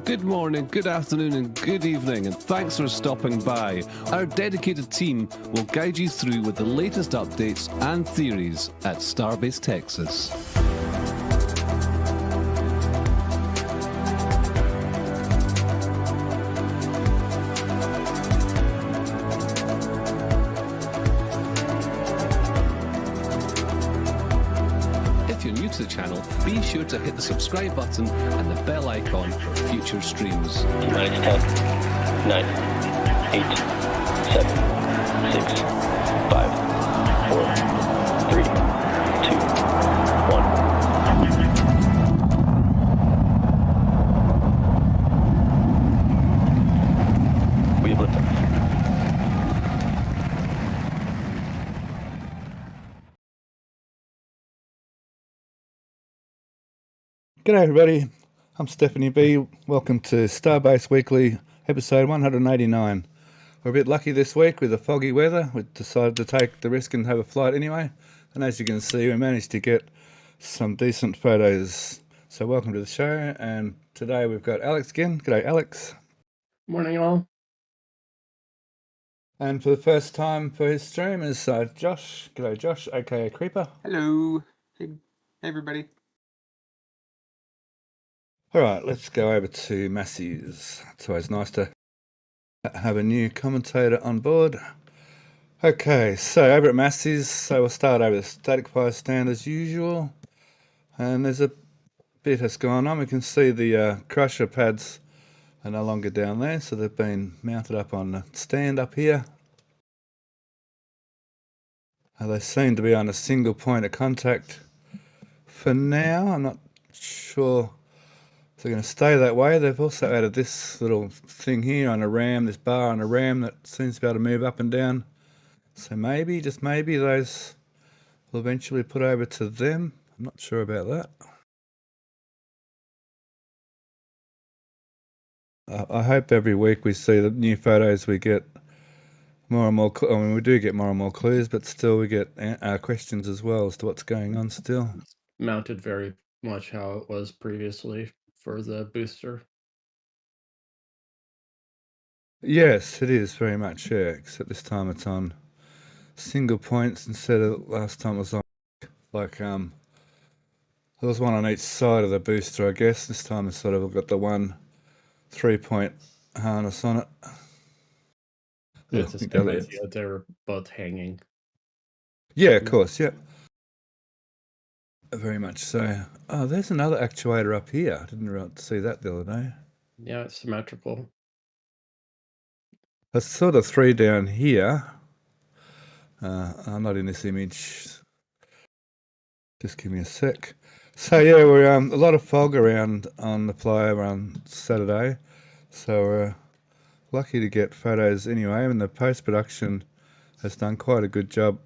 Good morning, good afternoon, and good evening, and thanks for stopping by. Our dedicated team will guide you through with the latest updates and theories at Starbase, Texas. If you're new to the channel, be sure to hit the subscribe button and the bell icon for future streams. 10, 9, 8, 7, 6, 5, 4, 3, 2, 1. We have liftoff. G'day everybody, I'm Stephanie B. Welcome to Starbase Weekly, episode 189. We're a bit lucky this week with the foggy weather. We decided to take the risk and have a flight anyway. And as you can see, we managed to get some decent photos. So welcome to the show. And today we've got Alex again. G'day Alex. Morning all. And for the first time for his stream is Josh. G'day Josh, aka Creeper. Hello. Hey everybody. Alright, let's go over to Massey's. It's always nice to have a new commentator on board. Okay, so over at Massey's, so we'll start over the static fire stand as usual. And there's a bit that's gone on. We can see the crusher pads are no longer down there, so they've been mounted up on the stand up here. They seem to be on a single point of contact for now. I'm not sure if they're going to stay that way. They've also added this little thing here on a ram, this bar on a ram that seems to be able to move up and down. So maybe, just maybe, those will eventually put over to them. I'm not sure about that. I hope every week we see the new photos, we get more and more, I mean, we do get more and more clues, but still we get questions as well as to what's going on still. Mounted very much how it was previously for the booster. Yes, it is very much, yeah, except this time it's on single points instead of last time it was on like there was one on each side of the booster, I guess. This time it's sort of got the one 3-point harness on it. Yeah, it's just an idea they were both hanging. Yeah, of course, yeah. Very much so. Oh, there's another actuator up here. I didn't really see that the other day. Yeah, it's symmetrical. There's sort of three down here. I'm not in this image. Just give me a sec. So yeah, we're a lot of fog around on the flyover on Saturday. So we're lucky to get photos anyway, and the post-production has done quite a good job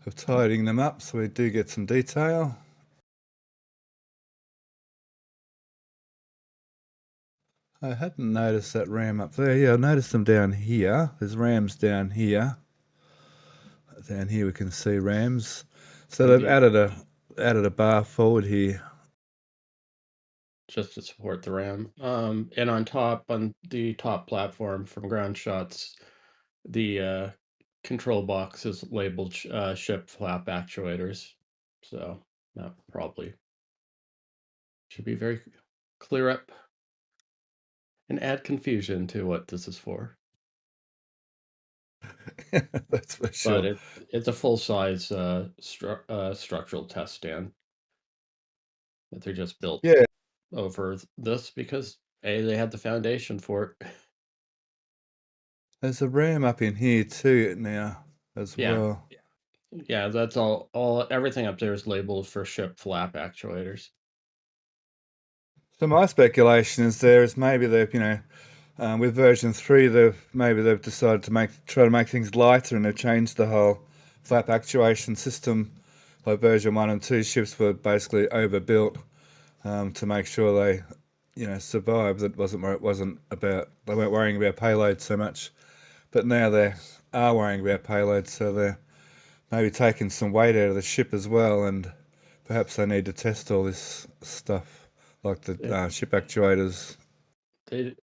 of tidying them up, so we do get some detail. I hadn't noticed that ram up there. Yeah, I noticed them down here. There's rams down here. Down here we can see rams. So they've added a bar forward here. Just to support the RAM. And on the top platform from ground shots, the control box is labeled ship flap actuators. So that probably should be very clear up and add confusion to what this is for. That's for sure. But it's a full-size structural test stand that they just built Yeah, over this because they had the foundation for it. there's a ram up in here too now as well. Yeah, that's all everything up there is labeled for ship flap actuators. So my speculation is maybe they've, with version 3, they've decided to try to make things lighter, and they've changed the whole flap actuation system. Like version 1 and 2 ships were basically overbuilt to make sure they, survived. That wasn't where it wasn't about. They weren't worrying about payload so much, but now they are worrying about payload, so they're maybe taking some weight out of the ship as well, and perhaps they need to test all this stuff, like the ship actuators. They,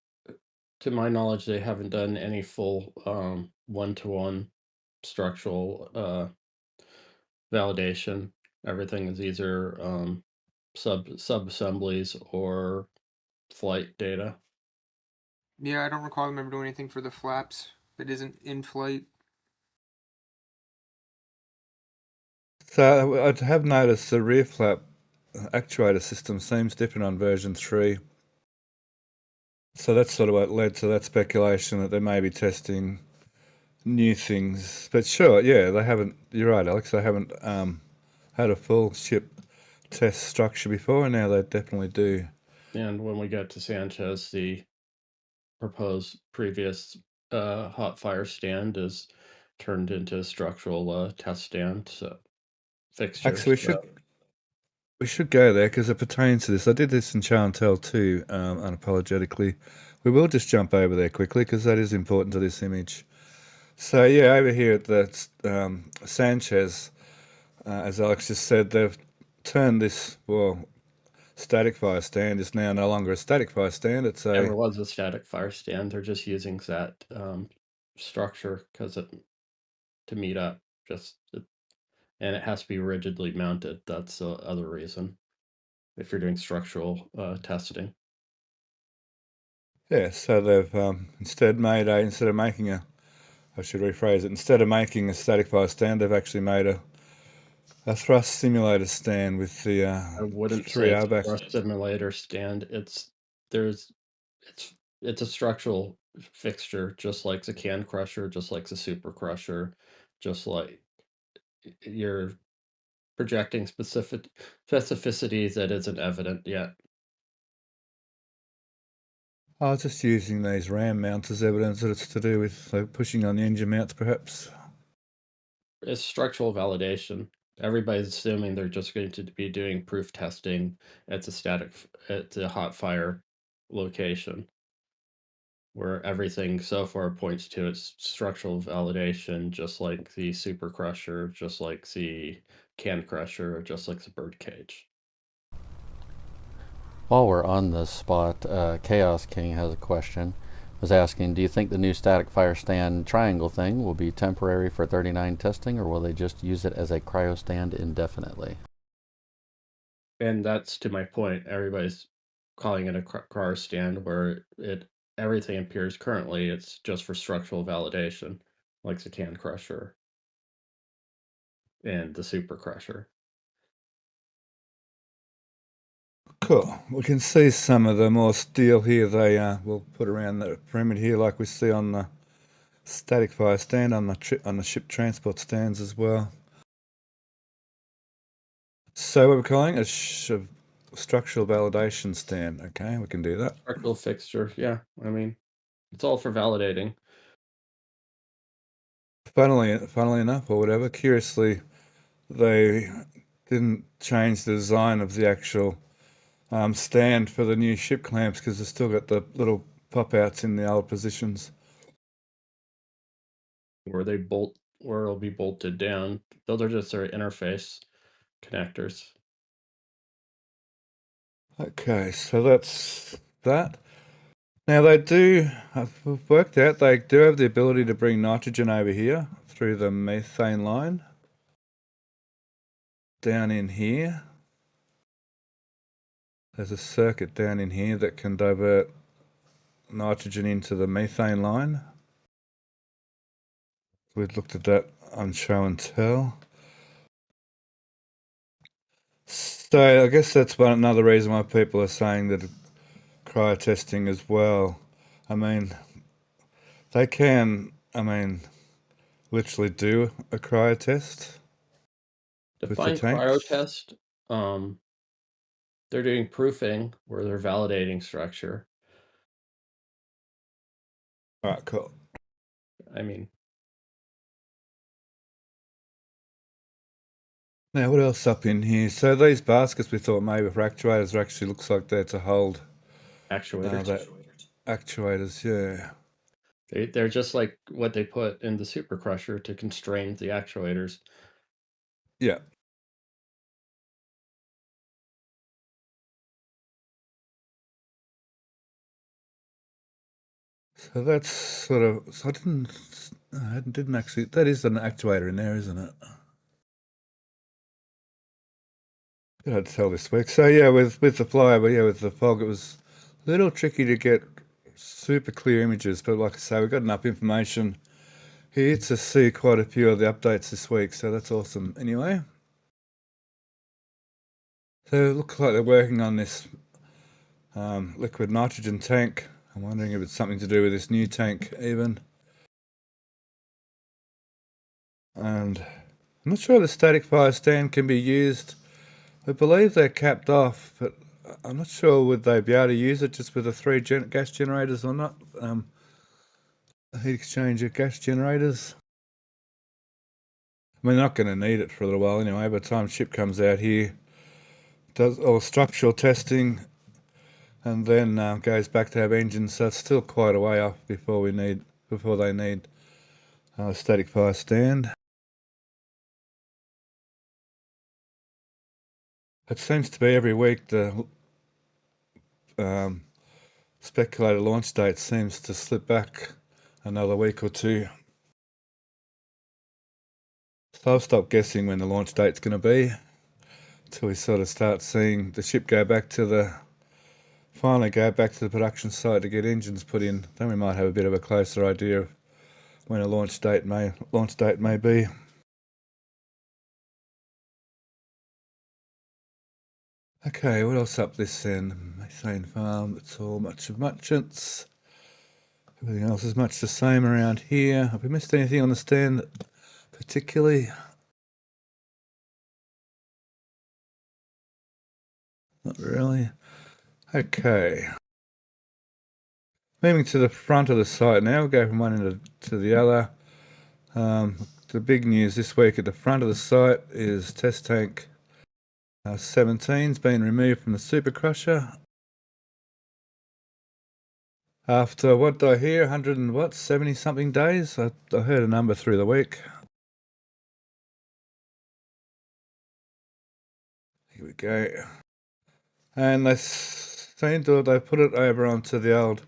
to my knowledge, they haven't done any full one-to-one structural validation. Everything is either sub-assemblies or flight data. Yeah, I don't recall them ever doing anything for the flaps that isn't in flight. So I have noticed the rear flap actuator system seems different on version 3. So that's sort of what led to that speculation that they may be testing new things. But sure, yeah, they haven't. You're right, Alex. They haven't had a full ship test structure before, and now they definitely do. And when we get to Sanchez, the proposed previous hot fire stand is turned into a structural test stand fixture. Actually, we should go there because it pertains to this. I did this in Chantel too, unapologetically. We will just jump over there quickly because that is important to this image. So yeah, over here at the Sanchez, as Alex just said, they've turned this static fire stand is now no longer a static fire stand. It's Never was a static fire stand. They're just using that structure to meet up. And it has to be rigidly mounted. That's the other reason. If you're doing structural testing. Yeah, so they've instead of making I should rephrase it, instead of making a static fire stand, they've actually made a thrust simulator stand with the I wouldn't 3 say it's a airbags. thrust simulator stand. It's a structural fixture, just like the can crusher, just like the super crusher, just like you're projecting specificity that isn't evident yet. I was just using these ram mounts as evidence that it's to do with pushing on the engine mounts, perhaps. It's structural validation. Everybody's assuming they're just going to be doing proof testing at the hot fire location, where everything so far points to its structural validation, just like the super crusher, just like the can crusher, just like the bird cage. While we're on this spot, Chaos King has a question. Was asking, do you think the new static fire stand triangle thing will be temporary for 39 testing, or will they just use it as a cryo stand indefinitely? And that's to my point. Everybody's calling it a car stand, where everything appears currently. It's just for structural validation, like the can crusher and the super crusher. Cool. We can see some of the more steel here. They will put around the perimeter here, like we see on the static fire stand, on the ship transport stands as well. So what we're calling a structural validation stand. Okay, we can do that. Structural fixture. Yeah, I mean, it's all for validating. Funnily enough, or whatever, curiously, they didn't change the design of the actual stand for the new ship clamps because they've still got the little pop-outs in the old positions. Where it'll be bolted down. Those are just their interface connectors. Okay, so that's that. Now I've worked out they do have the ability to bring nitrogen over here through the methane line. Down in here, there's a circuit down in here that can divert nitrogen into the methane line. We've looked at that on show and tell. So I guess that's another reason why people are saying that cryo testing as well. I mean, they can, literally do a cryo test. Define cryo test. They're doing proofing where they're validating structure. All right, cool. I mean, now what else up in here? So these baskets we thought maybe for actuators actually looks like they're to hold actuators. Actuators, yeah. They're just like what they put in the super crusher to constrain the actuators. Yeah. So that's sort of. So I didn't actually. That is an actuator in there, isn't it? Good hard to tell this week. So yeah, with the flyover, yeah, with the fog, it was a little tricky to get super clear images. But like I say, we've got enough information here to see quite a few of the updates this week. So that's awesome. Anyway, so it looks like they're working on this liquid nitrogen tank. I'm wondering if it's something to do with this new tank even. And I'm not sure the static fire stand can be used. I believe they're capped off, but I'm not sure would they be able to use it just with the three gas generators or not. Heat exchanger gas generators. I mean, they're not going to need it for a little while anyway. By the time ship comes out here, does all structural testing, and then goes back to have engines. So it's still quite a way off before they need a static fire stand. It seems to be every week the speculator launch date seems to slip back another week or two. So I'll stop guessing when the launch date's going to be until we sort of start seeing the ship finally go back to the production site to get engines put in. Then we might have a bit of a closer idea of when a launch date may be. Okay, what else up this end? Methane farm, it's all much of muchants. Everything else is much the same around here. Have we missed anything on the stand particularly? Not really. Okay. Moving to the front of the site now, we'll go from one end to the other. The big news this week at the front of the site is test tank 17's been removed from the super crusher. After what did I hear, 70 something days? I heard a number through the week. Here we go. And they put it over onto the old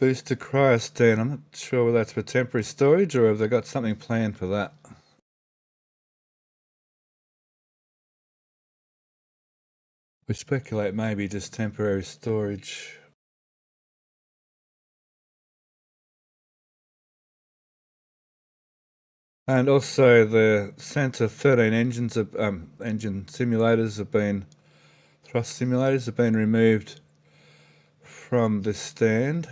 booster cryo stand. I'm not sure whether that's for temporary storage or if they've got something planned for that. We speculate maybe just temporary storage. And also the Center 13 engine simulators have been thrust simulators have been removed from this stand.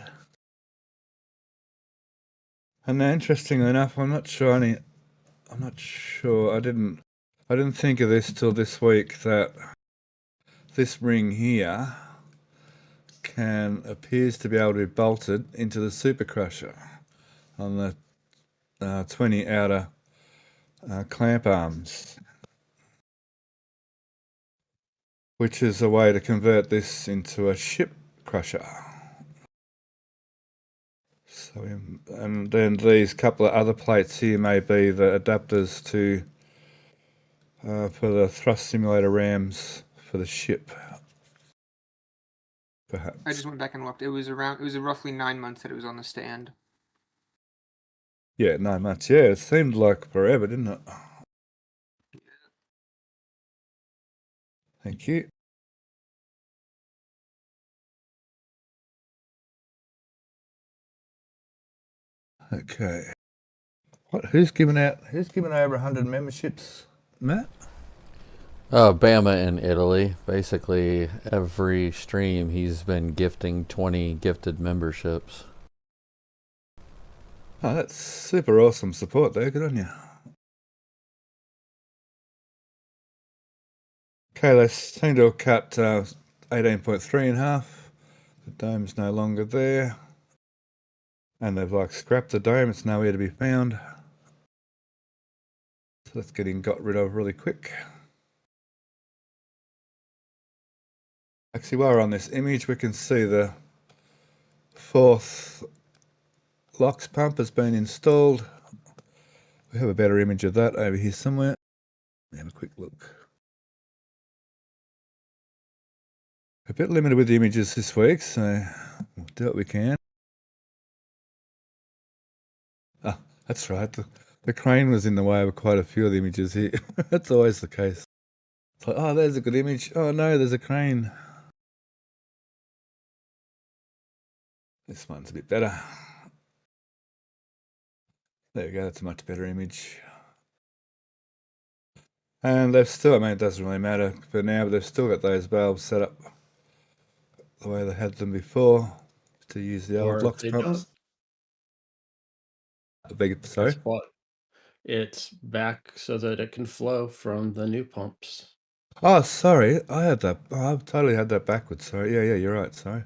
And now, interestingly enough, I didn't think of this till this week, that this ring here appears to be able to be bolted into the super crusher on the 20 outer clamp arms, which is a way to convert this into a ship crusher. So, and then these couple of other plates here may be the adapters for the thrust simulator rams for the ship. Perhaps. I just went back and looked. It was roughly 9 months that it was on the stand. Yeah, 9 months. Yeah, it seemed like forever, didn't it? Thank you. Okay. Who's given over 100 memberships, Matt? Bama in Italy. Basically, every stream he's been gifting 20 gifted memberships. Oh, that's super awesome support there. Good on you. Okay, they seem to have cut 18.3 in half. The dome's no longer there. And they've scrapped the dome. It's nowhere to be found. So that's getting got rid of really quick. Actually, while we're on this image, we can see the 4th LOX pump has been installed. We have a better image of that over here somewhere. Have a quick look. A bit limited with the images this week, so we'll do what we can. Ah, that's right. The crane was in the way of quite a few of the images here. That's always the case. It's like, oh, there's a good image. Oh no, there's a crane. This one's a bit better. There we go, that's a much better image. And they've still, it doesn't really matter for now, but they've still got those valves set up the way they had them before to use the old LOX pumps. Sorry? It's back so that it can flow from the new pumps. Oh, sorry, I had that. Oh, I've totally had that backwards. Sorry, yeah, you're right. Sorry,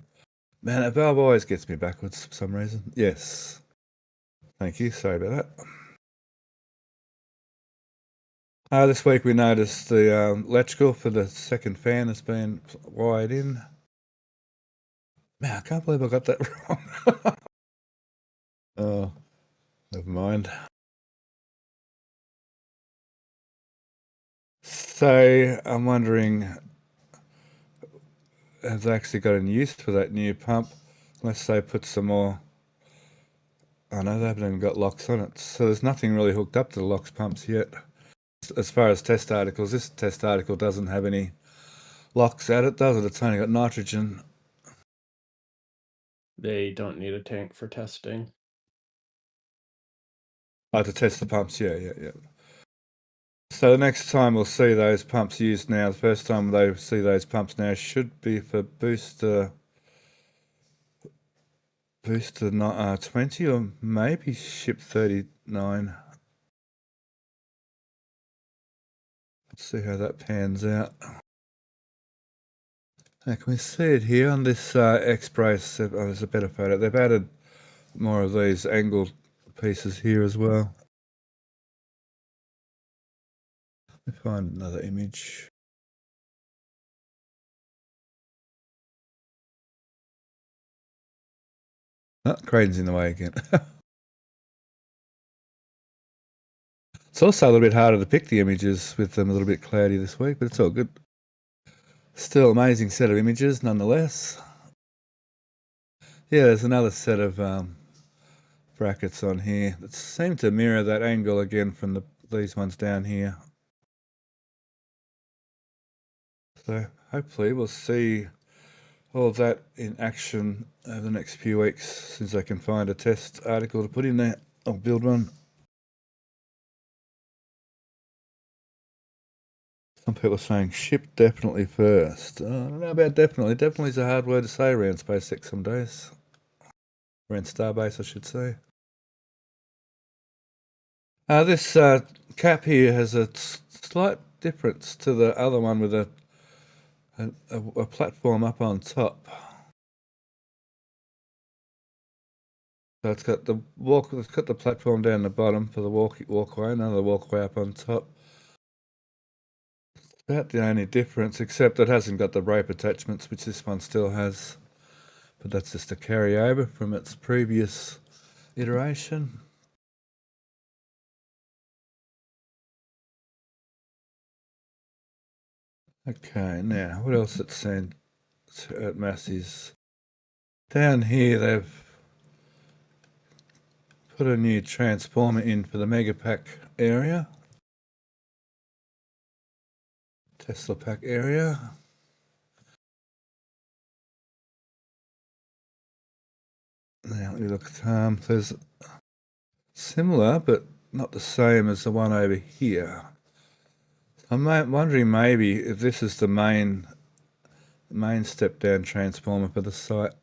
man, that valve always gets me backwards for some reason. Yes, thank you. Sorry about that. This week we noticed the electrical for the second fan has been wired in. Man, I can't believe I got that wrong. Oh, never mind. So I'm wondering, have they actually got any use for that new pump? Unless they put some more. Oh no, they haven't even got locks on it. So there's nothing really hooked up to the LOX pumps yet. As far as test articles, this test article doesn't have any locks at it, does it? It's only got nitrogen. They don't need a tank for testing. Oh, to test the pumps, yeah. So the next time we'll see those pumps used now, the first time they see those pumps now should be for booster 20 or maybe ship 39. Let's see how that pans out. Now, can we see it here on this X-Brace? Oh, there's a better photo. They've added more of these angled pieces here as well. Let me find another image. Oh, crane's in the way again. It's also a little bit harder to pick the images with them a little bit cloudy this week, but it's all good. Still amazing set of images nonetheless. Yeah, there's another set of brackets on here that seem to mirror that angle again from these ones down here. So hopefully we'll see all of that in action over the next few weeks, since I can find a test article to put in there. I'll build one. Some people are saying ship definitely first. I don't know about definitely. Definitely is a hard word to say around SpaceX some days. Around Starbase, I should say. This cap here has a slight difference to the other one with a platform up on top. So it's got the platform down the bottom for the walkway, another walkway up on top. It's about the only difference, except it hasn't got the rope attachments, which this one still has. But that's just a carryover from its previous iteration. Okay, now what else it's saying at Massey's? Down here they've put a new transformer in for the Megapack area. Tesla pack area. Now let me look. There's similar, but not the same as the one over here. I'm wondering maybe if this is the main step down transformer for the site.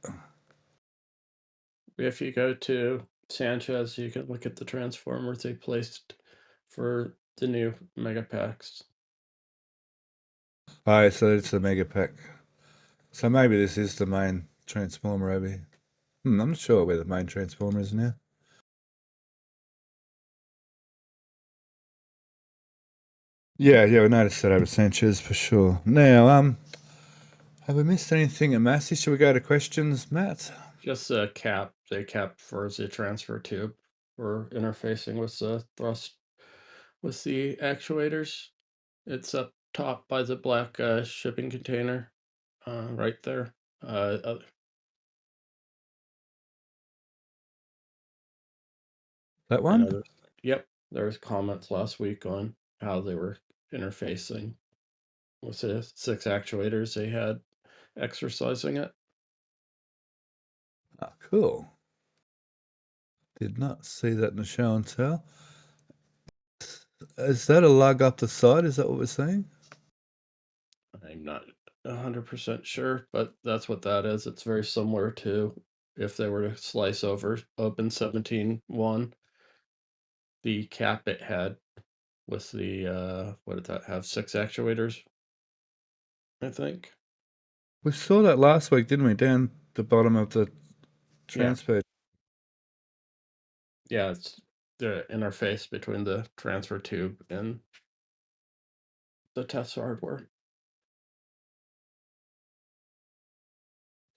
If you go to Sanchez, you can look at the transformers they placed for the new megapacks. Oh, so it's the Megapack. So maybe this is the main transformer over here. I'm not sure where the main transformer is now. Yeah, we noticed that over Sanchez for sure. Now, have we missed anything at Massey? Should we go to questions, Matt? Just a cap. They cap for the transfer tube for interfacing with the thrust with the actuators. It's up top by the black shipping container, right there. That I one? know yep, there was comments last week on how they were interfacing with the 6 actuators they had exercising it. Oh, cool. Did not see that in the show and tell. Is that a lug up the side? Is that what we're saying? I'm not 100% sure, but that's what that is. It's very similar to if they were to slice over open 17.1, the cap it had with the what did that have? 6 actuators, I think. We saw that last week, didn't we? Down the bottom of the transfer. Yeah, it's the interface between the transfer tube and the test hardware.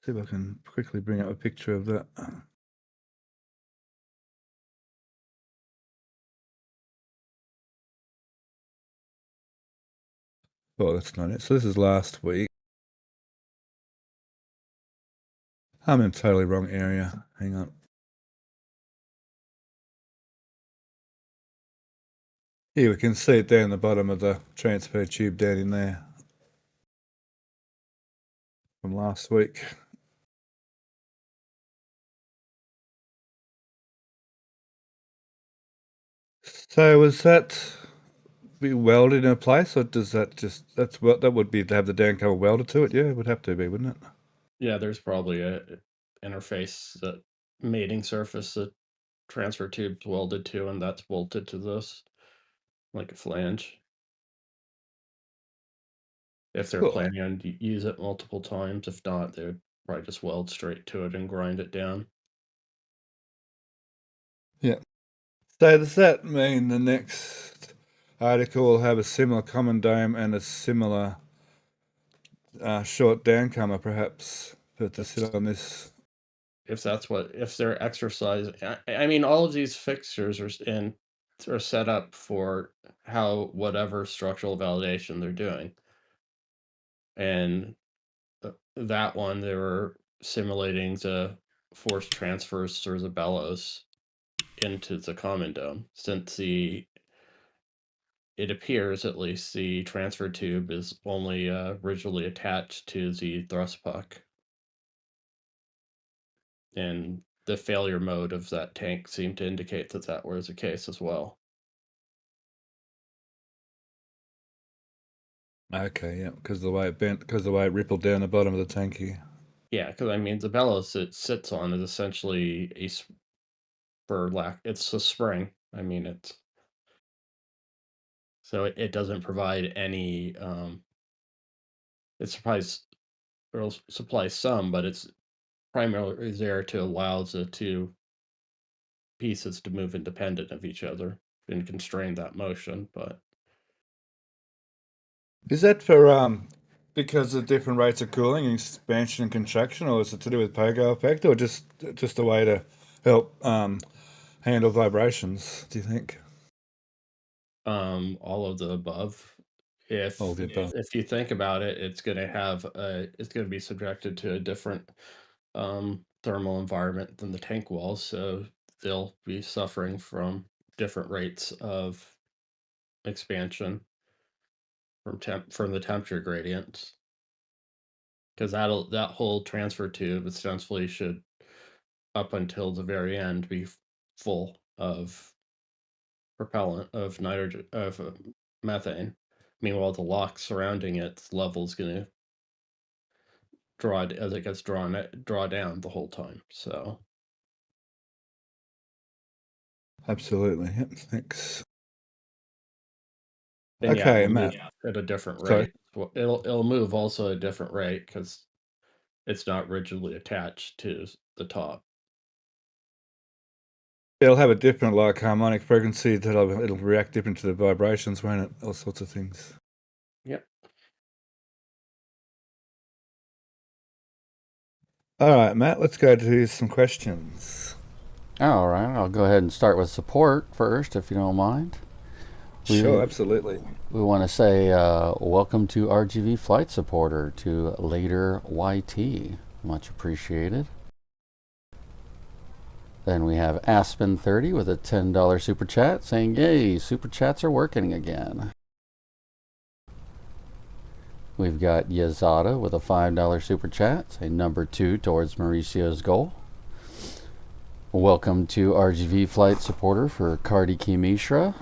See if I can quickly bring up a picture of that. Oh, that's not it. So this is last week. I'm in a totally wrong area. Hang on. Here we can see it down the bottom of the transfer tube down in there from last week. So was that be welded in a place, or does that that would be to have the downcomer welded to it? Yeah, it would have to be, wouldn't it? Yeah, there's probably a interface, that mating surface that transfer tube's welded to, and that's bolted to this like a flange. If they're Cool. planning on use it multiple times, if not, they would probably just weld straight to it and grind it down. Yeah. So does that mean the next article will have a similar common dome and a similar short downcomer, perhaps, to sit on this? If they're exercising, I mean, all of these fixtures are set up for whatever structural validation they're doing. And that one, they were simulating the force transfers through the bellows into the common dome, since it appears, at least, the transfer tube is only rigidly attached to the thrust puck. And the failure mode of that tank seemed to indicate that was the case as well. Okay, yeah, because the way it bent, because the way it rippled down the bottom of the tanky. Yeah, because I mean, the bellows it sits on is essentially it's a spring. I mean, it doesn't provide any. It supplies some, but it's primarily there to allow the two pieces to move independent of each other and constrain that motion. But Is that for because of different rates of cooling, expansion and contraction, or is it to do with Pogo effect, or just a way to help handle vibrations? Do you think? all of the above. If All the above. if you think about it, it's going to be subjected to a different thermal environment than the tank walls, so they'll be suffering from different rates of expansion from the temperature gradients. Because that whole transfer tube essentially should, up until the very end, be full of propellant of nitrogen of methane. Meanwhile, the lock surrounding its level is going to as it gets draw down the whole time. So Absolutely. Yep, thanks. then yeah, Okay, it'll Matt. move at a different Sorry. rate. Well, it'll move also at a different rate because it's not rigidly attached to the top. It'll have a different harmonic frequency it'll react different to the vibrations, won't it? All sorts of things. Yep. All right, Matt, let's go to some questions. All right, I'll go ahead and start with support first, if you don't mind. Sure, absolutely. We want to say welcome to RGV Flight Supporter to Later YT. Much appreciated. Then we have Aspen30 with a $10 super chat saying, yay, super chats are working again. We've got Yazada with a $5 super chat saying number 2 towards Mauricio's goal. Welcome to RGV Flight Supporter for Kartiki Mishra.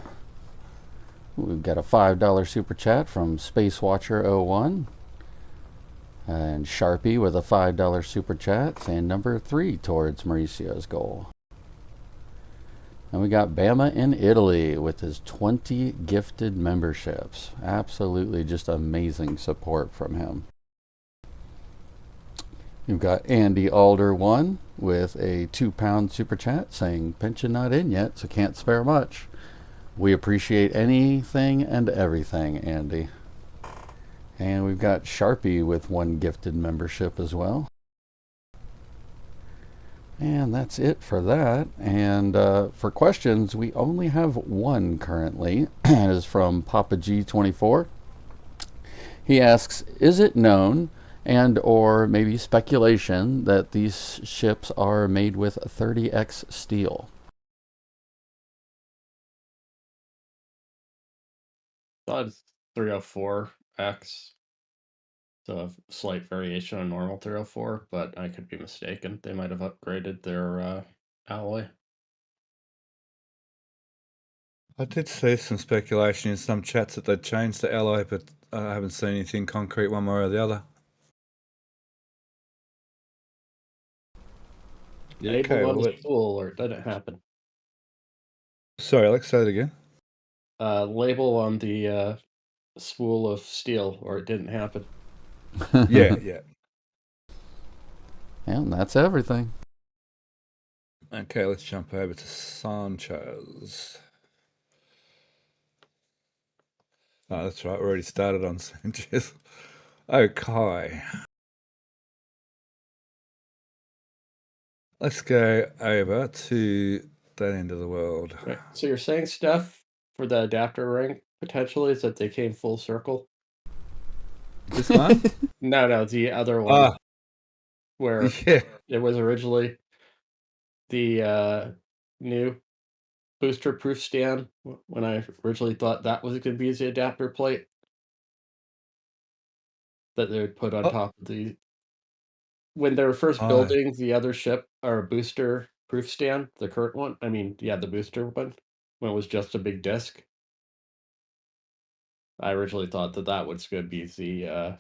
We've got a $5 super chat from Spacewatcher01. And Sharpie with a $5 super chat saying number 3 towards Mauricio's goal. And we got Bama in Italy with his 20 gifted memberships. Absolutely just amazing support from him. You've got Andy Alder1 with a £2 super chat saying pension not in yet, so can't spare much. We appreciate anything and everything, Andy. And we've got Sharpie with 1 gifted membership as well. And that's it for that. And for questions, we only have one currently. It is from Papa G24. He asks, is it known and or maybe speculation that these ships are made with 30x steel? Thought it's 304X. So a slight variation on normal 304, but I could be mistaken. They might have upgraded their alloy. I did see some speculation in some chats that they'd changed the alloy, but I haven't seen anything concrete one way or the other. Label on the spool or it didn't happen. Sorry, Alex, say it again. Label on the spool of steel or it didn't happen. Yeah. And that's everything. Okay, let's jump over to Sanchez. Oh, that's right. We already started on Sanchez. Okay. Let's go over to that end of the world. Right. So you're saying stuff for the adapter ring potentially is that they came full circle? This one? No, the other one. Where yeah. it was originally the new booster proof stand when I originally thought that was going to be the adapter plate that they would put on top of the when they were first building the other ship or booster proof stand, the current one. I mean, yeah, the booster one when it was just a big disc. I originally thought that that was going to be the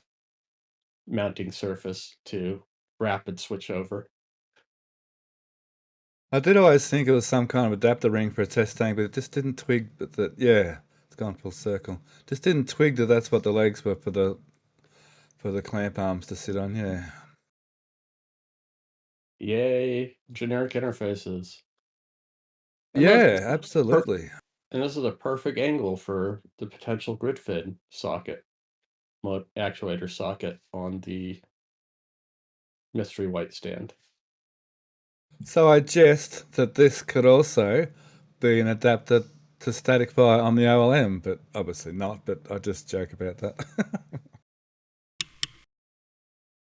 mounting surface to rapid switch over. I did always think it was some kind of adapter ring for a test tank, but it just didn't twig that. Yeah, it's gone full circle. Just didn't twig that that's what the legs were for the clamp arms to sit on. Yeah. Yay, generic interfaces. Yeah, absolutely. And this is a perfect angle for the potential grid fin socket, actuator socket on the mystery white stand. So I jest that this could also be an adapter to static fire on the OLM, but obviously not. But I just joke about that.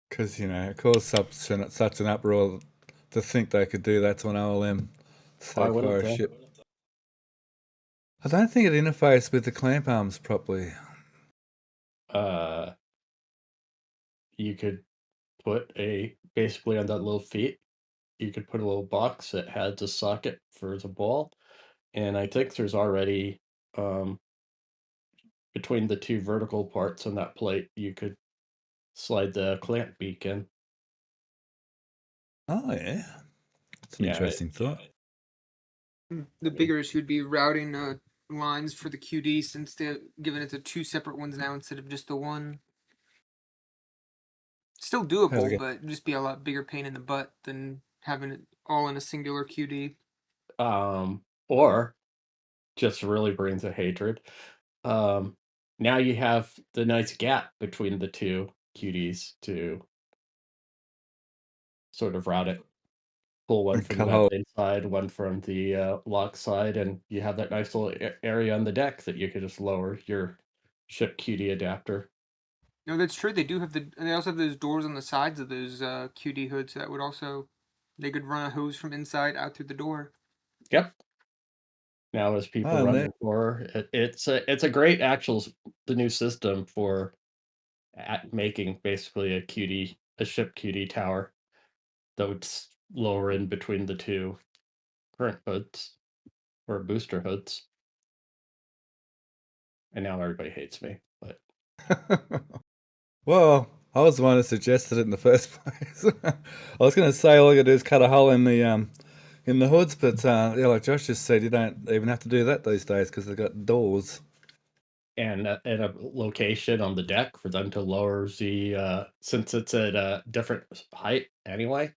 Because, it caused such an uproar to think they could do that to an OLM static fire ship. I don't think it interfaced with the clamp arms properly. You could put basically on that little feet, you could put a little box that had the socket for the ball. And I think there's already, between the two vertical parts on that plate, you could slide the clamp beak in. Oh, yeah. That's an interesting thought. The bigger issue would be routing lines for the QD, since they're given it to two separate ones now instead of just the one. Still doable, but it'd just be a lot bigger pain in the butt than having it all in a singular QD. Or just really brings a hatred. Now you have the nice gap between the two QDs to sort of route it. Pull one from the methane side, one from the lock side, and you have that nice little area on the deck that you could just lower your ship QD adapter. No, that's true. They do have they also have those doors on the sides of those QD hoods. So that would also, they could run a hose from inside out through the door. Yep. Now, as people run before, it's a great the new system for making basically a ship QD tower that would lower in between the two current hoods or booster hoods. And now everybody hates me, but well, I was the one who suggested it in the first place. I was going to say all you got to do is cut a hole in the hoods, but yeah, like Josh just said, you don't even have to do that these days because they've got doors. And a location on the deck for them to lower the since it's at a different height anyway.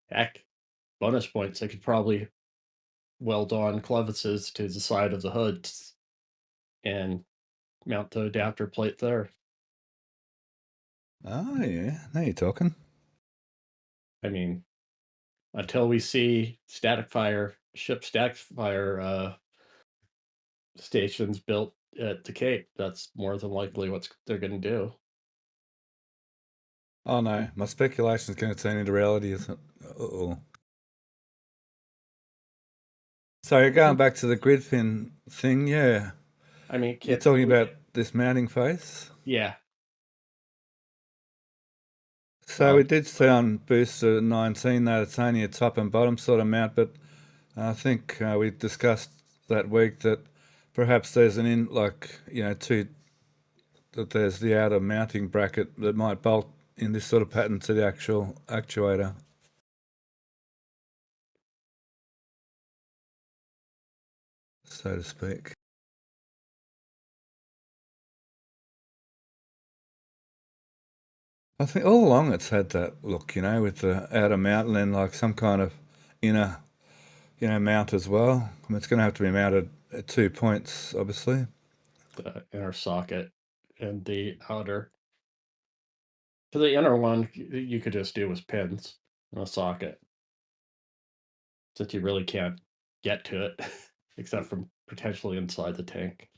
Heck, bonus points, they could probably weld on clevises to the side of the hoods and mount the adapter plate there. Oh, yeah. Now you're talking. I mean, until we see ship static fire stations built at the Cape, that's more than likely what they're going to do. Oh, no. My speculation is going to turn into reality, isn't it? Uh-oh. So you're going back to the grid fin thing, yeah. I mean, you're talking about this mounting face? Yeah. So we did see on booster 19 that it's only a top and bottom sort of mount, but I think we discussed that week that perhaps there's that there's the outer mounting bracket that might bolt in this sort of pattern to the actual actuator. So to speak. I think all along it's had that look, with the outer mount and then like some kind of inner, mount as well. I mean, it's going to have to be mounted at 2 points, obviously. The inner socket and the outer. For the inner one, you could just do with pins in a socket, since you really can't get to it except from potentially inside the tank.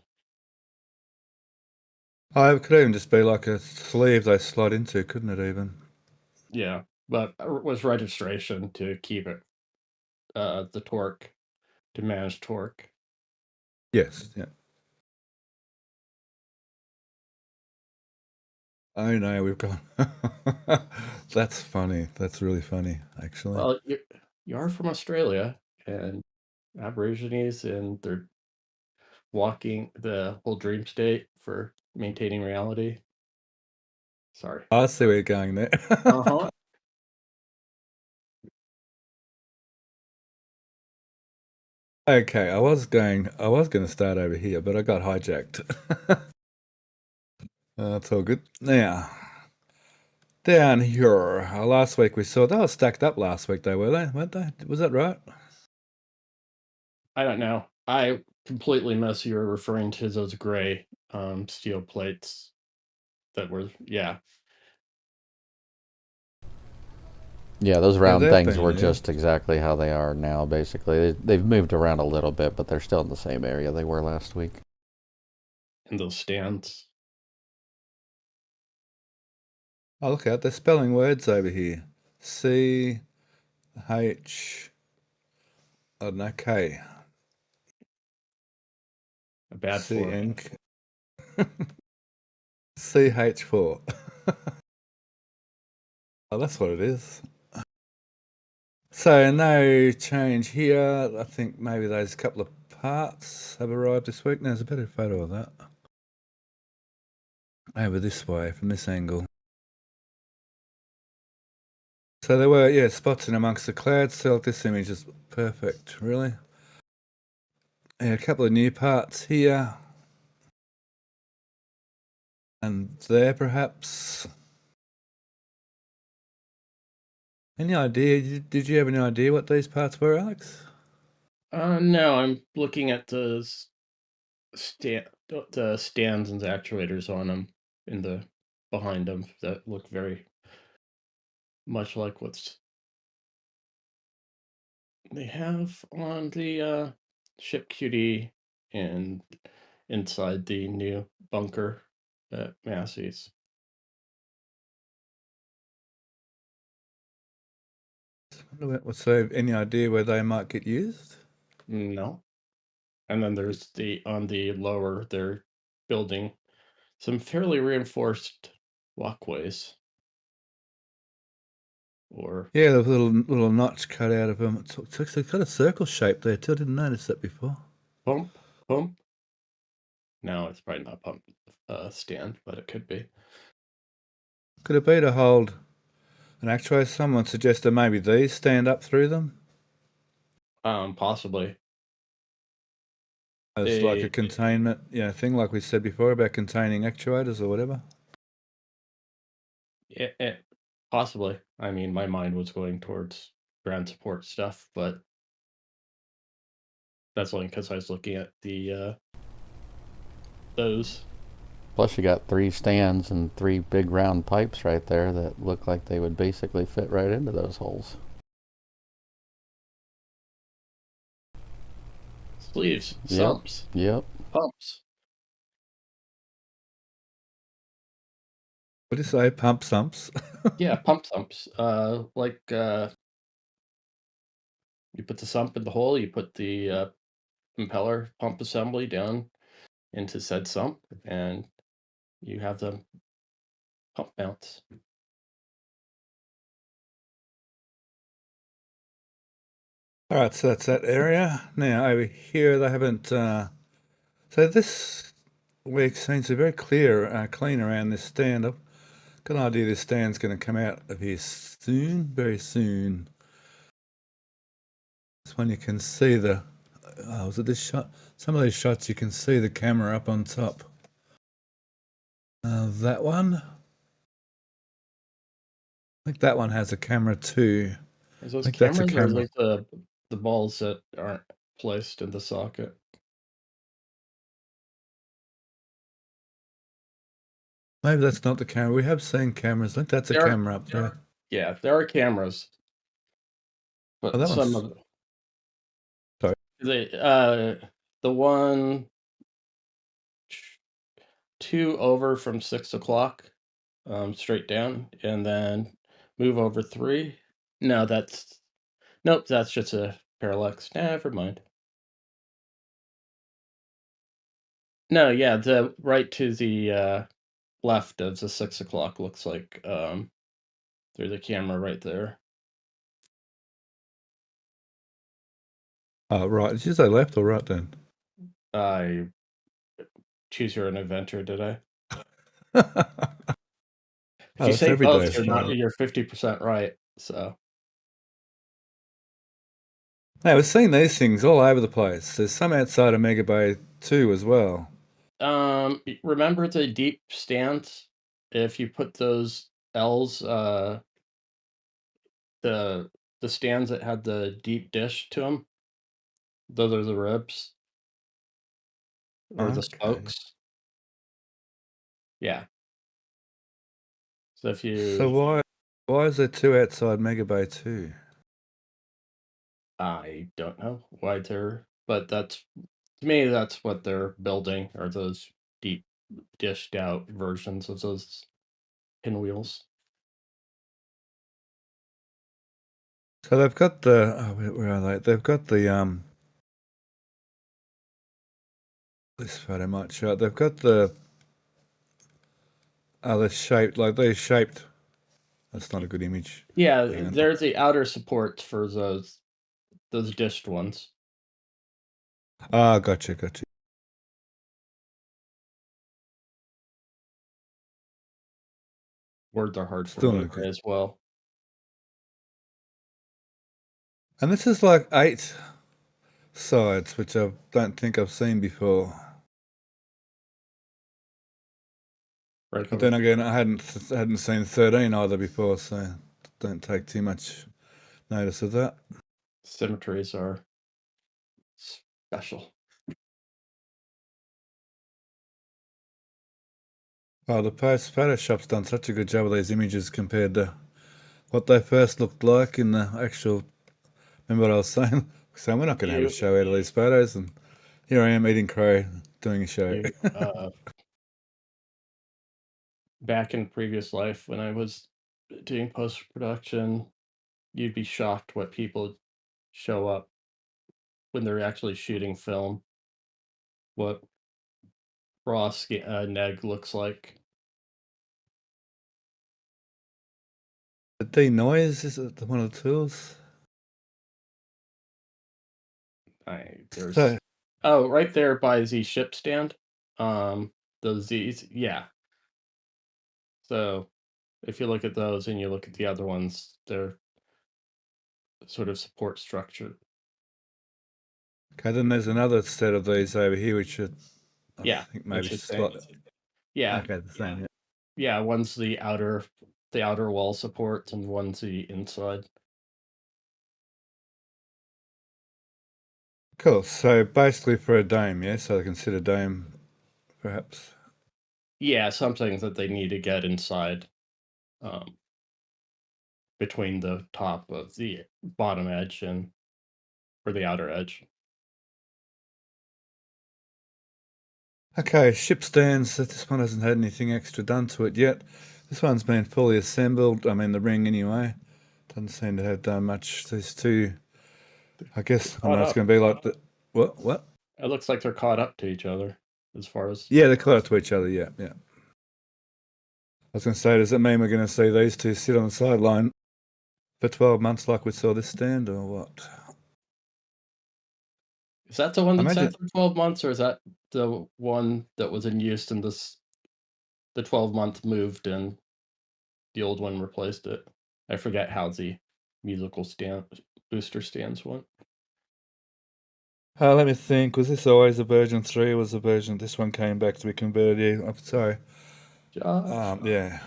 Oh, it could even just be like a sleeve they slide into, couldn't it even? Yeah, but it was registration to keep it, the torque, to manage torque. Yes, yeah. Oh no, we've gone. That's funny. That's really funny, actually. Well, you are from Australia, and Aborigines and their walking the whole dream state for maintaining reality. Sorry. I see where you're going there. Uh-huh. Okay, I was going to start over here, but I got hijacked. That's all good. Now, down here, last week we saw they were stacked up last week, though, weren't they? Was that right? I don't know. I completely miss you were referring to those gray steel plates that were, yeah. Yeah, those round they've things been, were yeah. just exactly how they are now, basically. They've moved around a little bit, but they're still in the same area they were last week. And those stands. Oh, look out, they're spelling words over here. C, H, I don't know, K. A bad C, for N, CH4. Oh, that's what it is. So no change here. I think maybe those couple of parts have arrived this week. Now, there's a better photo of that. Over this way, from this angle. So there were, yeah, spots in amongst the clouds. So this image is perfect, really. Yeah, a couple of new parts here. And there, perhaps. Any idea? Did you have any idea what these parts were, Alex? No, I'm looking at the stands and the actuators on them in the behind them that look very much like what's they have on the ship QD and inside the new bunker at Massey's. So, any idea where they might get used? No. And then there's on the lower, they're building some fairly reinforced walkways. Or Yeah, the little notch cut out of them. It's actually got a circle shape there too. I didn't notice that before. pump. No, it's probably not pump stand, but it could be. Could it be to hold an actuator? Someone suggested maybe these stand up through them. Possibly. It's like a containment, thing like we said before about containing actuators or whatever. Possibly. I mean, my mind was going towards ground support stuff, but that's only because I was looking at the those. Plus, you got 3 stands and 3 big round pipes right there that look like they would basically fit right into those holes. Sleeves, sumps, Yep. pumps. What do you say? Pump sumps? Yeah, pump sumps. Like you put the sump in the hole, you put the impeller pump assembly down into said sump, and you have the pump mounts. All right, so that's that area. Now over here, they haven't. So this week seems to be very clean around this stand. I've got an idea this stand's going to come out of here soon, very soon. This one you can see the. Was it this shot? Some of these shots you can see the camera up on top. That one. I think that one has a camera too. Is those I think that's a cameras or camera. are those the balls that aren't placed in the socket? Maybe that's not the camera. We have seen cameras. I think that's a camera up there. Yeah, there are cameras, but Oh, that some one's. of them. Sorry. The one 2 over from 6 o'clock, straight down, and then move over 3. No, nope. That's just a parallax. Never mind. No, yeah, the right to the left of the 6 o'clock looks like there's a camera right there. Oh, right. Did you say left or right then? I choose your own adventure, did I? Oh, If you that's say every both, day. you're 50% right. So Now, we're seeing these things all over the place. There's some outside of Mega Bay too as well. remember the deep stands? If you put those L's, the stands that had the deep dish to them, those are the ribs or the Okay. spokes. Yeah. So if So you, why is there two outside Mega Bay too? I don't know why they're, but that's to me that's what they're building, are those deep dished out versions of those pinwheels. So they've got the where are they? They've got the this photo might show it. They've got the they're shaped like they're shaped. That's not a good image. Yeah, Hang on. there's the outer support for those dished ones. Ah, gotcha. Words are hard for Still me not good. as well. And this is like 8 sides, which I don't think I've seen before. Right But over then again, I hadn't seen 13 either before, so don't take too much notice of that. symmetries are special. Oh, the Photoshop's done such a good job of these images compared to what they first looked like in the actual. Remember what I was saying? So we're not going to have a You, show out of these photos, and here I am eating crow, doing a show. you, back in previous life when I was doing post production, you'd be shocked what people show up when they're actually shooting film. What raw neg looks like. The denoise, is it one of the tools? There's So, right there by the ship stand. Those Z's, yeah. So if you look at those and you look at the other ones, they're sort of support structure. okay, then there's another set of these over here, which are, I think maybe which is slightly. yeah, Okay, the same. Yeah. yeah. One's the outer wall support, and one's the inside. Cool. So basically for a dome, yeah. So they consider dome, perhaps. Yeah, something that they need to get inside, between the top of the bottom edge and or the outer edge. Okay, ship stands. This one hasn't had anything extra done to it yet. This one's been fully assembled. I mean, the ring anyway. Doesn't seem to have done much. These two, I guess. I know it's going to be like the what? It looks like they're caught up to each other as far as. Yeah, they're close to each other. Yeah. I was going to say, does that mean we're going to see these two sit on the sideline for 12 months like we saw this stand, or what? Is that the one that Imagine- sat for 12 months, or is that the one that was in use and the 12-month moved and the old one replaced it? I forget how the musical booster stands went. Let me think. Was this always a version 3? Or was the version this one came back to be converted? I'm sorry. Josh, Yeah,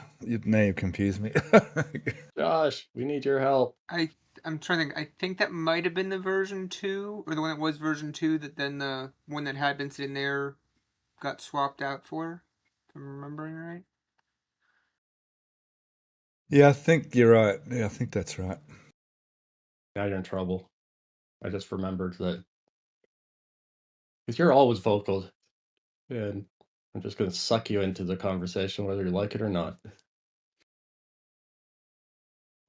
now you've confused me. Josh, we need your help. I'm trying to think. I think that might have been the version 2, or the one that was version 2, that then the one that had been sitting there got swapped out for, if I'm remembering right. Yeah, I think you're right. Yeah, I think that's right. Now you're in trouble. I just remembered that. Because you're always vocal, and I'm just going to suck you into the conversation whether you like it or not.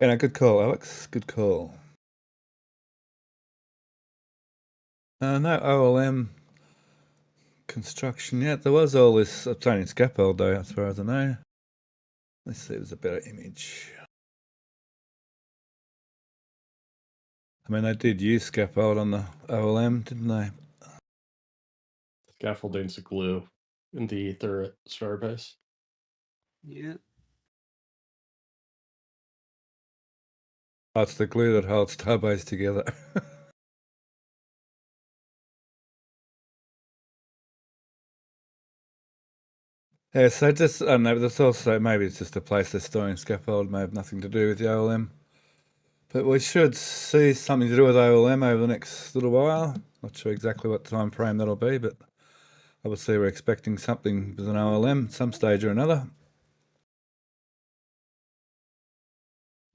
And a good call, Alex. Good call. No OLM construction yet. There was all this obtaining scaffold though, as far as I know. Let's see if there's a better image. I mean, they did use scaffold on the OLM, didn't they? Scaffolding's glue. in the ether at Starbase. Yeah. Oh, it's the glue that holds Starbase together. Yeah, so just, I don't know, there's also, maybe it's just a place they're storing scaffold, may have nothing to do with the OLM. But we should see something to do with OLM over the next little while. Not sure exactly what time frame that'll be, but obviously we're expecting something with an OLM at some stage or another.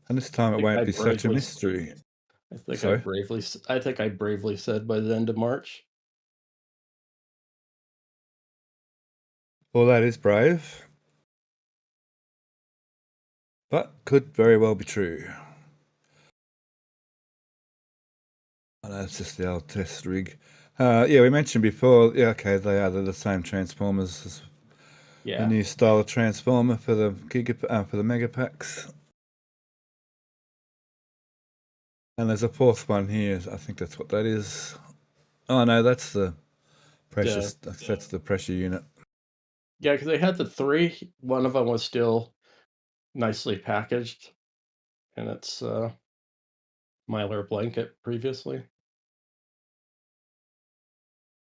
And this time it won't be such a mystery. I think Sorry? I think I bravely said by the end of March. Well, that is brave. But could very well be true. I know it's just the old test rig. Yeah, we mentioned before, yeah, okay, they're the same transformers as Yeah. a new style of transformer for the for the megapacks. And there's a fourth one here. I think that's what that is. Oh no, that's the pressure. That's the pressure unit. Yeah, because they had the 3. One of them was still nicely packaged, and it's Mylar blanket previously.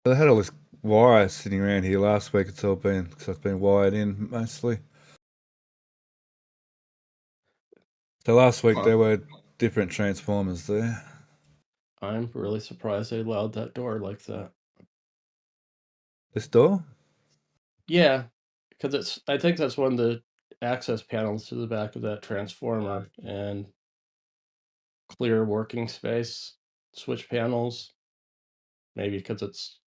They had all this wire sitting around here last week. It's been wired in mostly. So last week there were different transformers there. I'm really surprised they allowed that door like that. This door? Yeah, because I think that's one of the access panels to the back of that transformer, and clear working space, switch panels. Maybe because it's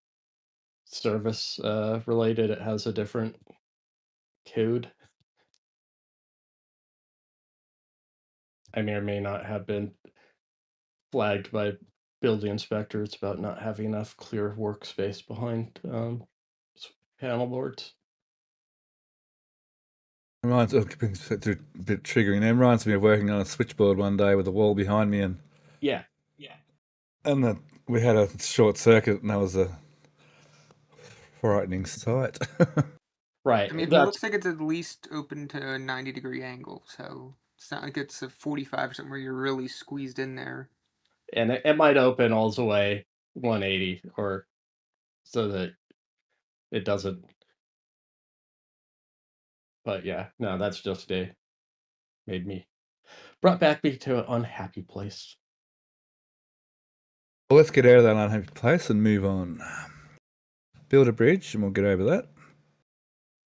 service related, it has a different code. I may or may not have been flagged by building inspectors about not having enough clear workspace behind panel boards. Reminds a bit triggering. It reminds me of working on a switchboard one day with a wall behind me, and Yeah, we had a short circuit, and that was a frightening sight. right. I mean, it looks like it's at least open to a 90-degree angle, so it's not like it's a 45 or something where you're really squeezed in there. And it might open all the way 180, or so that it doesn't. But yeah, no, that's just brought back me to an unhappy place. Well, let's get out of that unhappy place and move on. Build a bridge, and we'll get over that.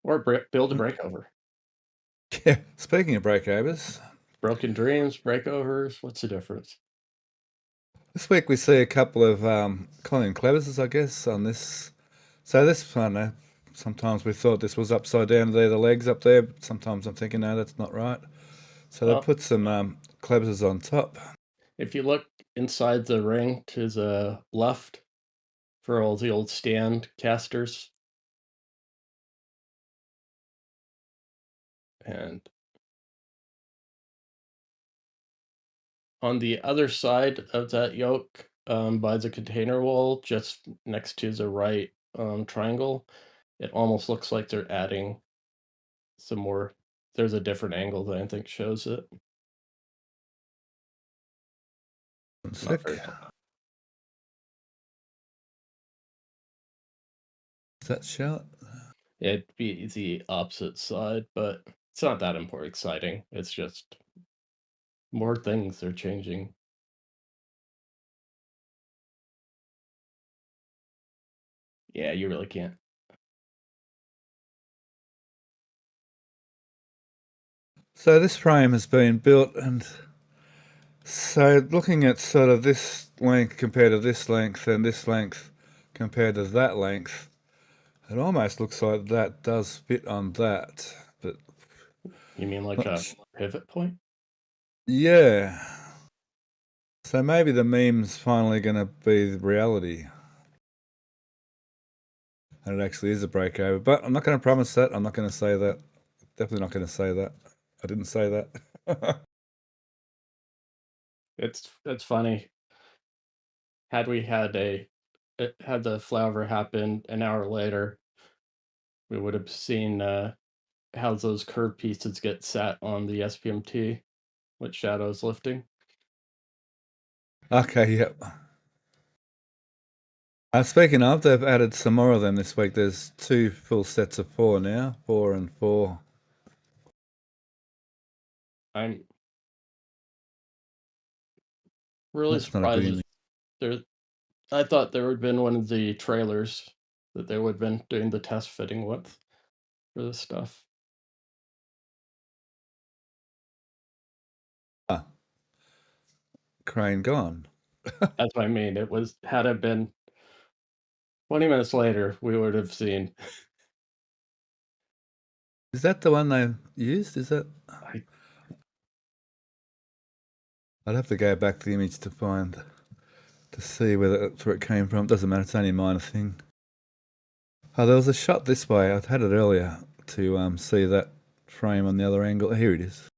Or build a breakover. Yeah, speaking of breakovers, Broken dreams, breakovers, what's the difference? this week we see a couple of Colin Cleverses, I guess, on this. So this, I don't know, sometimes we thought this was upside down there, the legs up there, but sometimes I'm thinking, no, that's not right. So they put some Cleverses on top. If you look inside the ring to the left for all the old stand casters, and on the other side of that yoke, by the container wall, just next to the right triangle, it almost looks like they're adding some more. There's a different angle that I think shows it. Sick. Is that shot? It'd be the opposite side, but it's not that exciting. It's just more things are changing. Yeah, you really can't. So this frame has been built, and so looking at sort of this length compared to this length and this length compared to that length, it almost looks like that does fit on that. But You mean like a pivot point? yeah. So maybe the meme's finally going to be the reality. And it actually is a breakover. But I'm not going to promise that. I'm not going to say that. Definitely not going to say that. I didn't say that. It's funny. Had we had the flyover happen an hour later, we would have seen how those curved pieces get sat on the SPMT with shadows lifting. Okay, yep. Speaking of, they've added some more of them this week. There's 2 full sets of 4 now, 4 and 4. I'm really That's not a surprised. good image. I thought there would have been one of the trailers that they would have been doing the test fitting with for this stuff. Ah, crane gone. That's what I mean. It was, had it been 20 minutes later, we would have seen. Is that the one they used? Is that? I'd have to go back to the image to see that's where it came from. It doesn't matter. It's only a minor thing. Oh, there was a shot this way. I'd had it earlier to see that frame on the other angle. Here it is.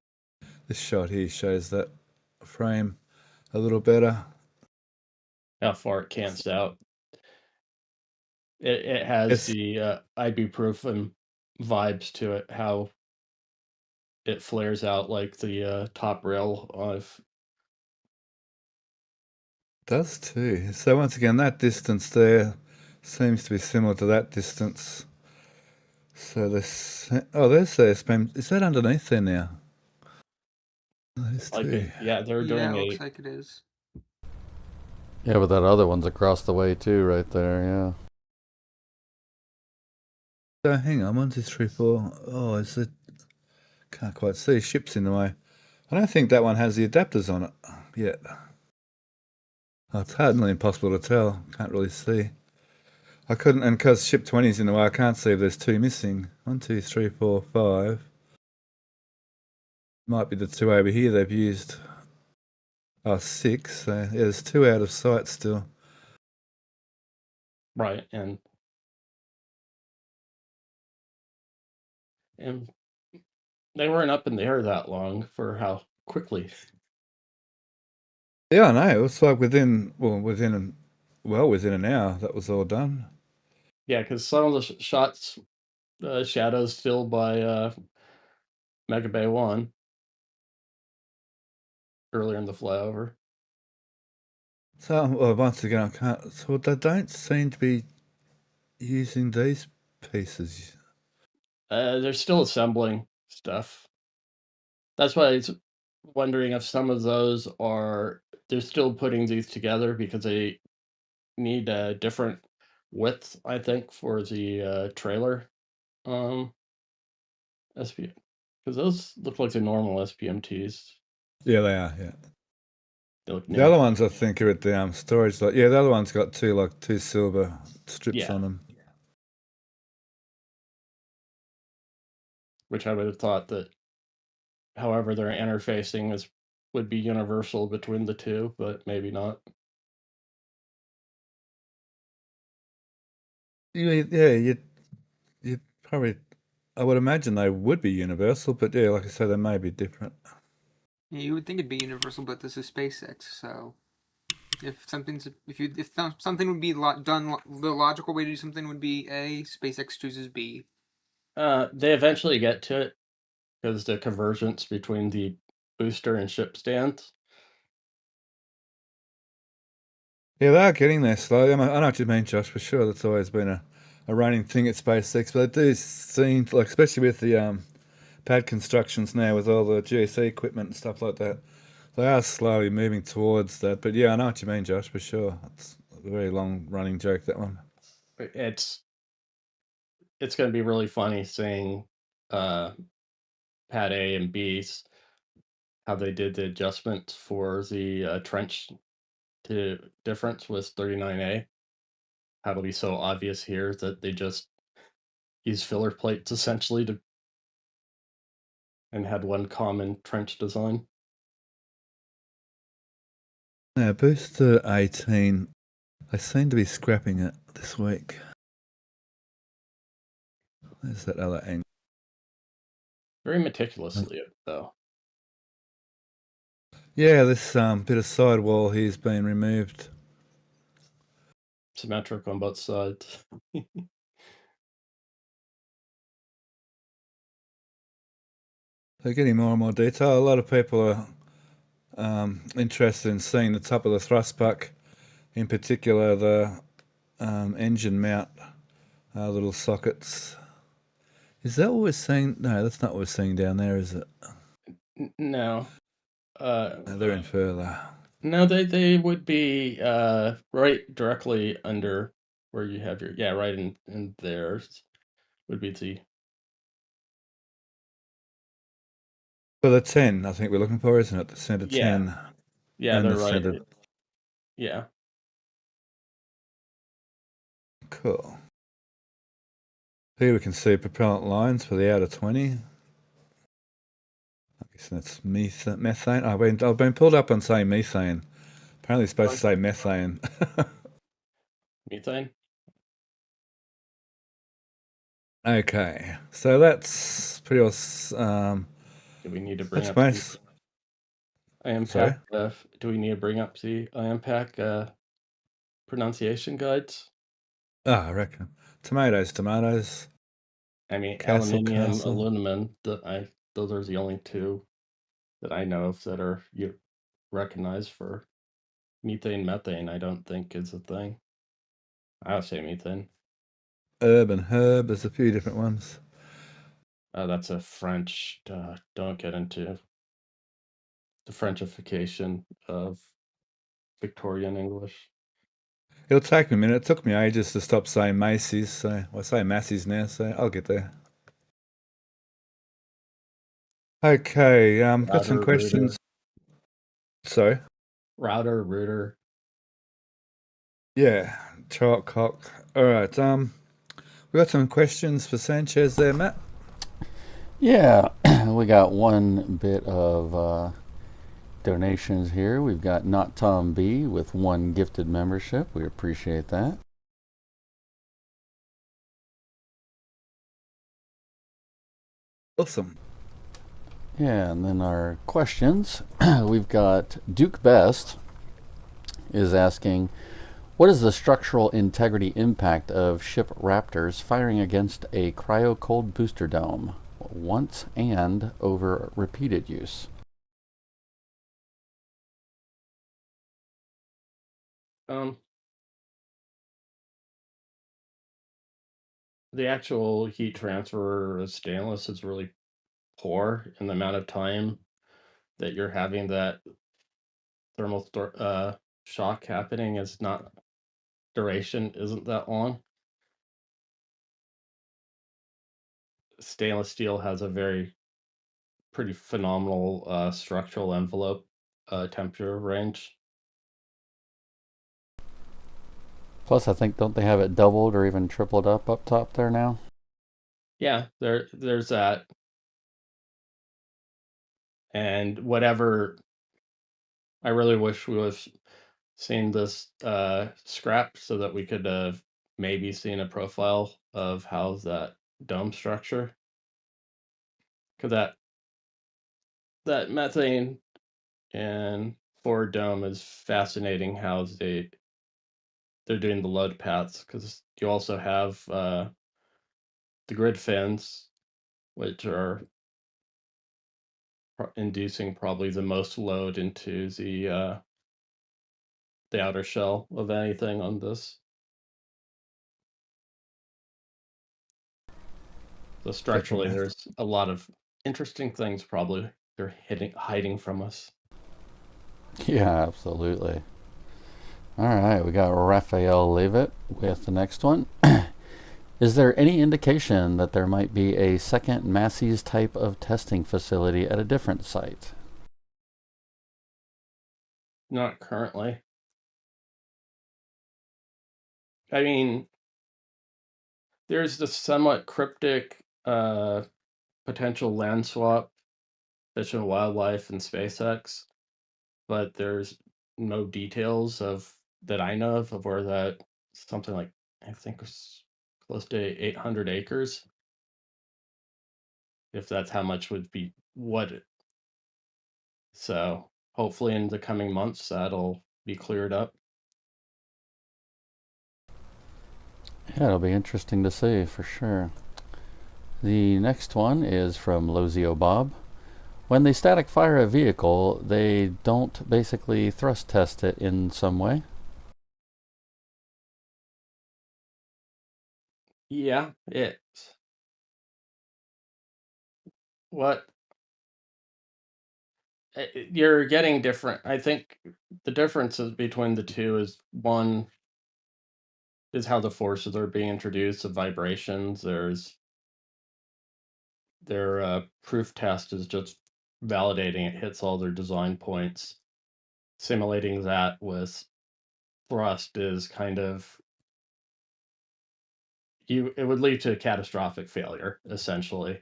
This shot here shows that frame a little better. How far it cants out. It has the ibuprofen vibes to it, how it flares out like the top rail of. Does too. So once again, that distance there seems to be similar to that distance. So this, there's the SPM. Is that underneath there now? There's Like two. yeah, they're doing it looks like it is. Yeah, but that other one's across the way too, right there. Yeah. So hang on, 1, 2, 3, 4. Oh, is it? Can't quite see. Ship's in the way. I don't think that one has the adapters on it yet. Oh, it's hardly impossible to tell. Can't really see. I couldn't, and because ship 20 is in the way, I can't see if there's 2 missing. 1, 2, 3, 4, 5. Might be the 2 over here they've used. Oh, 6. So yeah, there's 2 out of sight still. right, and they weren't up in the air that long for how quickly. Yeah, I know. It was like within an hour that was all done. Yeah, because some of the shots, shadows still by Mega Bay 1 earlier in the flyover. So once again, I can't. So they don't seem to be using these pieces. They're still assembling stuff. That's why I was wondering if some of those they're still putting these together because they need a different width, I think, for the trailer SPM, because those look like the normal SPMTs. Yeah, they are. Yeah. They look The new. other ones I think are at the storage lot. Yeah, the other one's got two silver strips on them. Which I would have thought that, however, their interfacing would be universal between the two, but maybe not. Yeah, you probably. I would imagine they would be universal, but yeah, like I said, they may be different. Yeah, you would think it'd be universal, but this is SpaceX, so if something would be done, the logical way to do something would be A. SpaceX chooses B. They eventually get to it because the convergence between the booster and ship stands. Yeah, they are getting there slowly. I know what you mean, Josh, for sure. That's always been a running thing at SpaceX, but it do seem like, especially with the pad constructions now, with all the GSE equipment and stuff like that, they are slowly moving towards that. But yeah, I know what you mean, Josh, for sure. It's a very long running joke, that one. It's going to be really funny seeing pad A and B's, how they did the adjustment for the trench to difference with 39A. How it'll be so obvious here that they just use filler plates essentially and had one common trench design. Now, booster 18, they seem to be scrapping it this week. There's that other angle. Very meticulously, though. Yeah, this bit of sidewall here's been removed. Symmetric on both sides. They're getting more and more detail. A lot of people are interested in seeing the top of the thrust puck, in particular the engine mount little sockets. Is that what we're seeing? No, that's not what we're seeing down there, is it? No. No, they're in further. No, they would be right directly under where you have your right in there would be the For the 10, I think we're looking for, isn't it? The center 10 yeah and they're the right center. yeah. Cool. Here we can see propellant lines for the outer 20. I guess that's methane. I've been pulled up on saying methane. Apparently it's supposed to say methane. Methane. Okay, so that's pretty much. Do we need to bring That's up most. the IMPAC? Do we need to bring up the IMPAC pronunciation guides? I reckon tomatoes. I mean, Castle. aluminum. Those are the only two that I know of that are recognized for methane. I don't think is a thing. I would say methane. Herb and herb. There's a few different ones. That's a French. Don't get into the Frenchification of Victorian English. It'll take me a minute. It took me ages to stop saying Macy's, so I say Macy's now, so I'll get there. Okay, got some questions. Sorry? Router. Yeah, cock. All right, we got some questions for Sanchez there, Matt. Yeah, we got one bit of donations here. We've got Not Tom B with 1 gifted membership. We appreciate that. Awesome. Yeah, and then our questions. We've got Duke Best is asking, what is the structural integrity impact of ship Raptors firing against a cryo-cold booster dome once and over repeated use? The actual heat transfer of stainless is really poor, in the amount of time that you're having that thermal shock happening is not duration isn't that long. Stainless steel has a pretty phenomenal structural envelope temperature range. Plus, I think, don't they have it doubled or even tripled up top there now? Yeah, there's that. And whatever, I really wish we would have seen this scrap so that we could have maybe seen a profile of how that dome structure. Because that methane and forward dome is fascinating how they're doing the load paths, because you also have the grid fins, which are inducing probably the most load into the outer shell of anything on this. So structurally, there's a lot of interesting things probably they're hiding from us. Yeah, absolutely. All right, we got Raphael Levitt with the next one. Is there any indication that there might be a second Massey's type of testing facility at a different site? Not currently. I mean, there's the somewhat cryptic potential land swap, Fish and Wildlife, and SpaceX, but there's no details that I know of where that something like, I think was close to 800 acres. If that's how much would be so hopefully in the coming months that'll be cleared up. Yeah, it'll be interesting to see for sure. The next one is from Lozio Bob. When they static fire a vehicle, they don't basically thrust test it in some way? Yeah, it's what you're getting different. I think the differences between the two is one is how the forces are being introduced, the vibrations. Their proof test is just validating it hits all their design points. Simulating that with thrust is kind of it would lead to a catastrophic failure, essentially.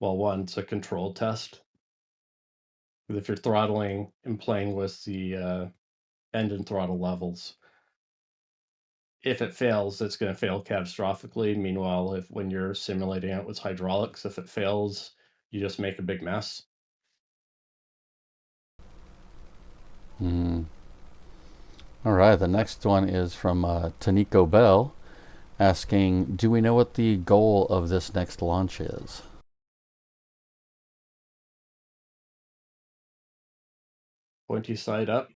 Well, one's a control test. If you're throttling and playing with the engine throttle levels, if it fails, it's going to fail catastrophically. Meanwhile, if when you're simulating it with hydraulics, if it fails, you just make a big mess. Mm. All right, the next one is from Taniko Bell, asking, do we know what the goal of this next launch is? Pointy side up.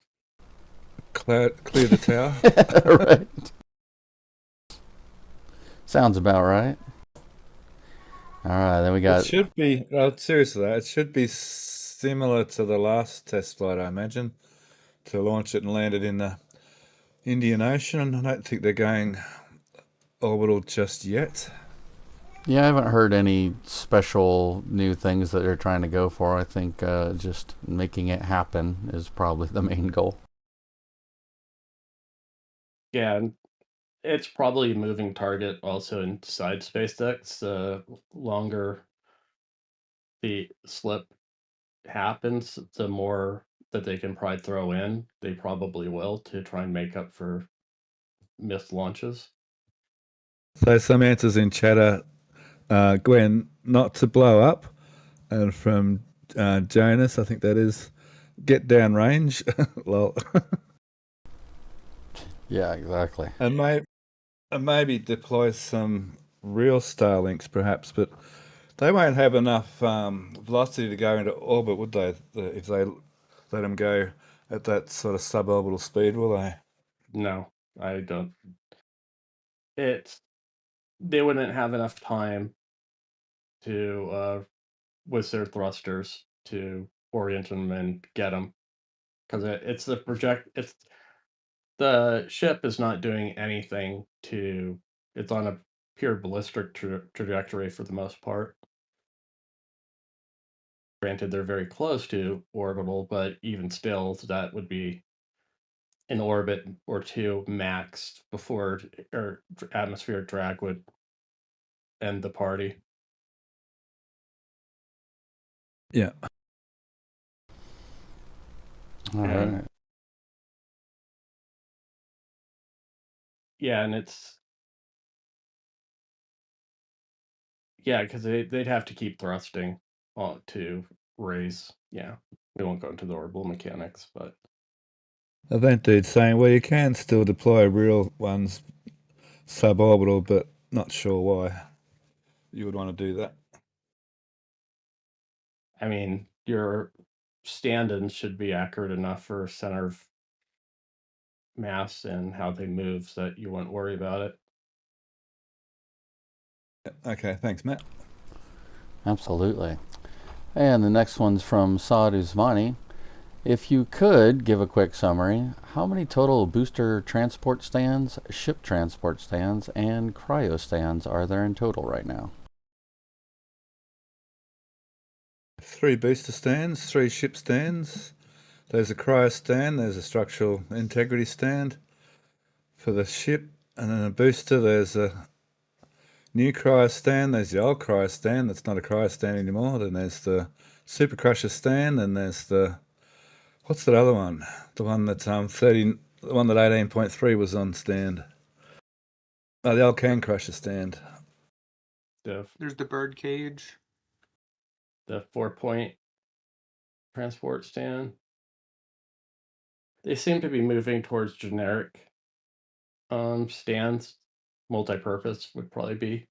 Clear the tower. Right. Sounds about right. All right, then we got... It should be, seriously though, it should be similar to the last test flight, I imagine, to launch it and land it in the Indian Ocean. I don't think they're going orbital just yet. Yeah, I haven't heard any special new things that they're trying to go for. I think just making it happen is probably the main goal. Yeah, and it's probably a moving target also inside SpaceX. The longer the slip happens, the more that they can probably throw in. They probably will to try and make up for missed launches. So some answers in chatter, Gwen, not to blow up, and from Jonas, I think that is, get down range. Lol. Yeah, exactly. And maybe deploy some real Starlinks, perhaps, but they won't have enough velocity to go into orbit, would they? If they let them go at that sort of suborbital speed, will they? No, I don't. They wouldn't have enough time to with their thrusters to orient them and get them because it's the ship is not doing anything to. It's on a pure ballistic trajectory for the most part. Granted, they're very close to orbital, but even still, that would be an orbit or two max before or atmospheric drag would end the party. Yeah. All right. Yeah, and because they'd have to keep thrusting to raise. Yeah, we won't go into the orbital mechanics, but Event dude saying, well, you can still deploy real ones suborbital, but not sure why you would want to do that. I mean, your stand-ins should be accurate enough for center of mass and how they move so that you won't worry about it. Okay, thanks, Matt. Absolutely. And the next one's from Saad Usmani. If you could give a quick summary, how many total booster transport stands, ship transport stands, and cryo stands are there in total right now? 3 booster stands, 3 ship stands. There's a cryo stand, there's a structural integrity stand for the ship, and then a booster, there's a new cryo stand, there's the old cryo stand that's not a cryo stand anymore, then there's the super crusher stand, and there's the, what's that other one? The one that's 30, the one that 18.3 was on stand. Oh, the old can crusher stand. There's the bird cage. The 4-point transport stand. They seem to be moving towards generic stands. Multi-purpose would probably be.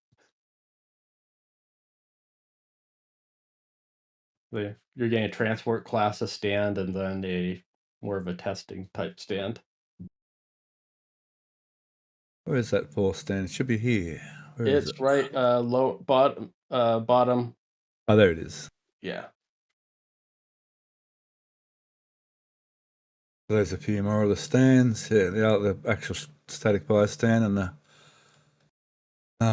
You're getting a transport class of stand and then a more of a testing type stand. Where is that fourth stand? It should be here. Where is It's it? right low bottom. Oh, there it is. Yeah. There's a few more of the stands. Yeah, the actual static fire stand and the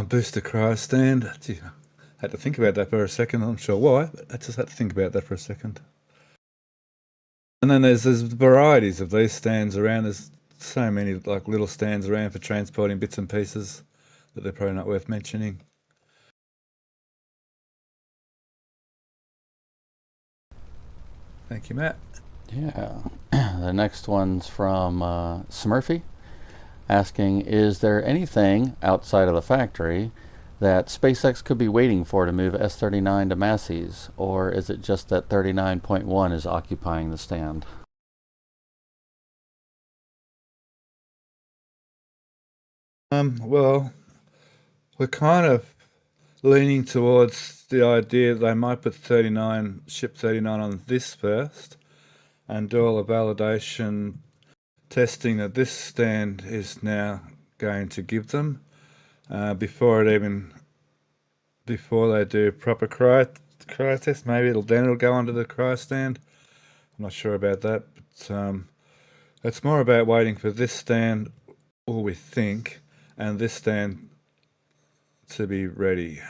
booster cryo stand. Gee, I had to think about that for a second. I'm not sure why, but I just had to think about that for a second. And then there's varieties of these stands around. There's so many like little stands around for transporting bits and pieces that they're probably not worth mentioning. Thank you, Matt. Yeah. The next one's from Smurfy, asking, is there anything outside of the factory that SpaceX could be waiting for to move S-39 to Massey's, or is it just that 39.1 is occupying the stand? Well, we're kind of leaning towards the idea they might put ship 39 on this first and do all the validation testing that this stand is now going to give them before they do proper cryo test. Maybe it'll go onto the cryo stand. I'm not sure about that, but it's more about waiting for this stand, or we think, and this stand to be ready.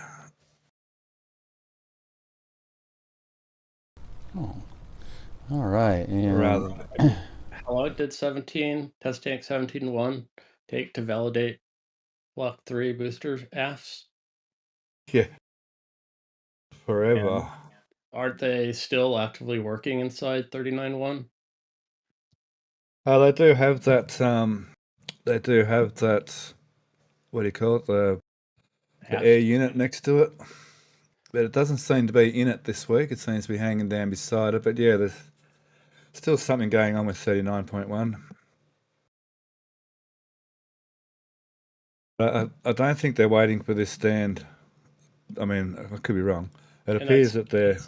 Oh. All right. And Rather, How long did test tank 17.1 take to validate Block 3 booster afts? yeah, forever. Aren't they still actively working inside 39.1? They do have that. They do have that. What do you call it? The air unit next to it. But it doesn't seem to be in it this week. It seems to be hanging down beside it. But yeah, there's still something going on with 39.1. I don't think they're waiting for this stand. I mean, I could be wrong. It appears that they're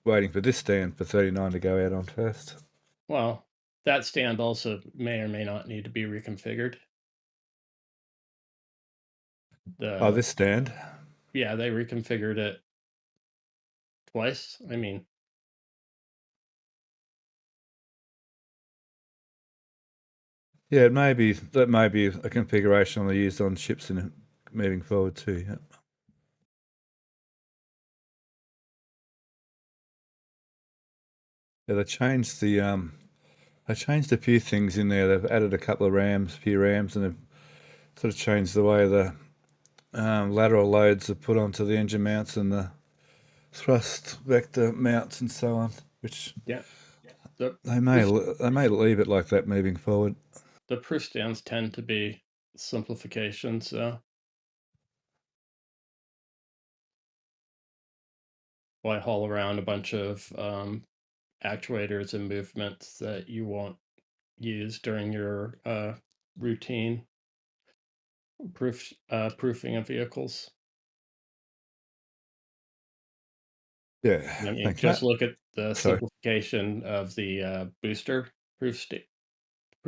waiting for this stand for 39 to go out on first. Well, that stand also may or may not need to be reconfigured. This stand? Yeah, they reconfigured it twice. I mean, yeah, that may be a configuration they used on ships in moving forward too. Yeah. Yeah, they changed a few things in there. They've added a few rams, and they've sort of changed the way the lateral loads are put onto the engine mounts and the thrust vector mounts and so on. Which they may leave it like that moving forward. The proof stands tend to be simplifications, so why haul around a bunch of actuators and movements that you won't use during your routine proofing of vehicles? Yeah, I mean, thanks, just Matt. look at the simplification of the booster proof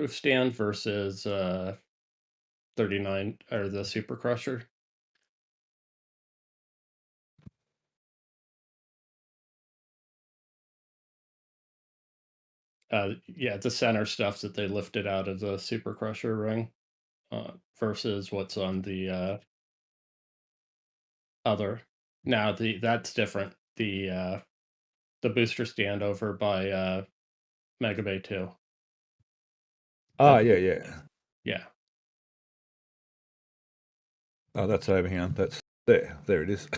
stand versus 39 or the Super Crusher. Yeah, the center stuff that they lifted out of the Super Crusher ring versus what's on the other. Now that's different. The booster stand over by Mega Bay 2. Yeah. Oh, that's over here. That's there. There it is.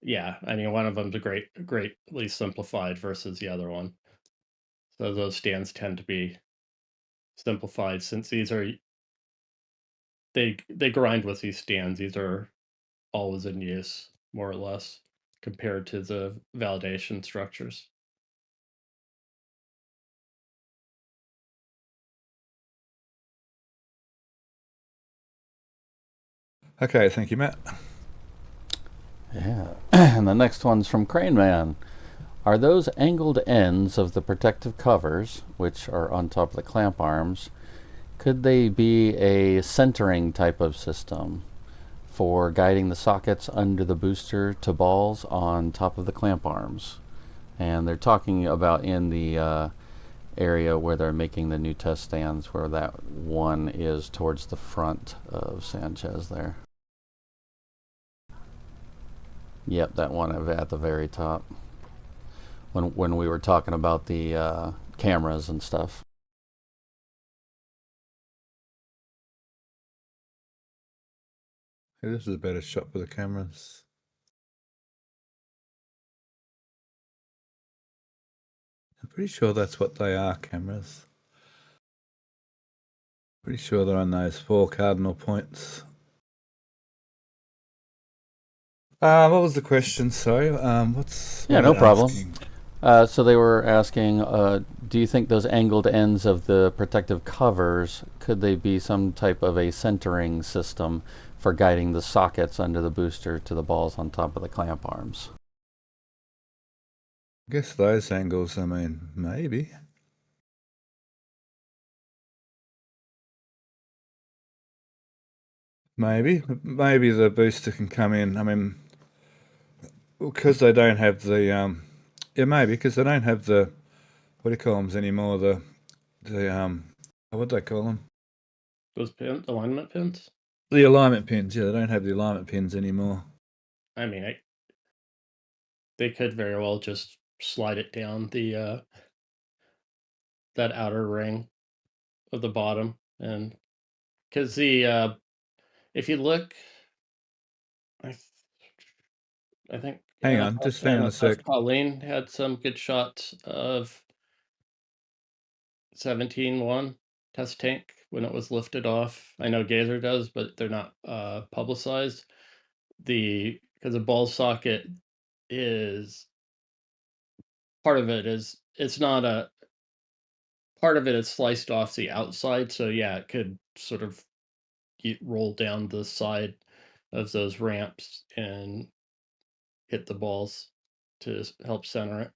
Yeah, I mean, one of them's a greatly simplified versus the other one. So those stands tend to be simplified since these are they grind with these stands. These are always in use, more or less, compared to the validation structures. Okay, thank you, Matt. Yeah, and the next one's from Crane Man. Are those angled ends of the protective covers, which are on top of the clamp arms, could they be a centering type of system for guiding the sockets under the booster to balls on top of the clamp arms? And they're talking about in the area where they're making the new test stands, where that one is towards the front of Sanchez there. Yep, that one at the very top. When we were talking about the cameras and stuff. Hey, this is a better shot for the cameras. I'm pretty sure that's what they are, cameras. Pretty sure they're on those 4 cardinal points. What was the question? Sorry. No problem. So they were asking, do you think those angled ends of the protective covers, could they be some type of a centering system for guiding the sockets under the booster to the balls on top of the clamp arms? I guess those angles, I mean, maybe. Maybe the booster can come in. I mean, because they don't have the yeah, maybe because they don't have the, what do you call them anymore? The what do they call them? Those alignment pins. The alignment pins. Yeah, they don't have the alignment pins anymore. I mean, they could very well just slide it down the that outer ring of the bottom, and because the if you look, I think Hang on, just hang on a sec. Colleen had some good shots of 17-1 test tank when it was lifted off. I know Gazer does, but they're not publicized. Because the ball socket is part of it it's not a part of it is sliced off the outside, so yeah, it could sort of roll down the side of those ramps and hit the balls to help center it.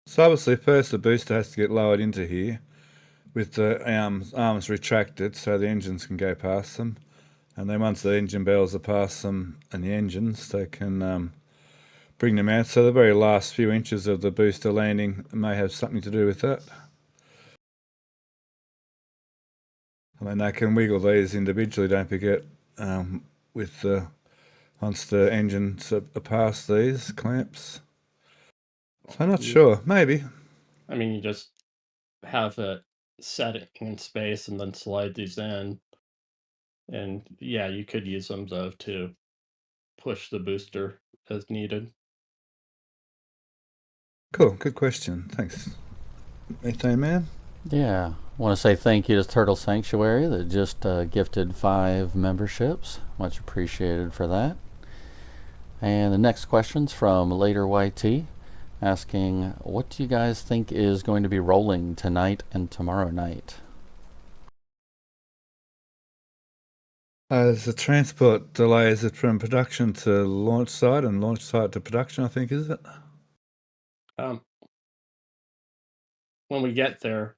So obviously, first the booster has to get lowered into here with the arms retracted so the engines can go past them. And then once the engine bells are past them and the engines, they can bring them out. So the very last few inches of the booster landing may have something to do with that. I mean, they can wiggle these individually, don't forget, with once the engines are past these clamps. So I'm not sure. Maybe. I mean, you just have it set in space and then slide these in. And yeah, you could use them though to push the booster as needed. Cool. Good question. Thanks, Methane Man. Yeah, I want to say thank you to Turtle Sanctuary that just gifted 5 memberships. Much appreciated for that. And the next question's from Later YT, asking, what do you guys think is going to be rolling tonight and tomorrow night? There's a transport delay. Is it from production to launch site and launch site to production, I think, is it? When we get there,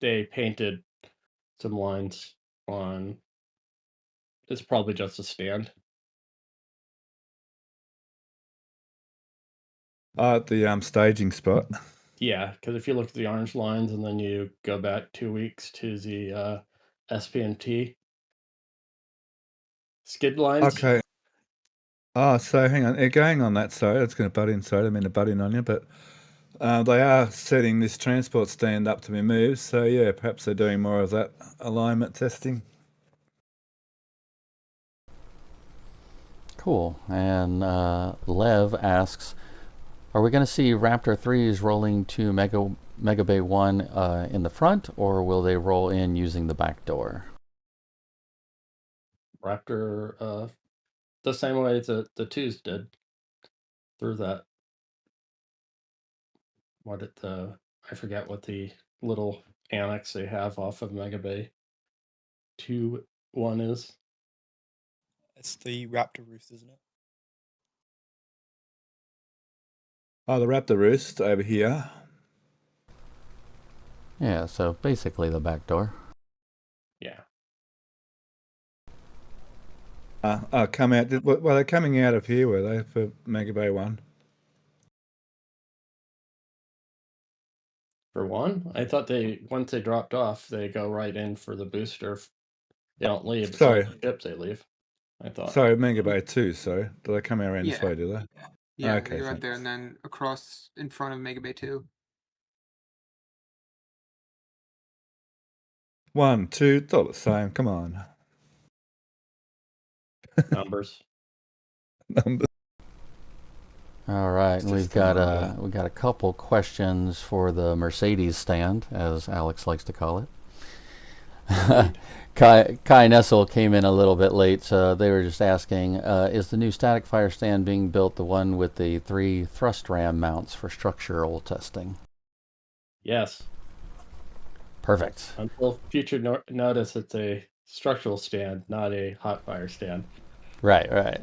they painted some lines on, it's probably just a stand. At the staging spot. Yeah, because if you look at the orange lines and then you go back 2 weeks to the SPMT skid lines. Okay. So hang on. Going on that, sorry, it's going to butt in. Sorry, I didn't mean to butt in on you, but they are setting this transport stand up to be moved. So yeah, perhaps they're doing more of that alignment testing. Cool. And Lev asks, are we going to see Raptor 3s rolling to Mega Bay 1 in the front, or will they roll in using the back door? Raptor, the same way the 2s did through that. I forget what the little annex they have off of Mega Bay 2-1 is. It's the Raptor roof, isn't it? Oh, the Raptor Roost over here. Yeah, so basically the back door. Yeah. Come out. Well, they're coming out of here, were they, for Mega Bay 1? For one, I thought once they dropped off, they go right in for the booster. They don't leave. It's Sorry. only ships they leave. I thought. Sorry, Mega Bay 2, sorry. Do they come around this Yeah. way, do they? Yeah, Okay, they go out there thanks. and then across in front of Mega Bay 2. 1, 2, it's all the same. Come on. Numbers. Numbers. All right, It's and just a number. we got a couple questions for the Mercedes stand, as Alex likes to call it. Kai Nessel came in a little bit late, so they were just asking, is the new static fire stand being built the one with the 3 thrust ram mounts for structural testing? Yes. Perfect. Until future notice, it's a structural stand, not a hot fire stand. Right, right.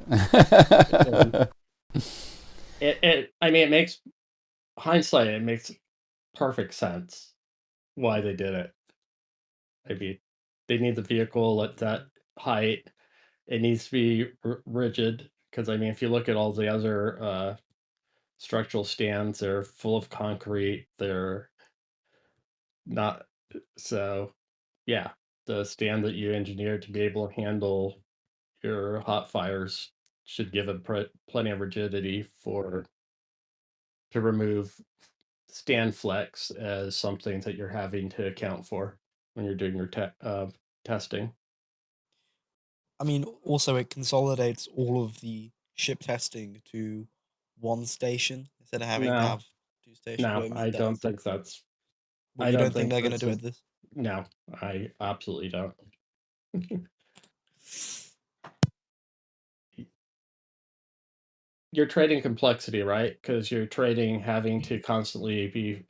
It makes hindsight. It makes perfect sense why they did it. I mean, they need the vehicle at that height. It needs to be rigid because I mean, if you look at all the other structural stands, they're full of concrete. They're not so. Yeah, the stand that you engineered to be able to handle your hot fires should give it plenty of rigidity to remove stand flex as something that you're having to account for when you're doing your testing. I mean, also it consolidates all of the ship testing to one station instead of having to No, have 2 stations. no, What I I mean, don't think that's. well, I you don't don't think think they're going to this do is. it this? No, I absolutely don't. You're trading complexity, right? Because you're trading having to constantly be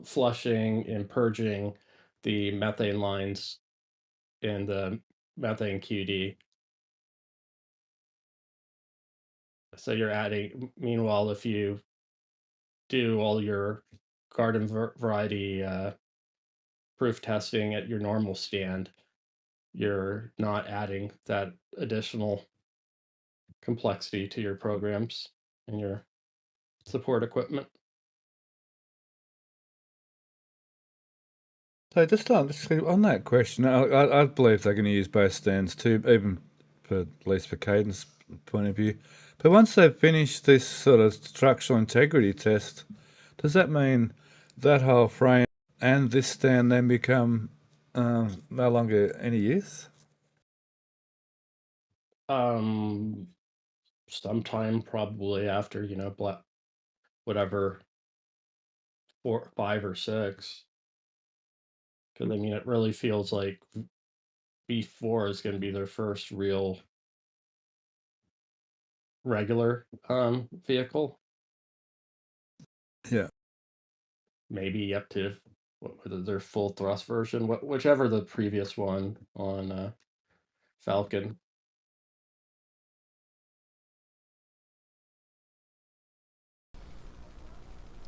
flushing and purging the methane lines in the methane QD. So you're adding. Meanwhile, if you do all your garden variety proof testing at your normal stand, you're not adding that additional complexity to your programs and your support equipment. So just on that question, I believe they're going to use both stands too, even at least for cadence point of view. But once they've finished this sort of structural integrity test, does that mean that whole frame and this stand then become no longer any use? Sometime probably after whatever 4, 5, or 6. Because I mean, it really feels like B4 is going to be their first real regular vehicle. Yeah. Maybe up to their full thrust version, whichever the previous one on Falcon.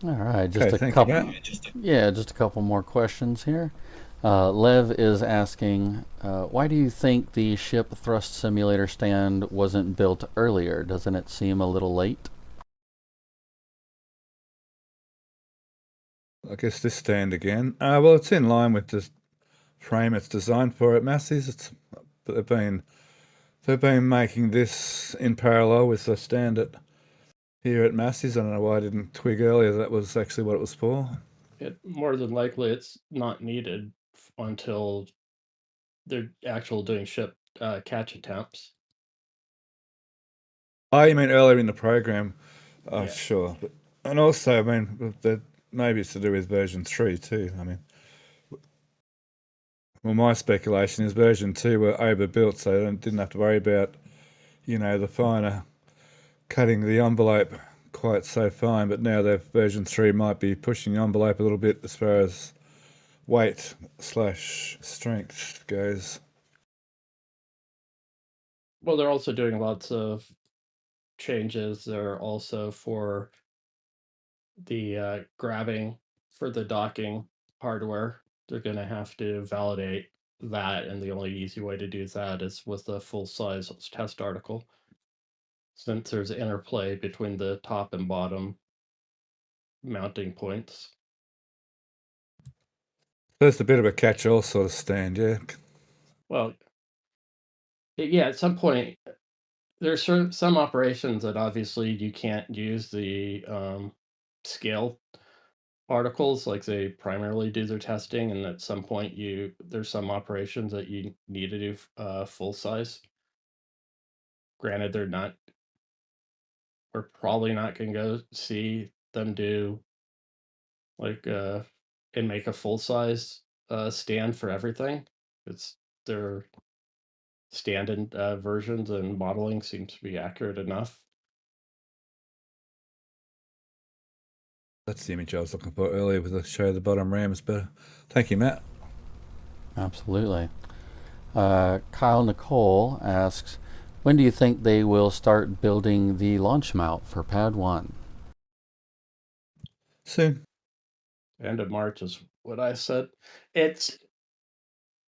All right, just Okay, a thank couple. you. Yeah, just a couple more questions here. Lev is asking, why do you think the ship thrust simulator stand wasn't built earlier? Doesn't it seem a little late? I guess this stand again. Well, it's in line with the frame it's designed for at Massey's. They've been making this in parallel with the stand here at Massey's. I don't know why I didn't twig earlier that was actually what it was for. More than likely, it's not needed until they're actual doing ship catch attempts. Oh, you mean earlier in the program? Oh, Yeah. sure. And also, I mean, maybe it's to do with version 3 too. I mean, well, my speculation is version 2 were overbuilt, so they didn't have to worry about, the finer cutting the envelope quite so fine. But now their version 3 might be pushing the envelope a little bit as far as weight/strength goes. Well, they're also doing lots of changes. They're also for the grabbing for the docking hardware. They're going to have to validate that, and the only easy way to do that is with a full-size test article, since there's interplay between the top and bottom mounting points. So it's a bit of a catch-all sort of stand, yeah. Well, yeah, at some point, there's some operations that obviously you can't use the scale articles, like they primarily do their testing, and at some point there's some operations that you need to do full size. Granted, we're probably not going to go see them do like and make a full size stand for everything. It's their stand-in versions, and modeling seems to be accurate enough. That's the image I was looking for earlier with the show the bottom rams better. Thank you, Matt. Absolutely. Kyle Nicole asks, when do you think they will start building the launch mount for Pad 1? Soon. End of March is what I said. It's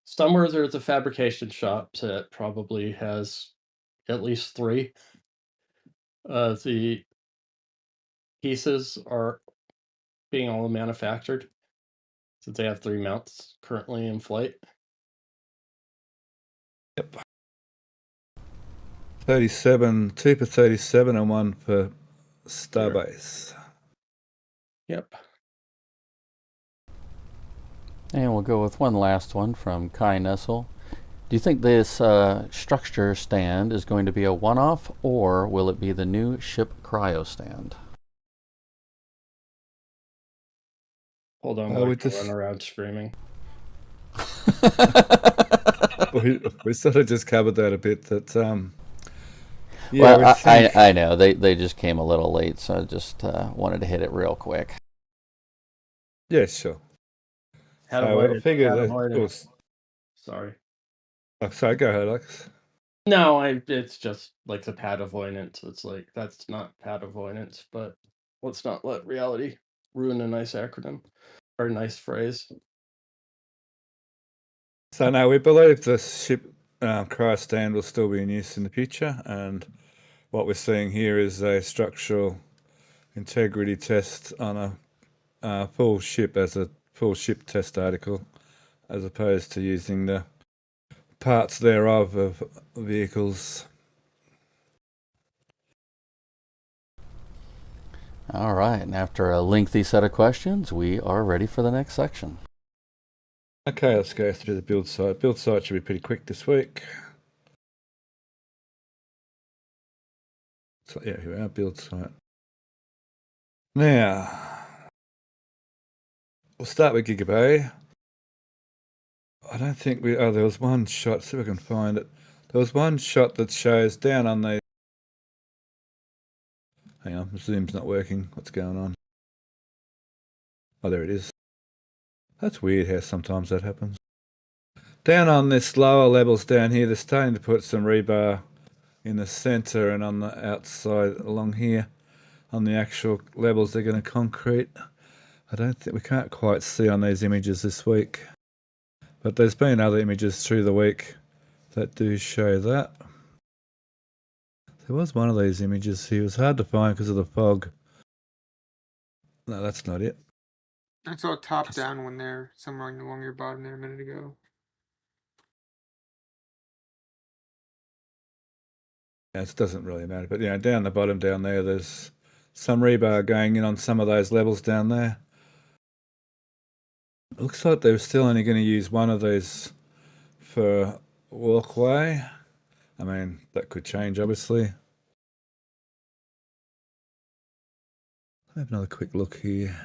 somewhere there's a fabrication shop that probably has at least 3. The pieces are being all manufactured, since they have 3 mounts currently in flight. Yep. 37, 2 for 37 and 1 for Starbase. Yep. And we'll go with one last one from Kai Nessel. Do you think this structure stand is going to be a one-off, or will it be the new ship cryo stand? Hold on, we we just run around screaming. we sort of just covered that a bit. That yeah, well, I know they just came a little late, so I just wanted to hit it real quick. Yeah, sure. I figured that. Sorry. Oh, sorry, go ahead, Alex. No, it's just like the pad avoidance. It's like, that's not pad avoidance, but let's not let reality ruin a nice acronym or a nice phrase. So no, we believe the ship cryo stand will still be in use in the future, and what we're seeing here is a structural integrity test on a full ship as a full ship test article, as opposed to using the parts thereof of vehicles. All right, and after a lengthy set of questions, we are ready for the next section. Okay, let's go through the build site. Build site should be pretty quick this week. So yeah, here we are, build site. Now, we'll start with Gigabay. I don't think there was one shot, see if I can find it. There was one shot that shows down on the... Hang on, the zoom's not working. What's going on? Oh, there it is. That's weird how sometimes that happens. Down on this lower levels down here, they're starting to put some rebar in the center and on the outside along here. On the actual levels, they're going to concrete. I don't think we can't quite see on these images this week, but there's been other images through the week that do show that. There was one of these images here. It was hard to find because of the fog. No, that's not it. I saw a top-down one there somewhere along your bottom there a minute ago. Yeah, it doesn't really matter, but yeah, down the bottom down there, there's some rebar going in on some of those levels down there. It looks like they were still only going to use one of these for walkway. I mean, that could change, obviously. I'll have another quick look here.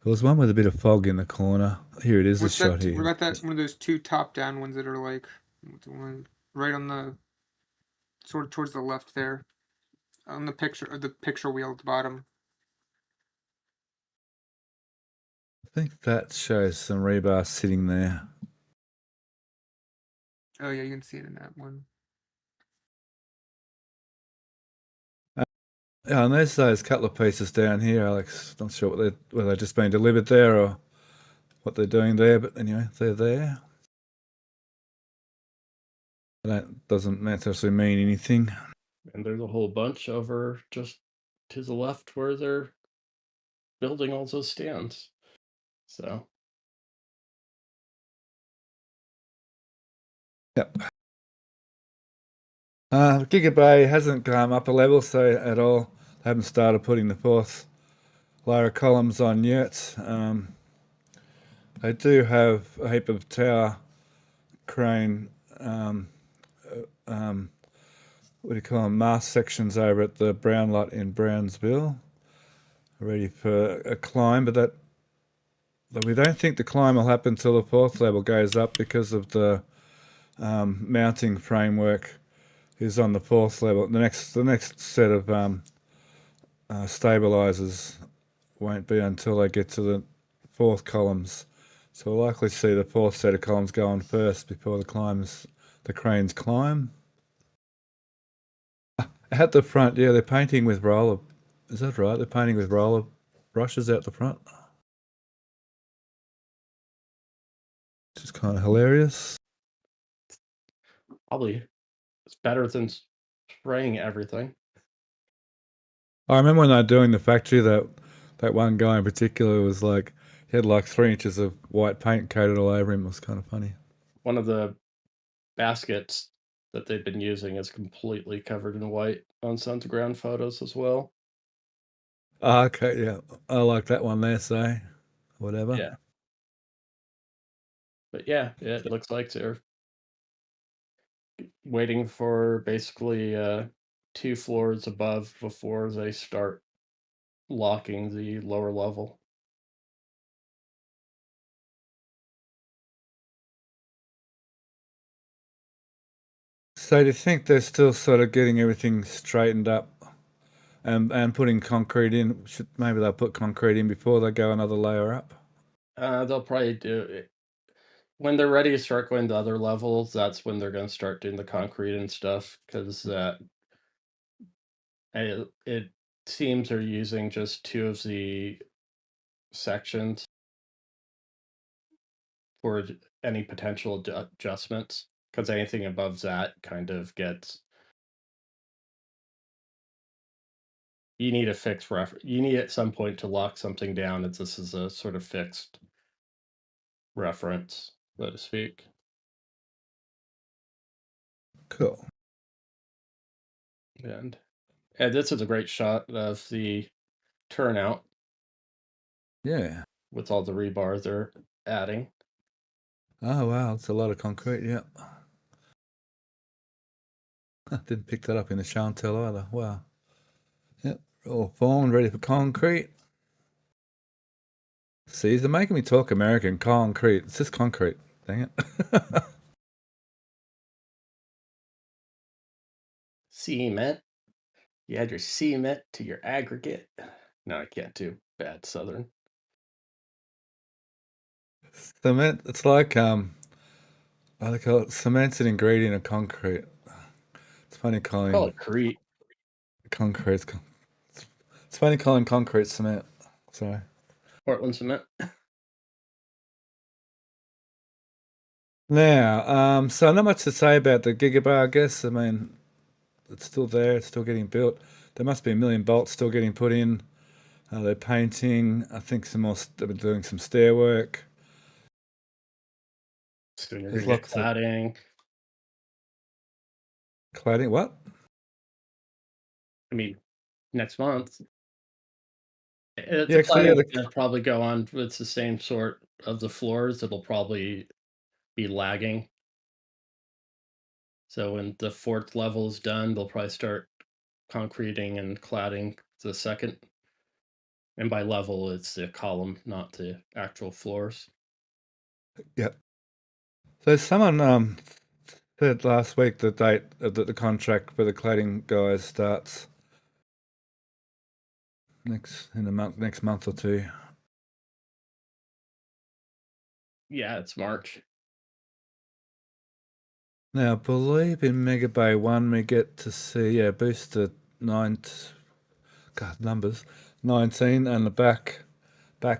There was one with a bit of fog in the corner. Here it is, the shot here. What about that one of those 2 top-down ones that are like the one right on the sort of towards the left there, on the picture wheel at the bottom? I think that shows some rebar sitting there. Oh yeah, you can see it in that one. Yeah, and there's those couple of pieces down here, Alex. Not sure whether they've just been delivered there or what they're doing there, but anyway, they're there. That doesn't necessarily mean anything. And there's a whole bunch over just to the left where they're building all those stands. So Yep. Giga Bay hasn't come up a level, so at all. They haven't started putting the fourth layer of columns on yet. They do have a heap of tower crane, what do you call them, mast sections over at the Brown lot in Brownsville, ready for a climb, but we don't think the climb will happen until the fourth level goes up because of the mounting framework is on the fourth level. The next set of stabilizers won't be until they get to the fourth columns. So we'll likely see the fourth set of columns go on first before the cranes climb. At the front, yeah, they're painting with roller. Is that right? They're painting with roller brushes out the front. Which is kind of hilarious. probably it's better than spraying everything. I remember when they were doing the factory, that one guy in particular was like, he had like 3 inches of white paint coated all over him. It was kind of funny. One of the baskets that they've been using is completely covered in white on sun to ground photos as well. Oh, okay, yeah. I like that one there, so whatever. Yeah. But yeah, it looks like they're waiting for basically 2 floors above before they start locking the lower level. So do you think they're still sort of getting everything straightened up and putting concrete in? Maybe they'll put concrete in before they go another layer up? They'll probably do it when they're ready to start going to other levels. That's when they're going to start doing the concrete and stuff, because it seems they're using just 2 of the sections for any potential adjustments, because anything above that kind of gets, you need a fixed reference. You need at some point to lock something down, as this is a sort of fixed reference, so to speak. Cool. And this is a great shot of the turnout Yeah. with all the rebar they're adding. Oh, wow. It's a lot of concrete, yeah. Didn't pick that up in the show and tell either. Wow. Yep. All formed, ready for concrete. See, they're making me talk American. Concrete. It's just concrete. Dang it. Cement. You add your cement to your aggregate. No, I can't do bad Southern. Cement. It's like they call it cement's an ingredient of concrete. It's funny Call calling it Crete. concrete. It's funny calling concrete cement. Sorry. Portland cement. Now, so not much to say about the Gigabar, I guess. I mean, it's still there. It's still getting built. There must be a million bolts still getting put in. They're painting. I think they've been doing some stair work. So you're There's gonna get lots of cladding. cladding. What? I mean, next month. Yeah, The actually, yeah, cladding will probably go on. It's the same sort of the floors. It'll probably be lagging. So when the 4th level is done, they'll probably start concreting and cladding the second. And by level, it's the column, not the actual floors. yeah. So someone said last week the date that the contract for the cladding guys starts next month or 2. Yeah, it's March. Now, I believe in Mega Bay 1 we get to see, booster 9 God, numbers, 19, and the back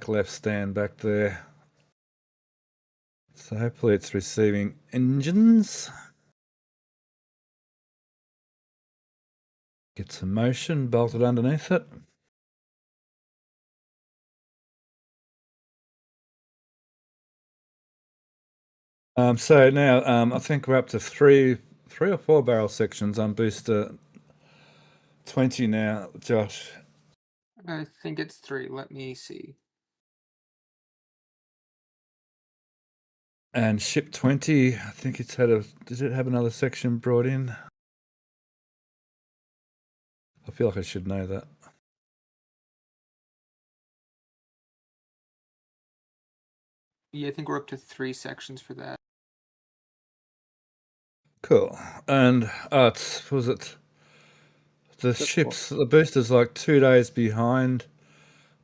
left stand back there. So hopefully it's receiving engines. Get some motion bolted underneath it. So now I think we're up to three or four barrel sections on booster 20 now, Josh. I think it's 3. Let me see. And ship 20, I think it's had did it have another section brought in? I feel like I should know that. Yeah, I think we're up to 3 sections for that. Cool. And was it the ships? The booster's like 2 days behind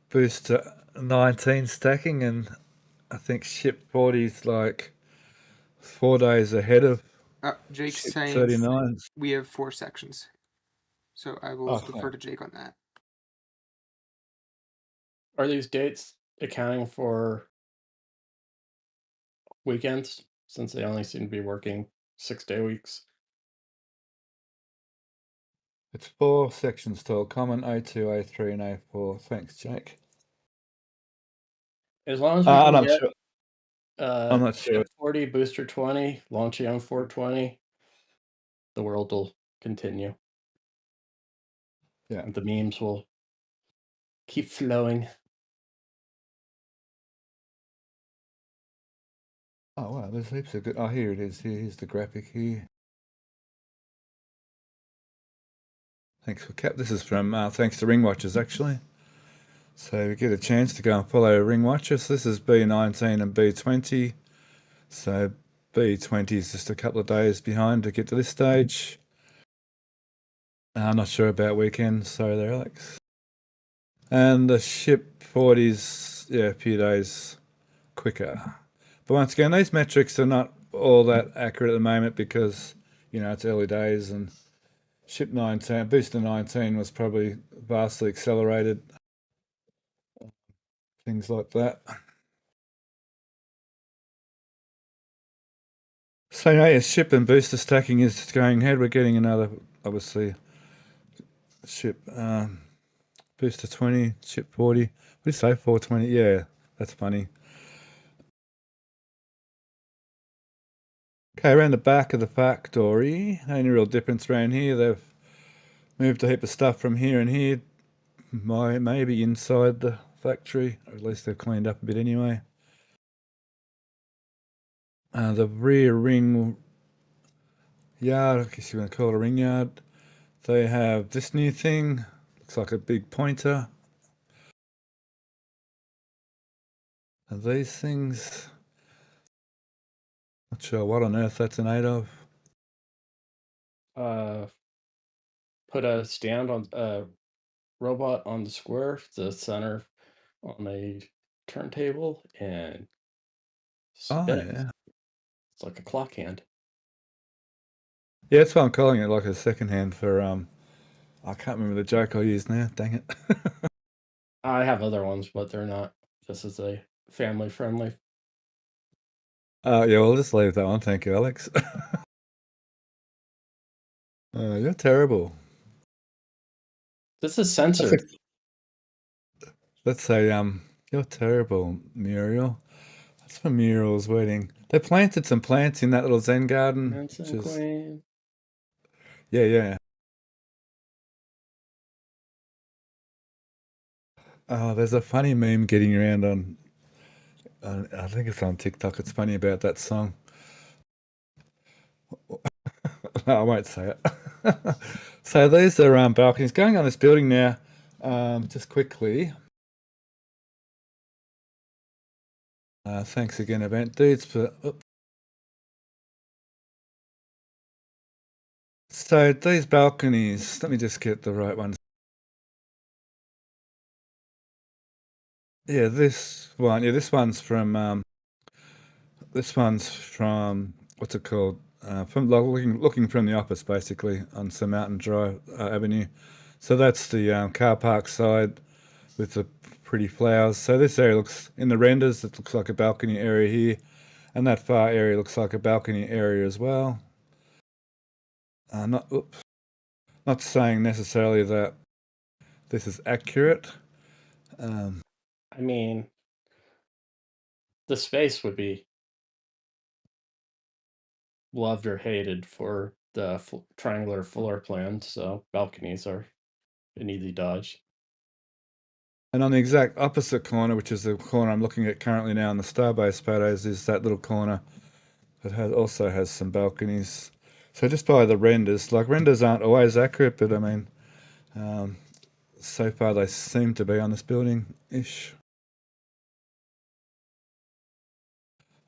booster 19 stacking, and I think ship 40's like 4 days ahead of Jake's ship saying 39. we have 4 sections. So I will defer to Jake on that. Are these dates accounting for weekends, since they only seem to be working 6-day weeks? It's 4 sections total, common A2, A3, and A4. Thanks, Jake. As long as we I'm can not get sure. I'm not sure. ship 40, booster 20, launching on 420, the world will continue. Yeah. The memes will keep flowing. Oh wow, there's heaps of good. Oh, here it is. Here's the graphic here. Thanks for Cap. This is from thanks to Ring Watchers actually. So we get a chance to go and follow Ring Watchers. This is B19 and B20. So B20 is just a couple of days behind to get to this stage. I'm not sure about weekends. Sorry there, Alex. And the ship 40's, yeah, a few days quicker. But once again, these metrics are not all that accurate at the moment because, you know, it's early days and ship 19, booster 19 was probably vastly accelerated. Things like that. So yeah, ship and booster stacking is going ahead. We're getting another, obviously, ship booster 20, ship 40. What do you say, 420? Yeah, that's funny. Okay, around the back of the factory, only real difference around here, they've moved a heap of stuff from here and here, maybe inside the factory, or at least they've cleaned up a bit anyway. The rear ring yard, I guess you want to call it a ring yard, they have this new thing, looks like a big pointer. And these things, not sure what on earth that's an aid of. Put a stand on a robot on the square, the center on a turntable, and Oh, spin it. yeah. It's like a clock hand. Yeah, that's why I'm calling it like a second hand for, I can't remember the joke I used now, dang it. I have other ones, but they're not. This is a family friendly. Yeah, we'll just leave that one. Thank you, Alex. You're terrible. This is censored. Let's say, you're terrible, Muriel. That's for Muriel's wedding. They planted some plants in that little Zen garden. Prince and Queen. Yeah, yeah. Oh, there's a funny meme getting around on, I think it's on TikTok. It's funny about that song. No, I won't say it. So these are balconies going on this building now. Just quickly. Thanks again, Event Dudes, for. Oops. So these balconies, let me just get the right ones. Yeah, this one. Yeah, this one's from. This one's from what's it called? From looking from the office, basically on Sir Mountain Drive Avenue. So that's the car park side with the pretty flowers. So this area looks, in the renders, it looks like a balcony area here. And that far area looks like a balcony area as well. Not saying necessarily that this is accurate. I mean, the space would be loved or hated for the triangular floor plan, so balconies are an easy dodge. And on the exact opposite corner, which is the corner I'm looking at currently now in the Starbase photos, is that little corner that also has some balconies. So just by the renders, like renders aren't always accurate, but I mean, so far they seem to be on this building-ish.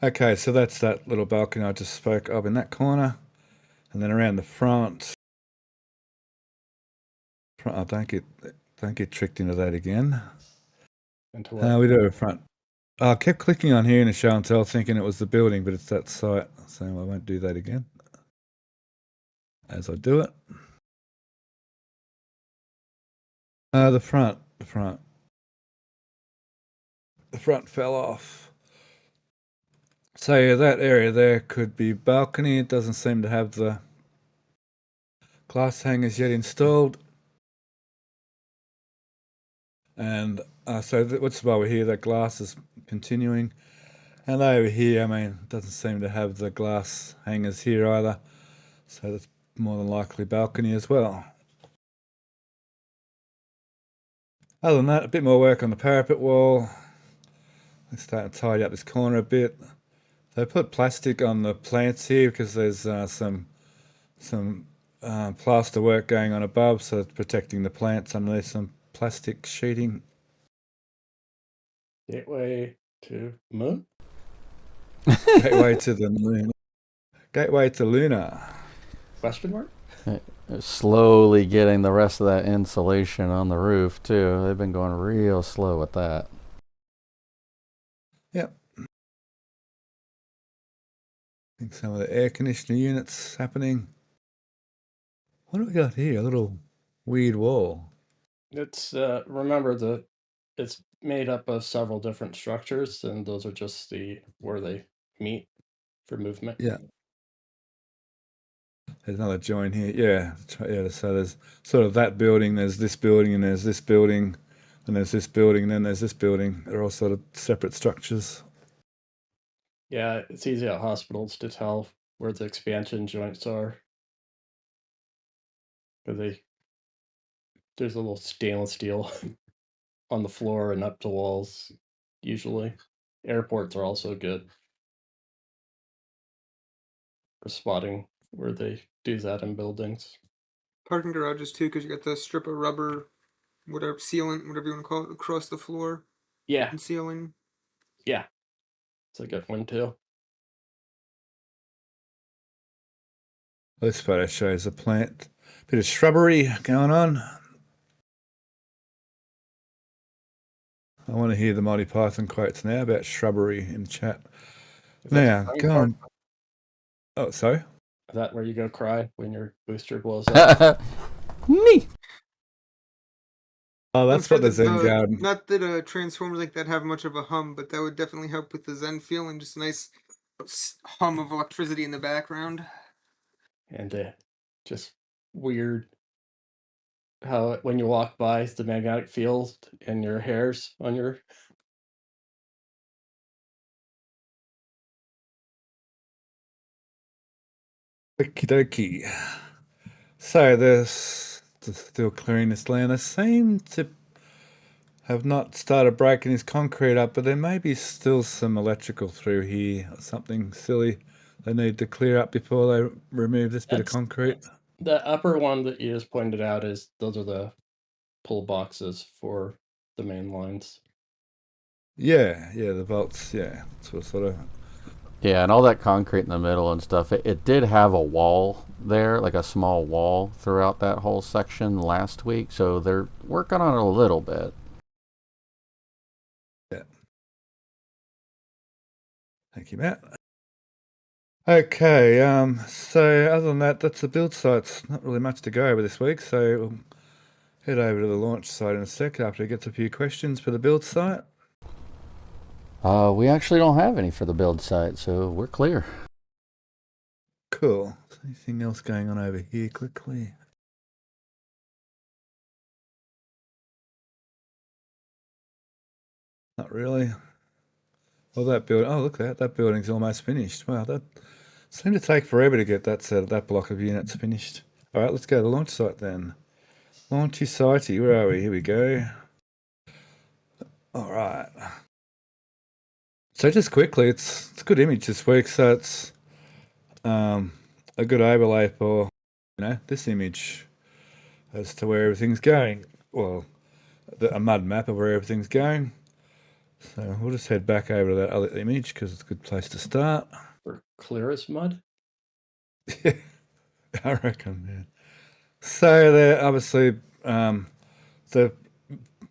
Okay, so that's that little balcony I just spoke of in that corner. And then around the front, oh, don't get tricked into that again. Into what? We do have a front. I kept clicking on here in a show and tell thinking it was the building, but it's that site, so I won't do that again as I do it. The front fell off. So yeah, that area there could be balcony. It doesn't seem to have the glass hangers yet installed. And so what's why we're here, that glass is continuing. And over here, I mean, it doesn't seem to have the glass hangers here either. So that's more than likely balcony as well. Other than that, a bit more work on the parapet wall. Let's start to tidy up this corner a bit. They put plastic on the plants here because there's some plaster work going on above, so it's protecting the plants underneath some plastic sheeting. Gateway to moon? Gateway to the moon. Gateway to Luna. Question mark? Slowly getting the rest of that insulation on the roof too. They've been going real slow with that. Yep. I think some of the air conditioner units happening. What do we got here? A little weird wall. It's remember it's made up of several different structures, and those are just where they meet for movement. Yeah. There's another join here. Yeah. So there's sort of that building, there's this building, and there's this building, and there's this building, and then there's this building. They're all sort of separate structures. Yeah, it's easy at hospitals to tell where the expansion joints are. Because there's a little stainless steel on the floor and up to walls, usually. Airports are also good for spotting where they do that in buildings. Parking garages too, because you got the strip of rubber, whatever sealant, whatever you want to call it, across the floor. Yeah. And ceiling. Yeah. It's a good one too. This photo shows a plant, bit of shrubbery going on. I want to hear the Monty Python quotes now about shrubbery in chat. Now, go on. Oh, sorry? Is that where you go cry when your booster blows up? Me. Oh, that's what the Zen garden. Not that Transformers like that have much of a hum, but that would definitely help with the Zen feeling. Just a nice hum of electricity in the background. And just weird how when you walk by the magnetic field and your hairs on your... Okie dokie. So there's still clearing this land. They seem to have not started breaking this concrete up, but there may be still some electrical through here or something silly they need to clear up before they remove this bit of concrete. The upper one that you just pointed out those are the pull boxes for the main lines. Yeah, the bolts, yeah. Sort of. Yeah, and all that concrete in the middle and stuff, it did have a wall there, like a small wall throughout that whole section last week, so they're working on it a little bit. Yeah. Thank you, Matt. Okay, so other than that, that's the build sites. Not really much to go over this week, so head over to the launch site in a sec after it gets a few questions for the build site. We actually don't have any for the build site, so we're clear. Cool. Anything else going on over here quickly? Not really. Well, that building. Oh, look at that building's almost finished. Wow, that seemed to take forever to get that block of units finished. All right, let's go to the launch site then. Launchy sitey, where are we? Here we go. All right. So just quickly, it's a good image this week. So it's a good overlay for this image as to where everything's going. Well, a mud map of where everything's going. So we'll just head back over to that other image because it's a good place to start. For clear as mud? Yeah, I reckon, man. So they're obviously they've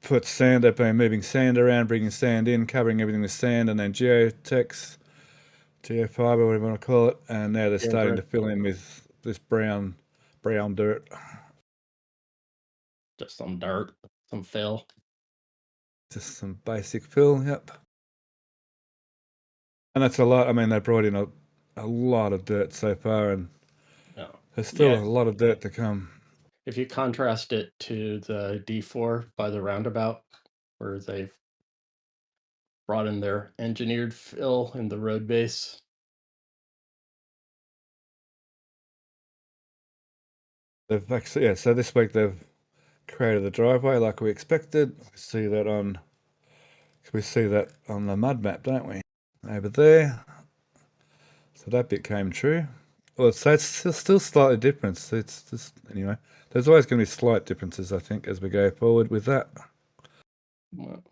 put sand, they've been moving sand around, bringing sand in, covering everything with sand, and then geotex, geofiber, whatever you want to call it, and now they're starting to fill in with this brown dirt. Just some dirt, some fill. Just some basic fill, yep. And that's a lot. I mean, they brought in a lot of dirt so far, and there's still a lot of dirt to come. If you contrast it to the D4 by the roundabout, where they've brought in their engineered fill in the road base. They've actually, so this week they've created the driveway like we expected. We see that on the mud map, don't we? Over there. So that bit came true. Well, so it's still slightly different. So it's just, anyway, there's always going to be slight differences, I think, as we go forward with that. Well,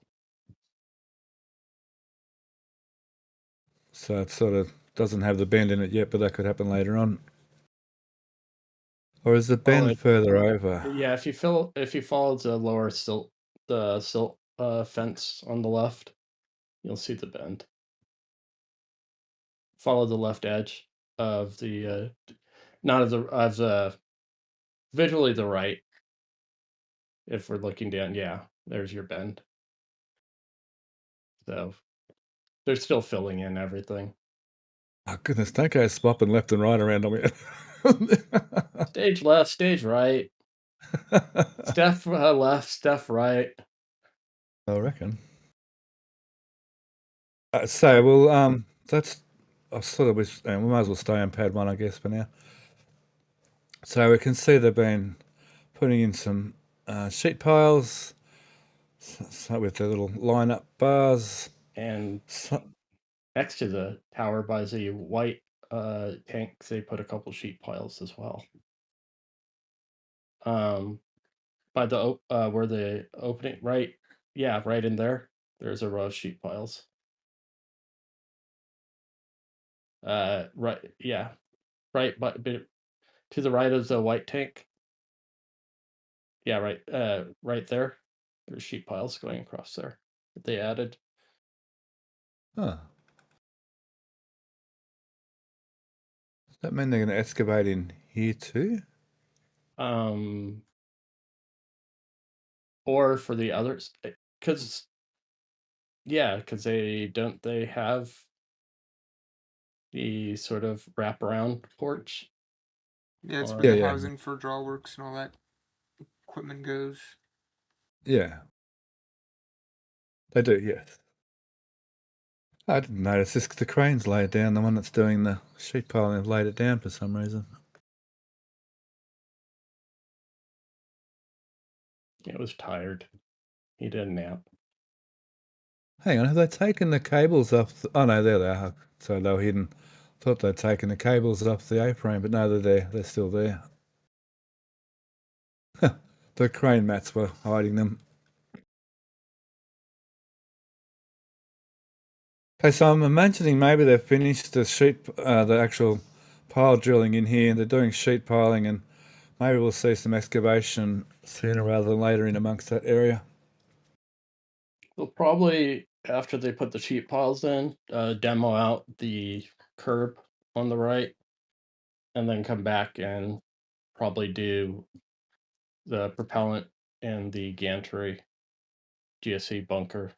So it sort of doesn't have the bend in it yet, but that could happen later on. Or is the bend further over? yeah, if you follow the lower silt fence on the left, you'll see the bend. Follow the left edge of the not of the visually the right. If we're looking down, yeah, there's your bend. So they're still filling in everything. Oh goodness, don't go swapping left and right around on me. Stage left, stage right. Steph left, Steph right. I reckon. So we'll that's I sort of wish we might as well stay on pad 1, I guess, for now. So we can see they've been putting in some sheet piles, so with the little line-up bars. And next to the tower by the white tanks, they put a couple sheet piles as well. By the where the opening, right? Yeah, right in there. There's a row of sheet piles. Right, yeah, right, but to the right of the white tank. Yeah, right, right there. There's sheet piles going across there that they added. Huh. Does that mean they're going to excavate in here too? Or for the others, because they have the sort of wraparound porch. Yeah, it's where the housing for drawworks and all that equipment goes. Yeah. They do, yes. I didn't notice this. The crane's laid down. The one that's doing the sheet piling have laid it down for some reason. It was tired. He did a nap. Hang on, have they taken the cables off? Oh no, there they are. So they were hidden. Thought they'd taken the cables off the A-frame, but no, they're there. They're still there. The crane mats were hiding them. Okay, so I'm imagining maybe they've finished the actual pile drilling in here, and they're doing sheet piling, and maybe we'll see some excavation sooner rather than later in amongst that area. They'll probably, after they put the sheet piles in, demo out the curb on the right, and then come back and probably do the propellant and the gantry GSE bunker.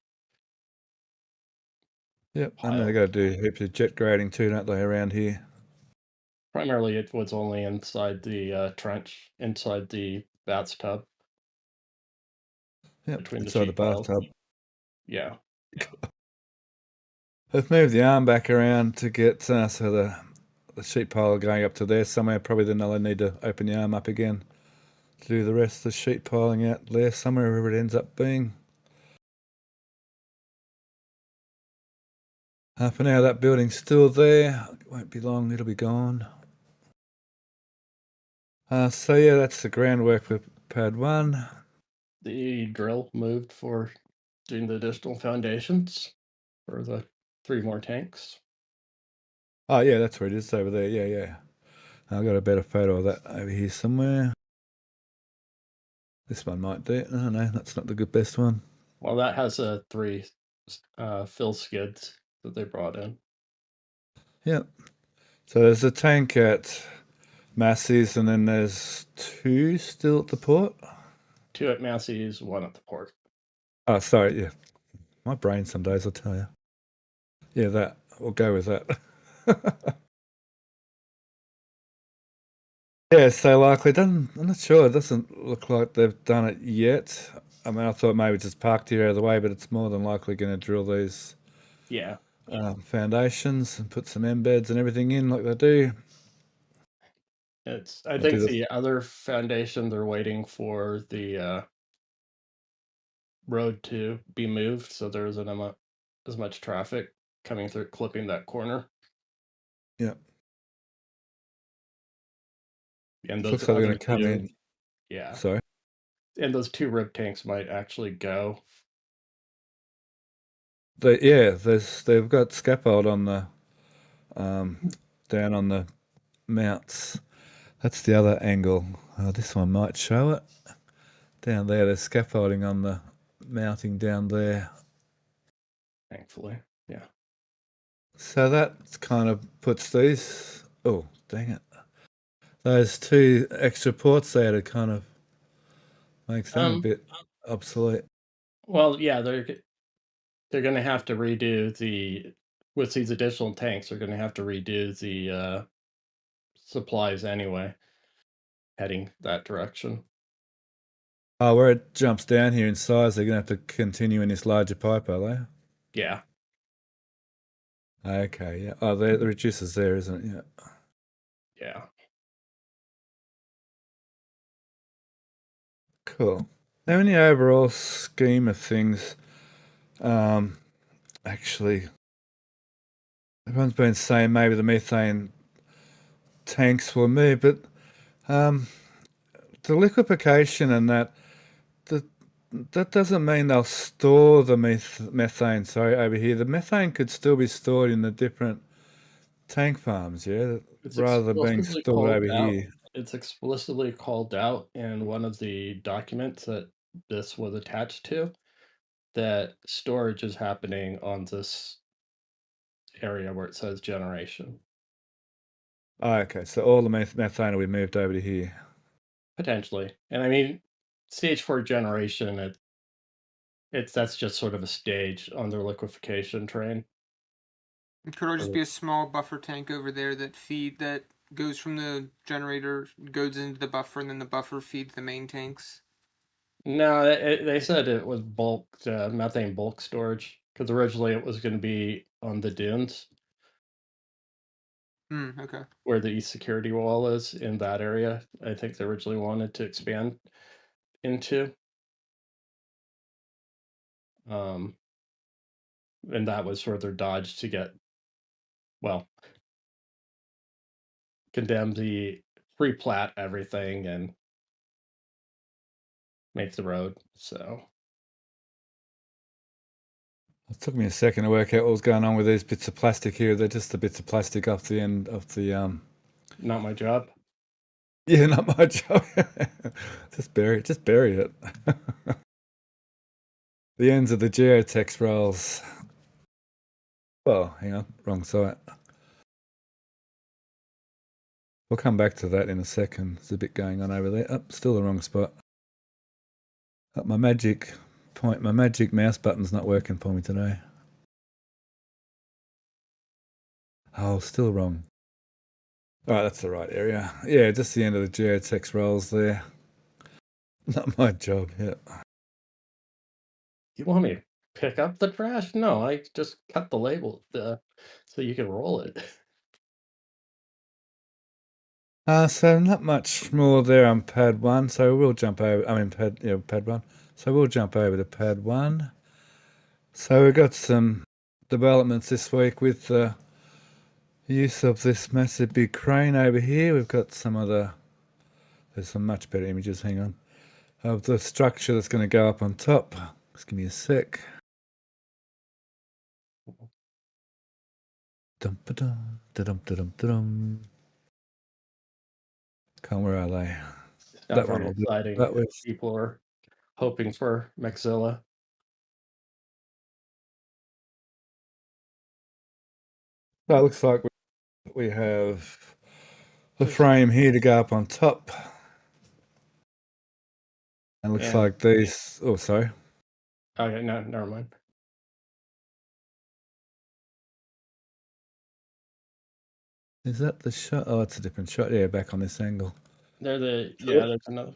Yep, and Pile. they got to do heaps of jet grading too, don't they, around here? Primarily, it was only inside the trench, inside the bathtub, Yep, between the inside the sheet piles. bathtub. Yeah. I've moved the arm back around to get so the sheet pile going up to there somewhere. Probably then they'll need to open the arm up again to do the rest of the sheet piling out there somewhere, wherever it ends up being. For now, that building's still there. It won't be long, it'll be gone. So yeah, that's the groundwork for pad 1. The drill moved for doing the additional foundations for the 3 more tanks. Oh yeah, that's where it is over there. Yeah. I've got a better photo of that over here somewhere. This one might do. Oh no, that's not the best one. Well, that has 3 fill skids that they brought in. Yep. So there's a tank at Massey's, and then there's 2 still at the port. 2 at Massey's, 1 at the port. Oh, sorry, yeah. My brain some days, I'll tell you. Yeah, that. We'll go with that. Yeah, so likely done. I'm not sure. It doesn't look like they've done it yet. I mean, I thought maybe just parked here out of the way, but it's more than likely going to drill these foundations and put some embeds and everything in like they do. I think the other foundation, they're waiting for the road to be moved, so there isn't as much traffic coming through, clipping that corner. Yeah. And Looks like they're going to come in. Yeah. Sorry. And those 2 rib tanks might actually go. They've got scaffold on the down on the mounts. That's the other angle. This one might show it. Down there, there's scaffolding on the mounting down there. Thankfully, yeah. So that kind of puts these. Oh, dang it! Those 2 extra ports there to kind of makes them a bit obsolete. Well, yeah, they're going to have to redo with these additional tanks. They're going to have to redo the supplies anyway, heading that direction. Oh, where it jumps down here in size, they're going to have to continue in this larger pipe, are they? Yeah. Okay, yeah. Oh, the reducer's there, isn't it? Yeah. Yeah. Cool. Now, in the overall scheme of things, actually, everyone's been saying maybe the methane tanks will move, but the liquefaction and that doesn't mean they'll store the methane. Sorry, over here, the methane could still be stored in the different tank farms, yeah, rather than being stored over here. It's explicitly called out in one of the documents that this was attached to, that storage is happening on this area where it says generation. Oh, okay, so all the methane will be moved over to here. Potentially. And I mean, stage 4 generation, that's just sort of a stage on their liquefaction train. It could just be a small buffer tank over there that goes from the generator, goes into the buffer, and then the buffer feeds the main tanks. No, they said it was methane bulk storage, because originally it was going to be on the dunes. Okay. Where the east security wall is, in that area. I think they originally wanted to expand into. And that was further dodged to get, condemn the pre-plat everything and make the road. So it took me a second to work out what was going on with these bits of plastic here. They're just the bits of plastic off the end of the not my job. Yeah, not my job. Just bury it. The ends of the geotext rolls. Well, hang on, wrong site. We'll come back to that in a second. There's a bit going on over there. Oh, still the wrong spot. My magic mouse button's not working for me today. Oh, still wrong. All right, that's the right area. Yeah, just the end of the geotext rolls there. Not my job, yeah. You want me to pick up the trash? No, I just cut the label so you can roll it. So not much more there on pad 1, so we'll jump over, pad 1. So we'll jump over to pad 1. So we've got some developments this week with the use of this massive big crane over here. We've got there's some much better images, hang on, of the structure that's going to go up on top. Just give me a sec. Dum-ba-dum, da-dum. Where are they? It's not That one very will do. exciting. That was. People are hoping for Maxilla. That looks like we have the frame here to go up on top. And looks like these. Oh, sorry. Okay, no, never mind. Is that the shot? Oh, it's a different shot. Yeah, back on this angle. There's another.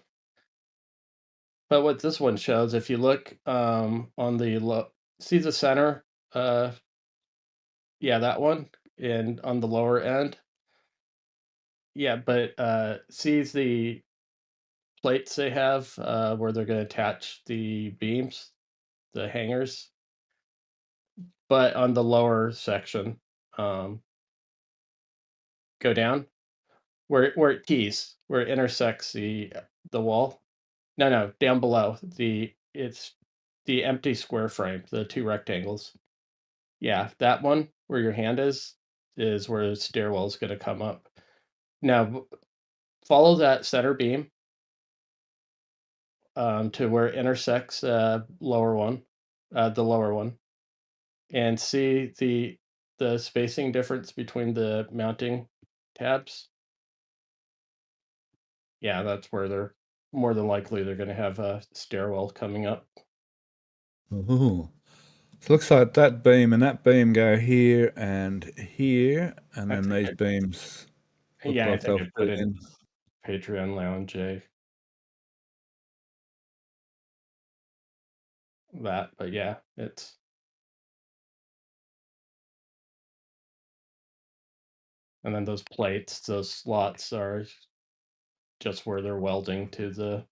But what this one shows, if you look on the see the center, yeah, that one, and on the lower end, yeah, but sees the plates they have where they're going to attach the beams, the hangers, but on the lower section, go down where it keys, where it intersects the wall. No, down below it's the empty square frame, the two rectangles. Yeah, that one where your hand is where the stairwell is going to come up. Now follow that center beam to where it intersects the lower one, and see the spacing difference between the mounting tabs. Yeah, that's where they're more than likely they're going to have a stairwell coming up. Ooh. So it looks like that beam and that beam go here, and then these beams look Yeah, I like think they'll I put fit in Patreon Lounge that, but yeah, it's and then those plates, those slots are just where they're welding to the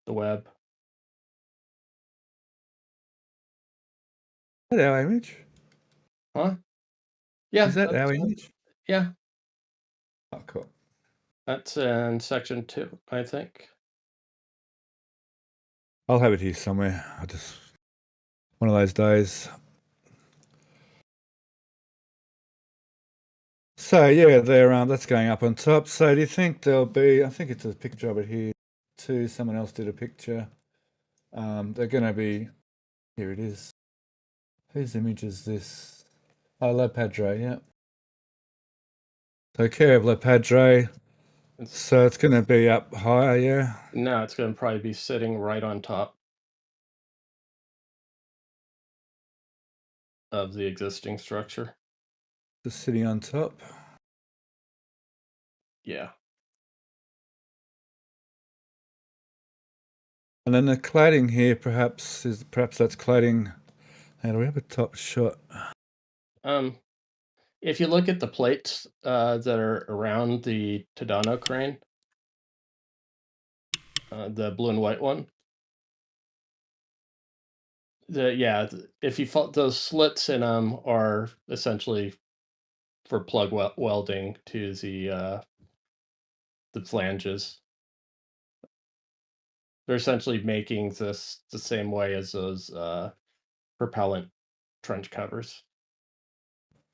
web. Is that our image? Huh? Yeah. Is that our image? Yeah. Oh, cool. That's in section 2, I think. I'll have it here somewhere. One of those days. So yeah, that's going up on top. So do you think there'll be? I think it's a picture of it here too. Someone else did a picture. They're going to be. Here it is. Whose image is this? Oh, La Padre. Yeah. So care of La Padre. So it's going to be up higher, yeah. No, it's going to probably be sitting right on top of the existing structure. Just sitting on top. Yeah. And then the cladding here, perhaps that's cladding. Now, do we have a top shot? If you look at the plates that are around the Tadano crane, the blue and white one, if you those slits in them are essentially for plug welding to the flanges. They're essentially making this the same way as those propellant trench covers.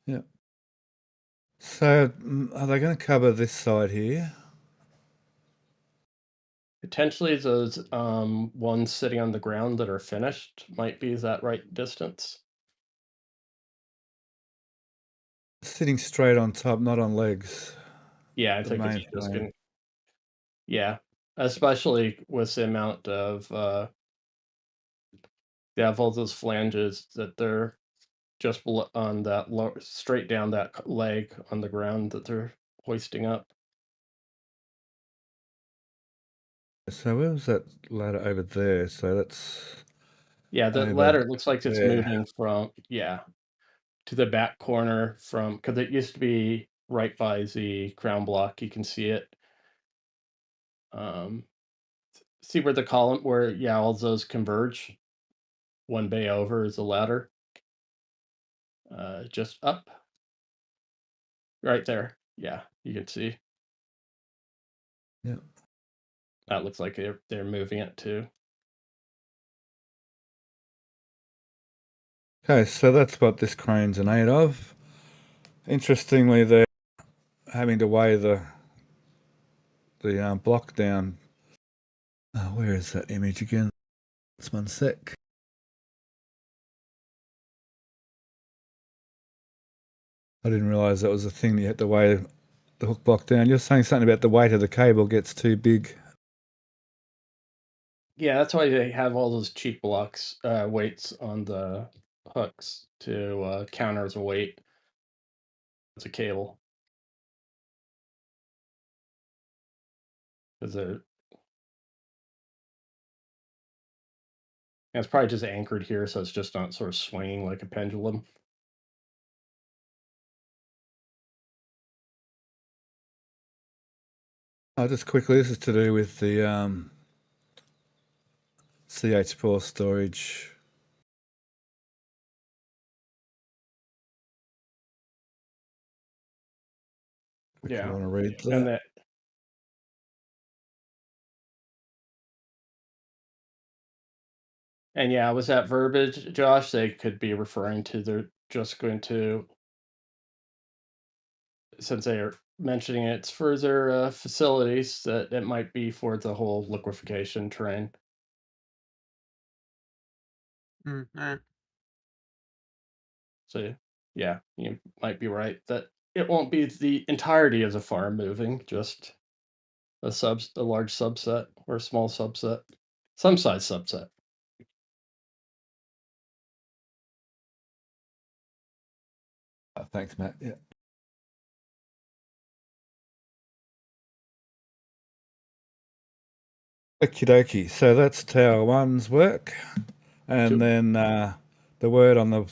Yeah. So are they going to cover this side here? Potentially those ones sitting on the ground that are finished might be that right distance. Sitting straight on top, not on legs. Yeah, I The think main if you just frame. can. Yeah, especially with the amount of they have all those flanges that they're just on that straight down that leg on the ground that they're hoisting up. So where was that ladder over there? So that's Yeah, the over ladder looks like it's there. moving from to the back corner from because it used to be right by the crown block. You can see it. See where the column where all those converge. One bay over is the ladder. Just up. Right there. Yeah, you can see. Yeah. That looks like they're moving it too. Okay, so that's what this crane's in aid of. Interestingly, they're having to weigh the block down. Oh, where is that image again? Just 1 sec. I didn't realise that was a thing that you had to weigh the hook block down. You're saying something about the weight of the cable gets too big. Yeah, that's why they have all those cheek blocks weights on the hooks to counter the weight of the cable. Because it's probably just anchored here, so it's just not sort of swinging like a pendulum. Just quickly, this is to do with the CH4 storage. If you want to read that. And was that verbiage, Josh? They could be referring to they're just going to, since they are mentioning it's for their facilities, that it might be for the whole liquefaction train. All right. So yeah, you might be right that it won't be the entirety of the farm moving, just a large subset or a small subset, some size subset. Thanks, Matt. Yeah. Okie dokie. So that's Tower 1's work. And then the word on the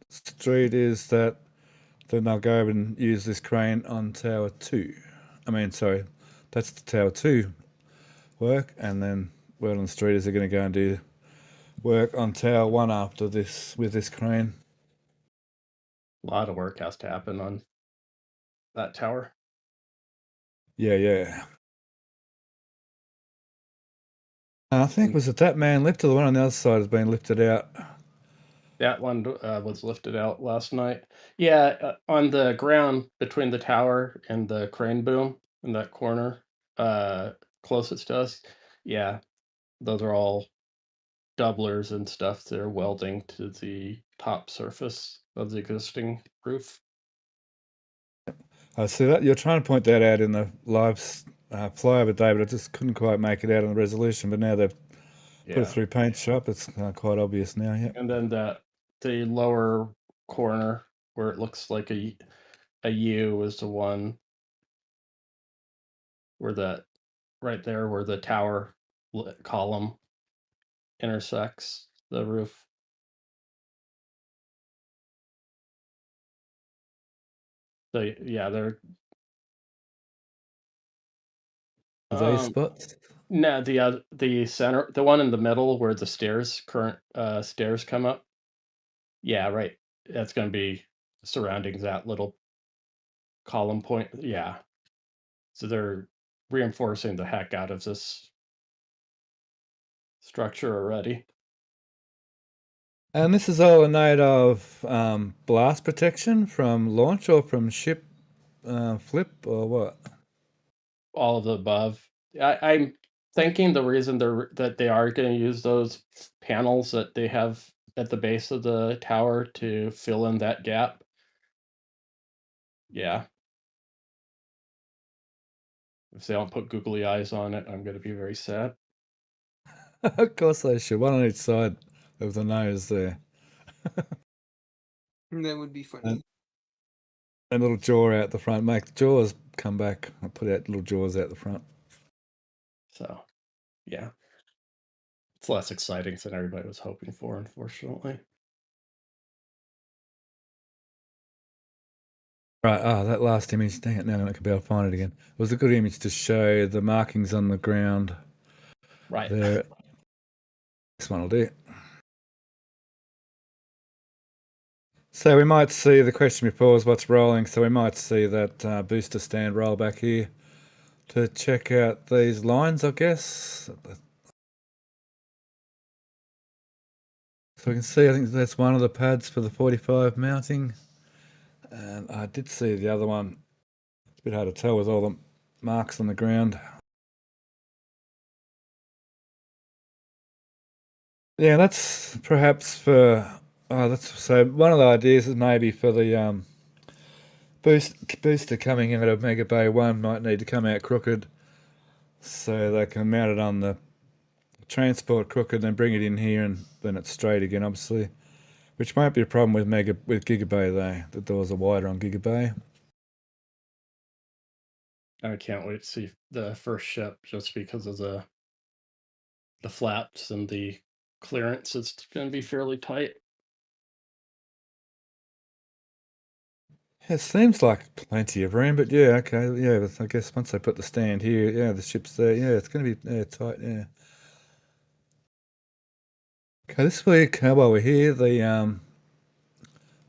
street is that then they'll go over and use this crane on Tower 2. That's the Tower 2 work. And then word on the street is they're going to go and do work on Tower 1 after this with this crane. A lot of work has to happen on that tower. Yeah. I think, was it that man lift or the one on the other side has been lifted out? That one was lifted out last night. Yeah, on the ground between the tower and the crane boom in that corner, closest to us. Yeah, those are all doublers and stuff. They're welding to the top surface of the existing roof. I see that you're trying to point that out in the live flyover day, but I just couldn't quite make it out on the resolution. But now they've put it through paint shop. It's quite obvious now. Yeah. And then the lower corner where it looks like a U is the one where right there where the tower column intersects the roof. So yeah, they're those spots. No, the center, the one in the middle where the stairs come up. Yeah, right. That's going to be surrounding that little column point. Yeah. So they're reinforcing the heck out of this structure already. And this is all in aid of blast protection from launch or from ship flip or what? All of the above. I'm thinking the reason that they are going to use those panels that they have at the base of the tower to fill in that gap. Yeah. If they don't put googly eyes on it, I'm going to be very sad. Of course they should. One on each side of the nose there. That would be funny. And a little jaw out the front. Make the jaws come back. I'll put out little jaws out the front. So, yeah. It's less exciting than everybody was hoping for, unfortunately. Right, that last image, dang it, now I'm not going to be able to find it again. It was a good image to show the markings on the ground. Right. There. This one will do. So we might see, the question before was what's rolling, so we might see that booster stand roll back here to check out these lines, I guess. So we can see, I think that's one of the pads for the 45 mounting. And I did see the other one. It's a bit hard to tell with all the marks on the ground. Yeah, that's perhaps for, so one of the ideas is maybe for the booster coming out of Mega Bay 1 might need to come out crooked so they can mount it on the transport crooked, then bring it in here and then it's straight again, obviously. Which won't be a problem with Giga Bay though. The doors are wider on Giga Bay. I can't wait to see the first ship just because of the flaps and the clearance. It's going to be fairly tight. It seems like plenty of room, but yeah, okay, yeah. But I guess once they put the stand here, yeah, the ship's there. Yeah, it's going to be tight. Yeah. Okay, this week while we're here, the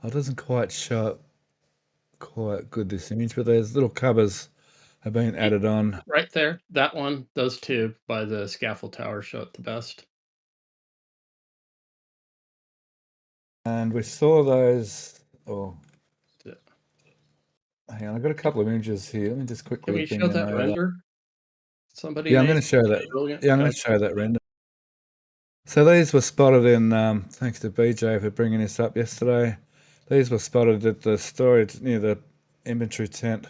it doesn't quite show up quite good this image, but there's little covers have been added on. Right there, that one, those two by the scaffold tower show it the best. And we saw those. Oh, hang on, I've got a couple of images here. Let me just quickly Can we bring show them that over. render? Somebody Yeah, I'm going to show that. brilliant. Yeah, I'm going to show that render. So these were spotted in, thanks to BJ for bringing this up yesterday. These were spotted at the storage near the inventory tent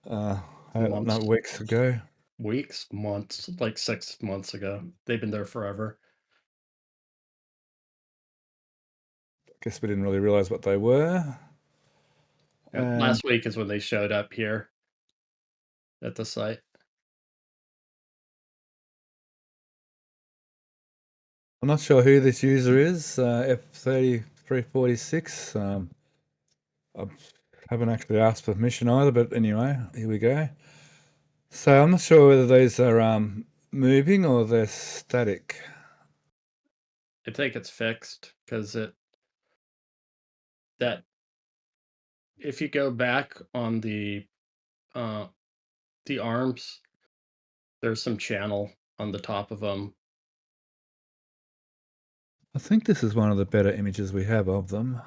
weeks ago. Weeks, months, like 6 months ago. They've been there forever. I guess we didn't really realize what they were. Last week is when they showed up here at the site. I'm not sure who this user is, F3346. I haven't actually asked for permission either, but anyway, here we go. So I'm not sure whether these are moving or they're static. I think it's fixed because if you go back on the arms, there's some channel on the top of them. I think this is one of the better images we have of them.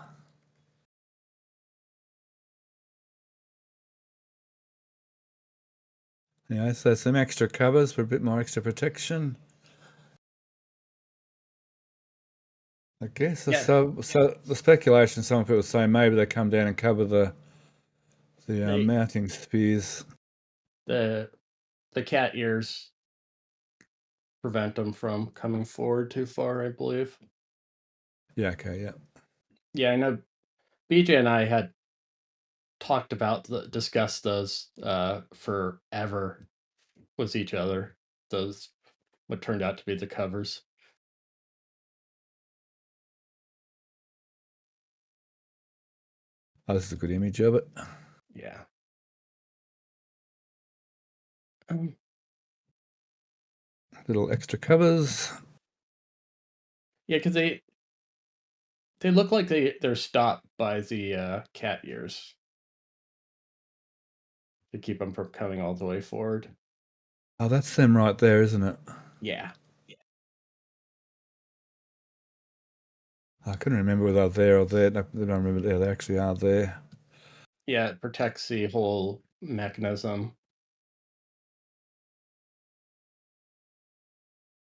Yeah, so some extra covers for a bit more extra protection. I guess. Yeah. So the speculation, some people say maybe they come down and cover the mounting spears. The cat ears prevent them from coming forward too far, I believe. Yeah, okay, yeah. Yeah, I know BJ and I had discussed those forever with each other. Those what turned out to be the covers. Oh, this is a good image of it. Yeah. Little extra covers. Yeah, because they look like they're stopped by the cat ears to keep them from coming all the way forward. Oh, that's them right there, isn't it? Yeah. I couldn't remember whether they're there or there. No, I don't remember. Yeah, they actually are there. Yeah, it protects the whole mechanism.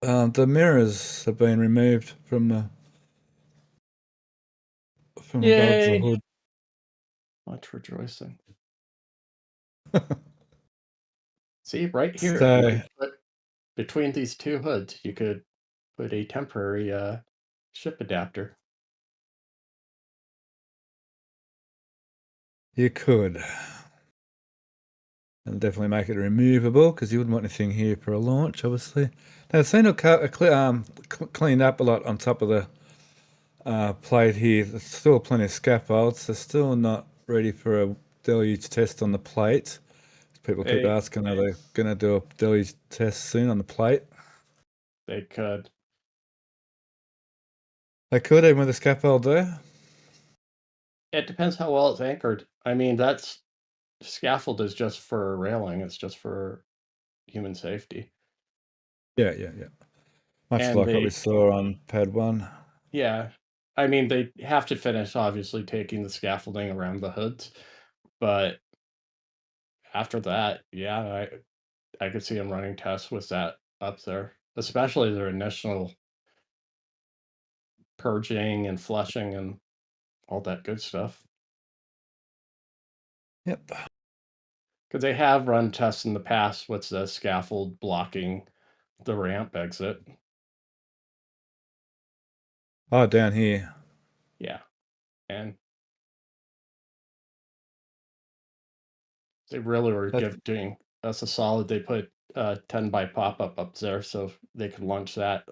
The mirrors have been removed from above the hood. Much rejoicing. See, right here, you So could put between these two hoods, you could put a temporary ship adapter. you could. And definitely make it removable because you wouldn't want anything here for a launch, obviously. Now, it's seen cleaned up a lot on top of the plate here. There's still plenty of scaffolds. They're still not ready for a deluge test on the plate. People keep They asking, are they going to do a deluge test soon on the plate? they could. They could, even with the scaffold there. It depends how well it's anchored. I mean, that's scaffold is just for railing. It's just for human safety. Yeah. Much And like what we saw on pad 1. yeah, I mean, they have to finish obviously taking the scaffolding around the hoods, but after that, yeah, I could see them running tests with that up there, especially their initial purging and flushing and all that good stuff. Yep. Because they have run tests in the past with the scaffold blocking the ramp exit. Oh, down here. Yeah, and they really were doing that's a solid. They put 10 by pop-up up there so they could launch that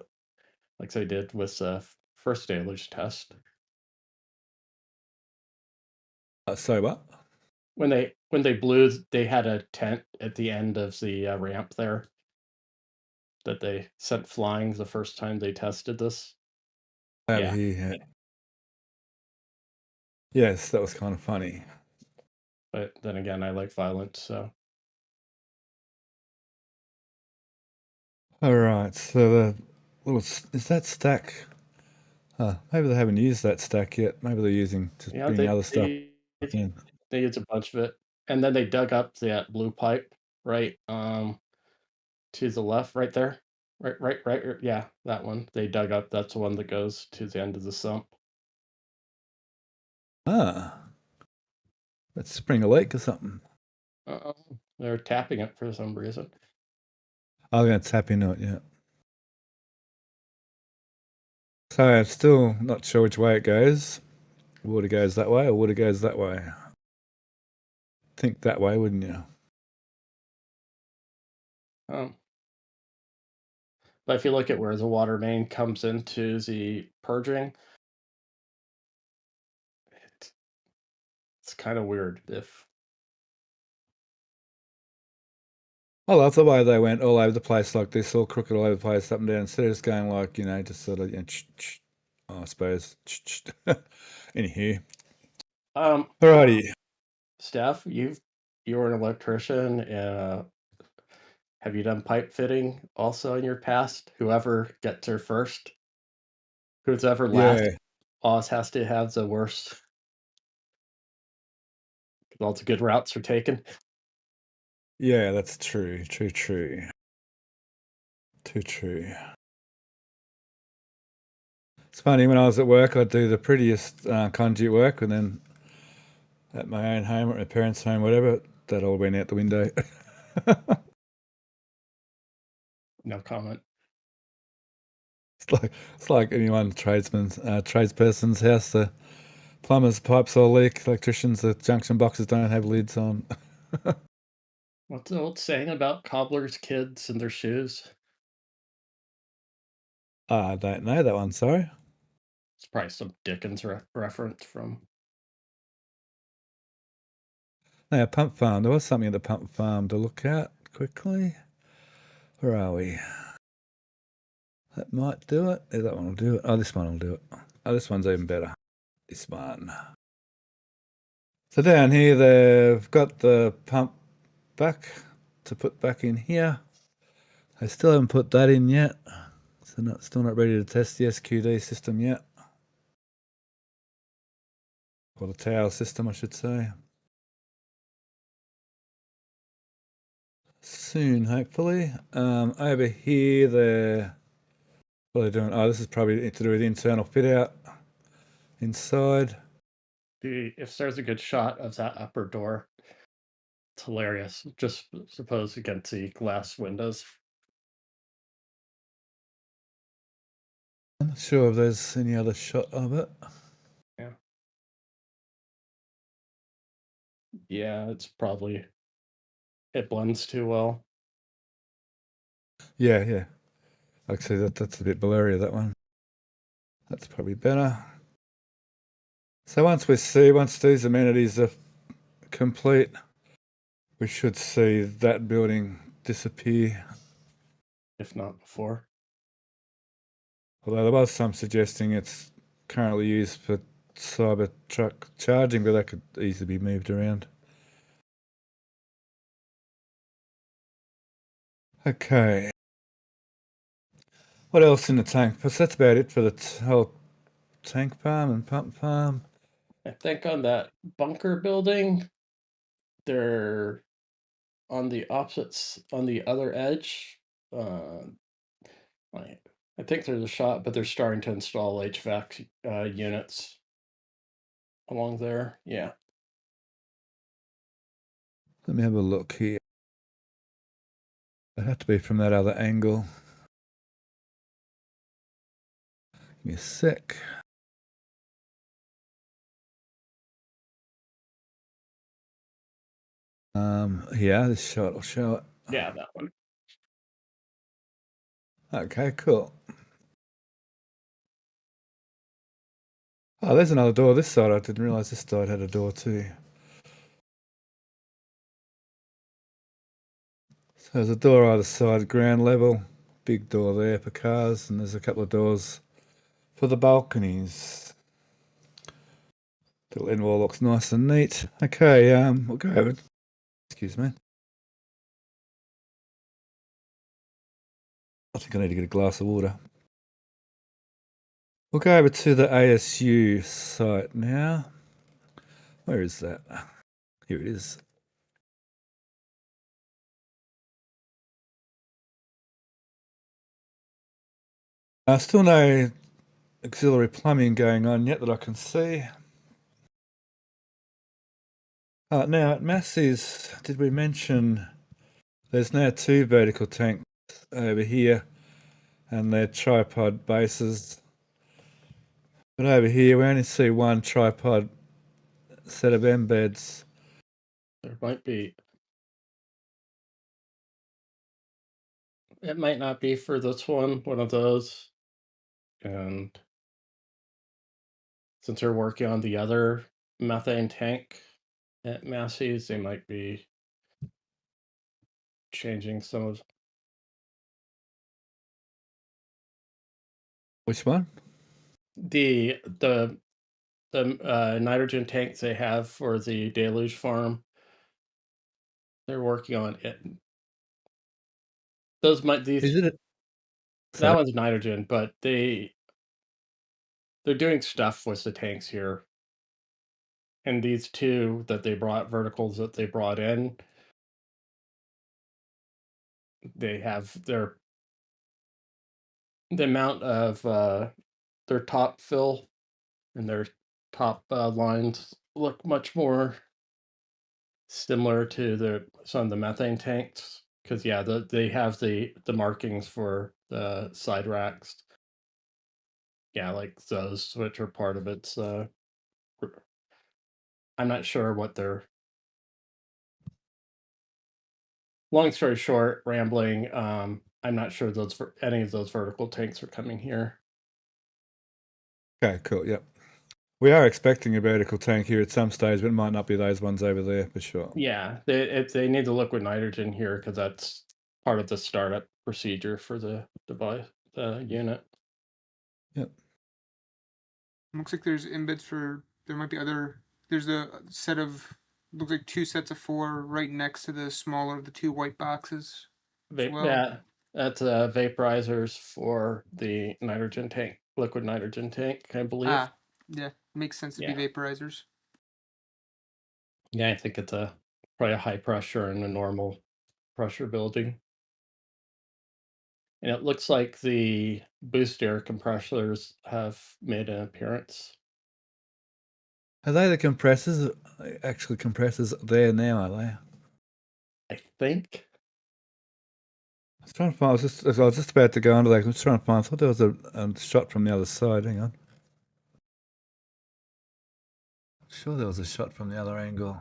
like they did with the first deluge test. So what? When they blew, they had a tent at the end of the ramp there that they sent flying the first time they tested this. Over Yeah. here. Yes, that was kind of funny. But then again, I like violence, so. All right, so the little is that stack? Maybe they haven't used that stack yet. Maybe they're using to Yeah, bring other stuff in. they used a bunch of it, and then they dug up that blue pipe right to the left, right there, right. Yeah, that one they dug up. That's the one that goes to the end of the sump. Let's spring a leak or something. They're tapping it for some reason. I'm going to tap into it. Yeah. So I'm still not sure which way it goes. Water goes that way or water goes that way. Think that way, wouldn't you? But if you look at where the water main comes into the purging, it's kind of weird. I love the way they went all over the place like this, all crooked all over the place, up and down, instead of just going like, just sort of, I suppose. Anywho. Alrighty. Steph, you're an electrician. Have you done pipe fitting also in your past? Whoever gets there first, who's ever last, always has to have the worst. All the good routes are taken. Yeah, that's true. Too true. It's funny, when I was at work, I'd do the prettiest conduit work, and then at my own home or at my parents' home, whatever, that all went out the window. No comment. It's like anyone tradesperson's house. The plumber's pipes all leak. Electricians, the junction boxes don't have lids on. What's the old saying about cobblers' kids and their shoes? I don't know that one. Sorry. It's probably some Dickens reference from. No, pump farm. There was something at the pump farm to look at quickly. Where are we? That might do it. Yeah, that one will do it. Oh, this one will do it. Oh, this one's even better. This one. So down here, they've got the pump back to put back in here. They still haven't put that in yet. So still not ready to test the SQD system yet. Or the tower system, I should say. Soon, hopefully. Over here, what are they doing? Oh, this is probably to do with the internal fit out inside. If there's a good shot of that upper door, It's hilarious. Just suppose you can see glass windows. I'm not sure if there's any other shot of it. Yeah. Yeah, it's probably it blends too well. Yeah, yeah. Actually, that's a bit blurry, that one. That's probably better. So once these amenities are complete, we should see that building disappear. If not before. Although there was some suggesting it's currently used for Cybertruck charging, but that could easily be moved around. Okay. What else in the tank? But that's about it for the whole tank farm and pump farm. I think on that bunker building, they're on the on the other edge. I think there's a shot, but they're starting to install HVAC units along there. Yeah. Let me have a look here. It had to be from that other angle. Give me a sec. Yeah, this shot will show it. Yeah, that one. Okay, cool. Oh, there's another door this side. I didn't realise this side had a door too. So there's a door either side, ground level. Big door there for cars, and there's a couple of doors for the balconies. The end wall looks nice and neat. Okay, we'll go over. Excuse me. I think I need to get a glass of water. We'll go over to the ASU site now. Where is that? Here it is. Still no auxiliary plumbing going on yet that I can see. Now at Massey's, did we mention there's now 2 vertical tanks over here and they're tripod bases. But over here we only see 1 tripod set of embeds. There might be. It might not be for this one of those. And since they're working on the other methane tank at Massey's, they might be changing some of. Which one? The nitrogen tanks they have for the deluge farm. They're working on it. Those might these. Is it? That one's nitrogen, but they're doing stuff with the tanks here. And these 2 that they brought, verticals that they brought in, they have the amount of their top fill and their top lines look much more similar to some of the methane tanks, because yeah, they have the markings for the side racks. Yeah, like those, which are part of its. I'm not sure what they're. Long story short, rambling. I'm not sure any of those vertical tanks are coming here. Okay, cool. Yep. We are expecting a vertical tank here at some stage, but it might not be those ones over there for sure. Yeah, they need the liquid nitrogen here because that's part of the startup procedure for the device, the unit. Yep. Looks like there's embeds for. There might be other. There's a set of. Looks like 2 sets of 4 right next to the smaller of the 2 white boxes. Well. Yeah, that's vaporizers for the nitrogen tank, liquid nitrogen tank, I believe. Yeah, makes sense to be vaporizers. Yeah, I think it's probably a high pressure and a normal pressure building. And it looks like the boost air compressors have made an appearance. Are they the compressors? Actually, compressors there now, are they? I think. I was trying to find. I was just about to go under that. I was trying to find. I thought there was a shot from the other side. Hang on. Sure, there was a shot from the other angle.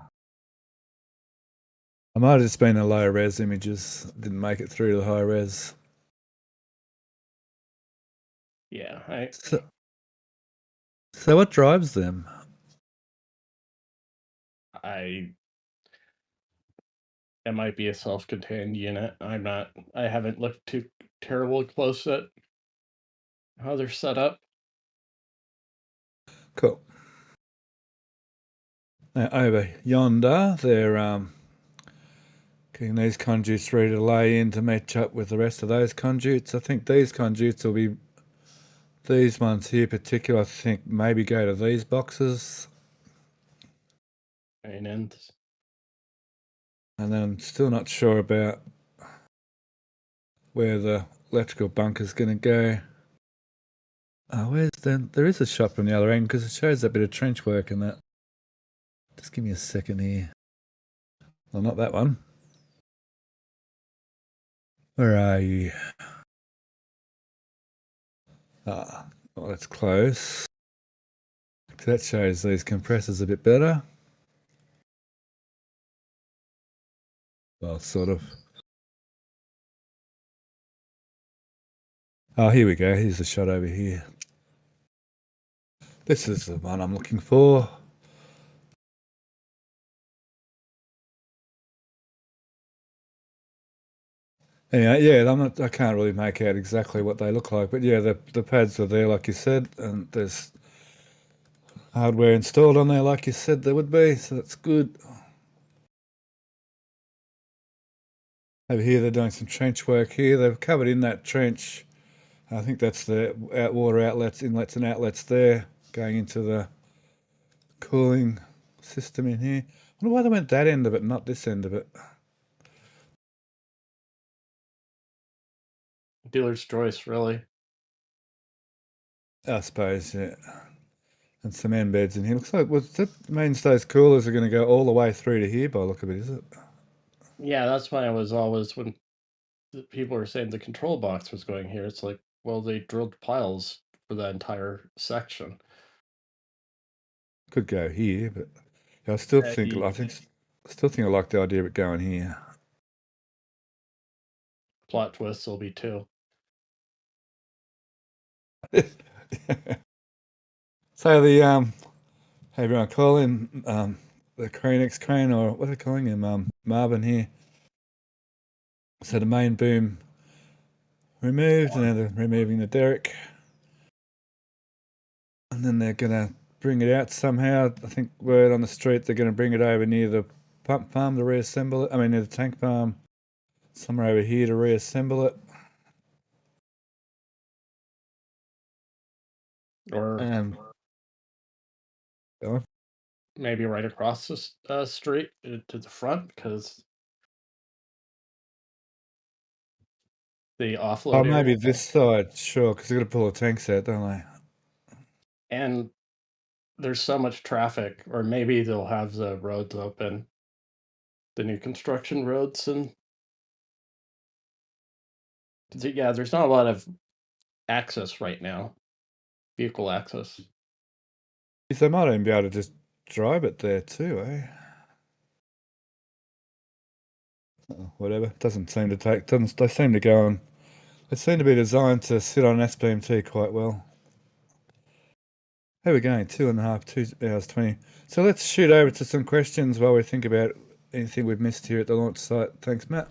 I might have just been the low res images. Didn't make it through to the high res. Yeah, So what drives them? it might be a self-contained unit. I haven't looked too terribly close at how they're set up. Cool. Now over yonder, they're getting these conduits ready to lay in to match up with the rest of those conduits. I think these conduits will be, these ones here particular, I think maybe go to these boxes. And then I'm still not sure about where the electrical bunker's going to go. Oh, there is a shot from the other end because it shows that bit of trench work in that. Just give me a second here. Well, not that one. Where are you? Well, that's close. That shows these compressors a bit better. Well, sort of. Oh, here we go. Here's the shot over here. This is the one I'm looking for. Anyway, yeah, I can't really make out exactly what they look like, but yeah, the pads are there, like you said, and there's hardware installed on there, like you said there would be, so that's good. Over here, they're doing some trench work here. They've covered in that trench. I think that's the water outlets, inlets and outlets there, going into the cooling system in here. I wonder why they went that end of it, not this end of it. dealer's choice, really. I suppose, yeah. And some end beds in here. Looks like that means those coolers are going to go all the way through to here by the look of it, is it? Yeah, that's why I was always, when people were saying the control box was going here, it's like, well, they drilled piles for that entire section. Could go here, but I still Yeah, think I like the idea of it going here. Plot twists will be too. So the how do you call him the crane, or what are they calling him, Marvin here. So the main boom removed, and now they're removing the derrick, and then they're gonna bring it out somehow. I think word on the street they're gonna bring it over near the pump farm to reassemble it. I mean near the tank farm, somewhere over here to reassemble it. Or Go on. maybe right across the street to the front, because the offload Oh, area. maybe this side, sure, because they're gonna pull the tanks out, don't they? And there's so much traffic, or maybe they'll have the roads open, the new construction roads, and yeah, there's not a lot of access right now, vehicle access. They might even be able to just drive it there too, eh? Whatever. Doesn't seem to take. Doesn't. They seem to go on. They seem to be designed to sit on an SPMT quite well. How are we going? 2 hours 20. So let's shoot over to some questions while we think about anything we've missed here at the launch site. Thanks, Matt.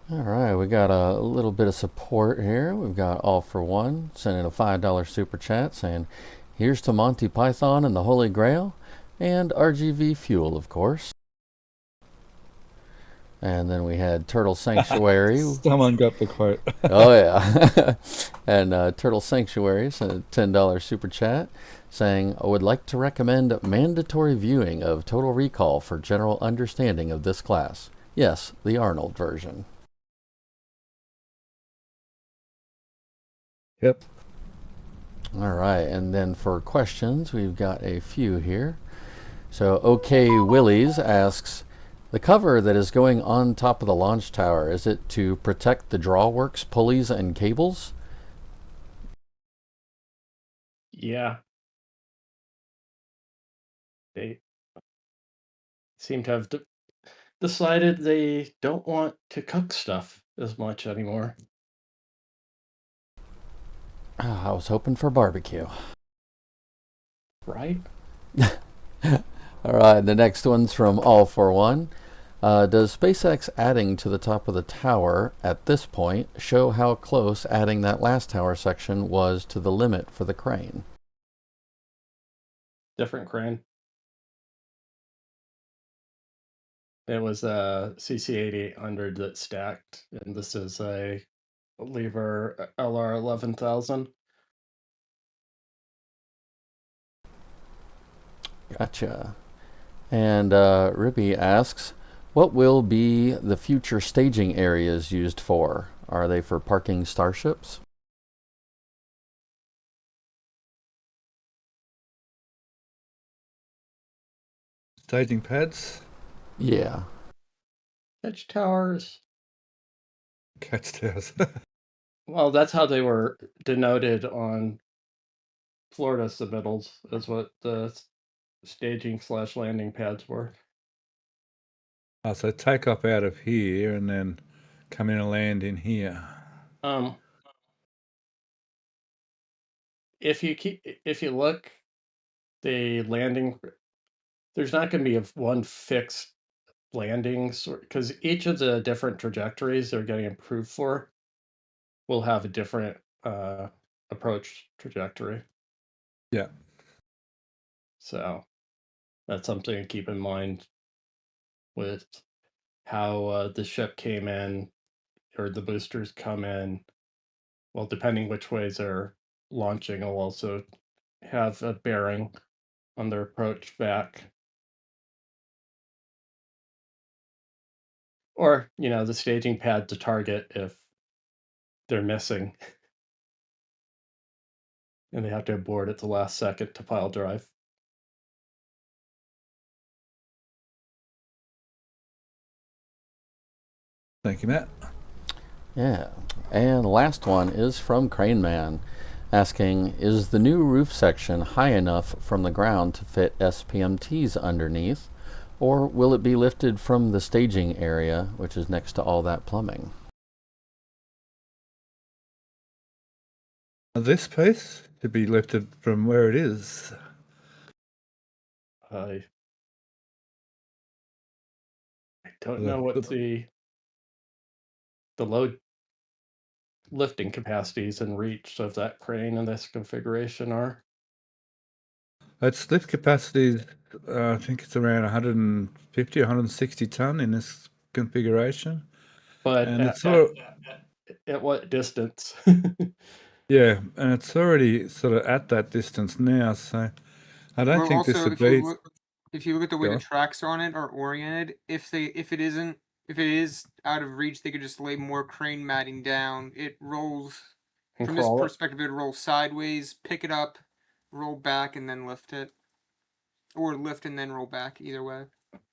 All right, we got a little bit of support here. We've got All for One sending a $5 super chat saying, "Here's to Monty Python and the Holy Grail, and RGV Fuel, of course." And then we had Turtle Sanctuary. Someone got the quote. Oh, yeah. And Turtle Sanctuary sent a $10 super chat saying, "I would like to recommend mandatory viewing of Total Recall for general understanding of this class. Yes, the Arnold version." Yep. All right, and then for questions, we've got a few here. So OK Willies asks, The cover that is going on top of the launch tower, is it to protect the drawworks, pulleys, and cables? Yeah. They seem to have decided they don't want to cook stuff as much anymore. I was hoping for barbecue. Right? All right, the next one's from All for One. Does SpaceX adding to the top of the tower at this point show how close adding that last tower section was to the limit for the crane? Different crane. It was a CC8800 that stacked, and this is a Lever LR 11,000. Gotcha. And Ribby asks, what will be the future staging areas used for? Are they for parking starships? Staging pads. Yeah. Catch towers. Catch towers. Well, that's how they were denoted on Florida submittals, is what the staging/landing pads were. Oh, so take off out of here and then come in and land in here. If you look, the landing, there's not going to be one fixed landings, because each of the different trajectories they're getting approved for will have a different approach trajectory. Yeah. So that's something to keep in mind with how the ship came in, or the boosters come in. Well, depending which ways they're launching, will also have a bearing on their approach back. Or, the staging pad to target if they're missing and they have to abort at the last second to pile drive. Thank you, Matt. Yeah. And the last one is from Crane Man, asking, is the new roof section high enough from the ground to fit SPMTs underneath, or will it be lifted from the staging area, which is next to all that plumbing? This piece to be lifted from where it is. I don't know what the load lifting capacities and reach of that crane in this configuration are. Its lift capacity, I think it's around 150, 160 ton in this configuration. But And at what distance? yeah, and it's already sort of at that distance now, so I don't think this would be. If you look at the way the tracks on it are oriented, if it is out of reach, they could just lay more crane matting down. It rolls from this perspective. It rolls sideways, pick it up, roll back, and then lift it, or lift and then roll back. Either way.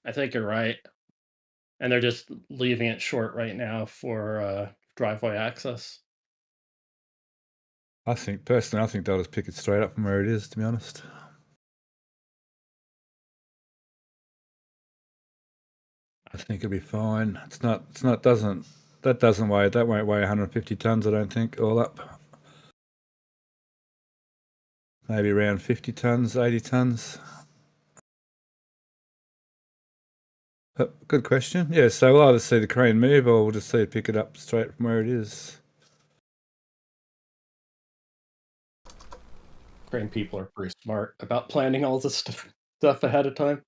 I think you're right, and they're just leaving it short right now for driveway access. Personally, I think they'll just pick it straight up from where it is, to be honest. I think it'll be fine. That won't weigh 150 tons, I don't think, all up. Maybe around 50 tons, 80 tons. Good question. Yeah, so we'll either see the crane move or we'll just see it pick it up straight from where it is. Crane people are pretty smart about planning all this stuff ahead of time.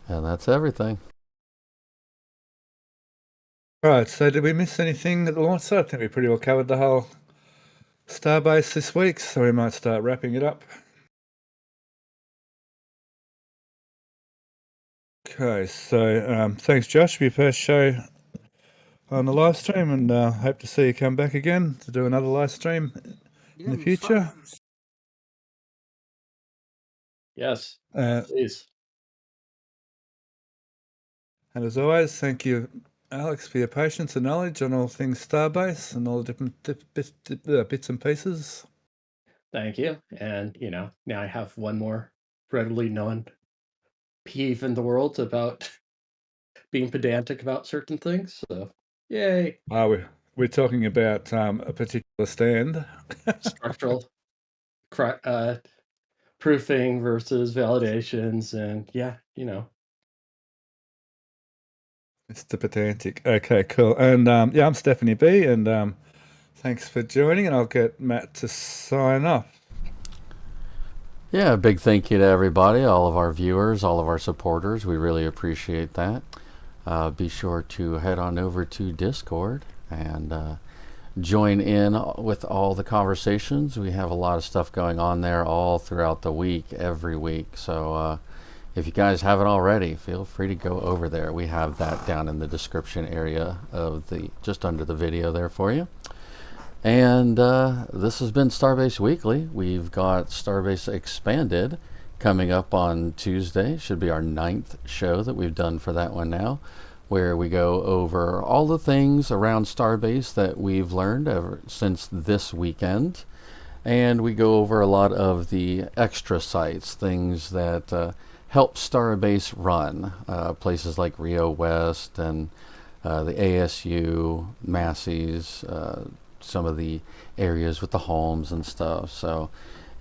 And that's everything. Right, so did we miss anything at the launch site? I think we pretty well covered the whole Starbase this week, so we might start wrapping it up. Okay, so thanks, Josh, for your first show on the live stream, and hope to see you come back again to do another live stream in the future. Yes, Uh, please. and as always, thank you, Alex, for your patience and knowledge on all things Starbase and all the different bits and pieces. Thank you. And, now I have one more readily known peeve in the world about being pedantic about certain things. So, yay. We're talking about a particular stand. Structural proofing versus validations. And yeah, Mr. Pedantic. Okay, cool. And yeah, I'm Stephanie B. And thanks for joining. And I'll get Matt to sign off. Yeah, a big thank you to everybody, all of our viewers, all of our supporters. We really appreciate that. Be sure to head on over to Discord and join in with all the conversations. We have a lot of stuff going on there all throughout the week, every week. So if you guys haven't already, feel free to go over there. We have that down in the description area of just under the video there for you. And this has been Starbase Weekly. We've got Starbase Expanded coming up on Tuesday. Should be our 9th show that we've done for that one now, where we go over all the things around Starbase that we've learned ever since this weekend. And we go over a lot of the extra sites, things that help Starbase run, places like Rio West and the ASU, Massey's, some of the areas with the homes and stuff. So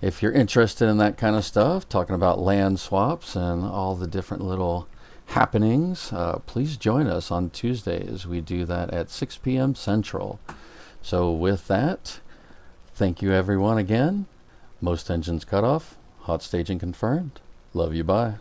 if you're interested in that kind of stuff, talking about land swaps and all the different little happenings, please join us on Tuesdays. We do that at 6 p.m. Central. So with that, thank you everyone again. Most engines cut off, hot staging confirmed. Love you, bye.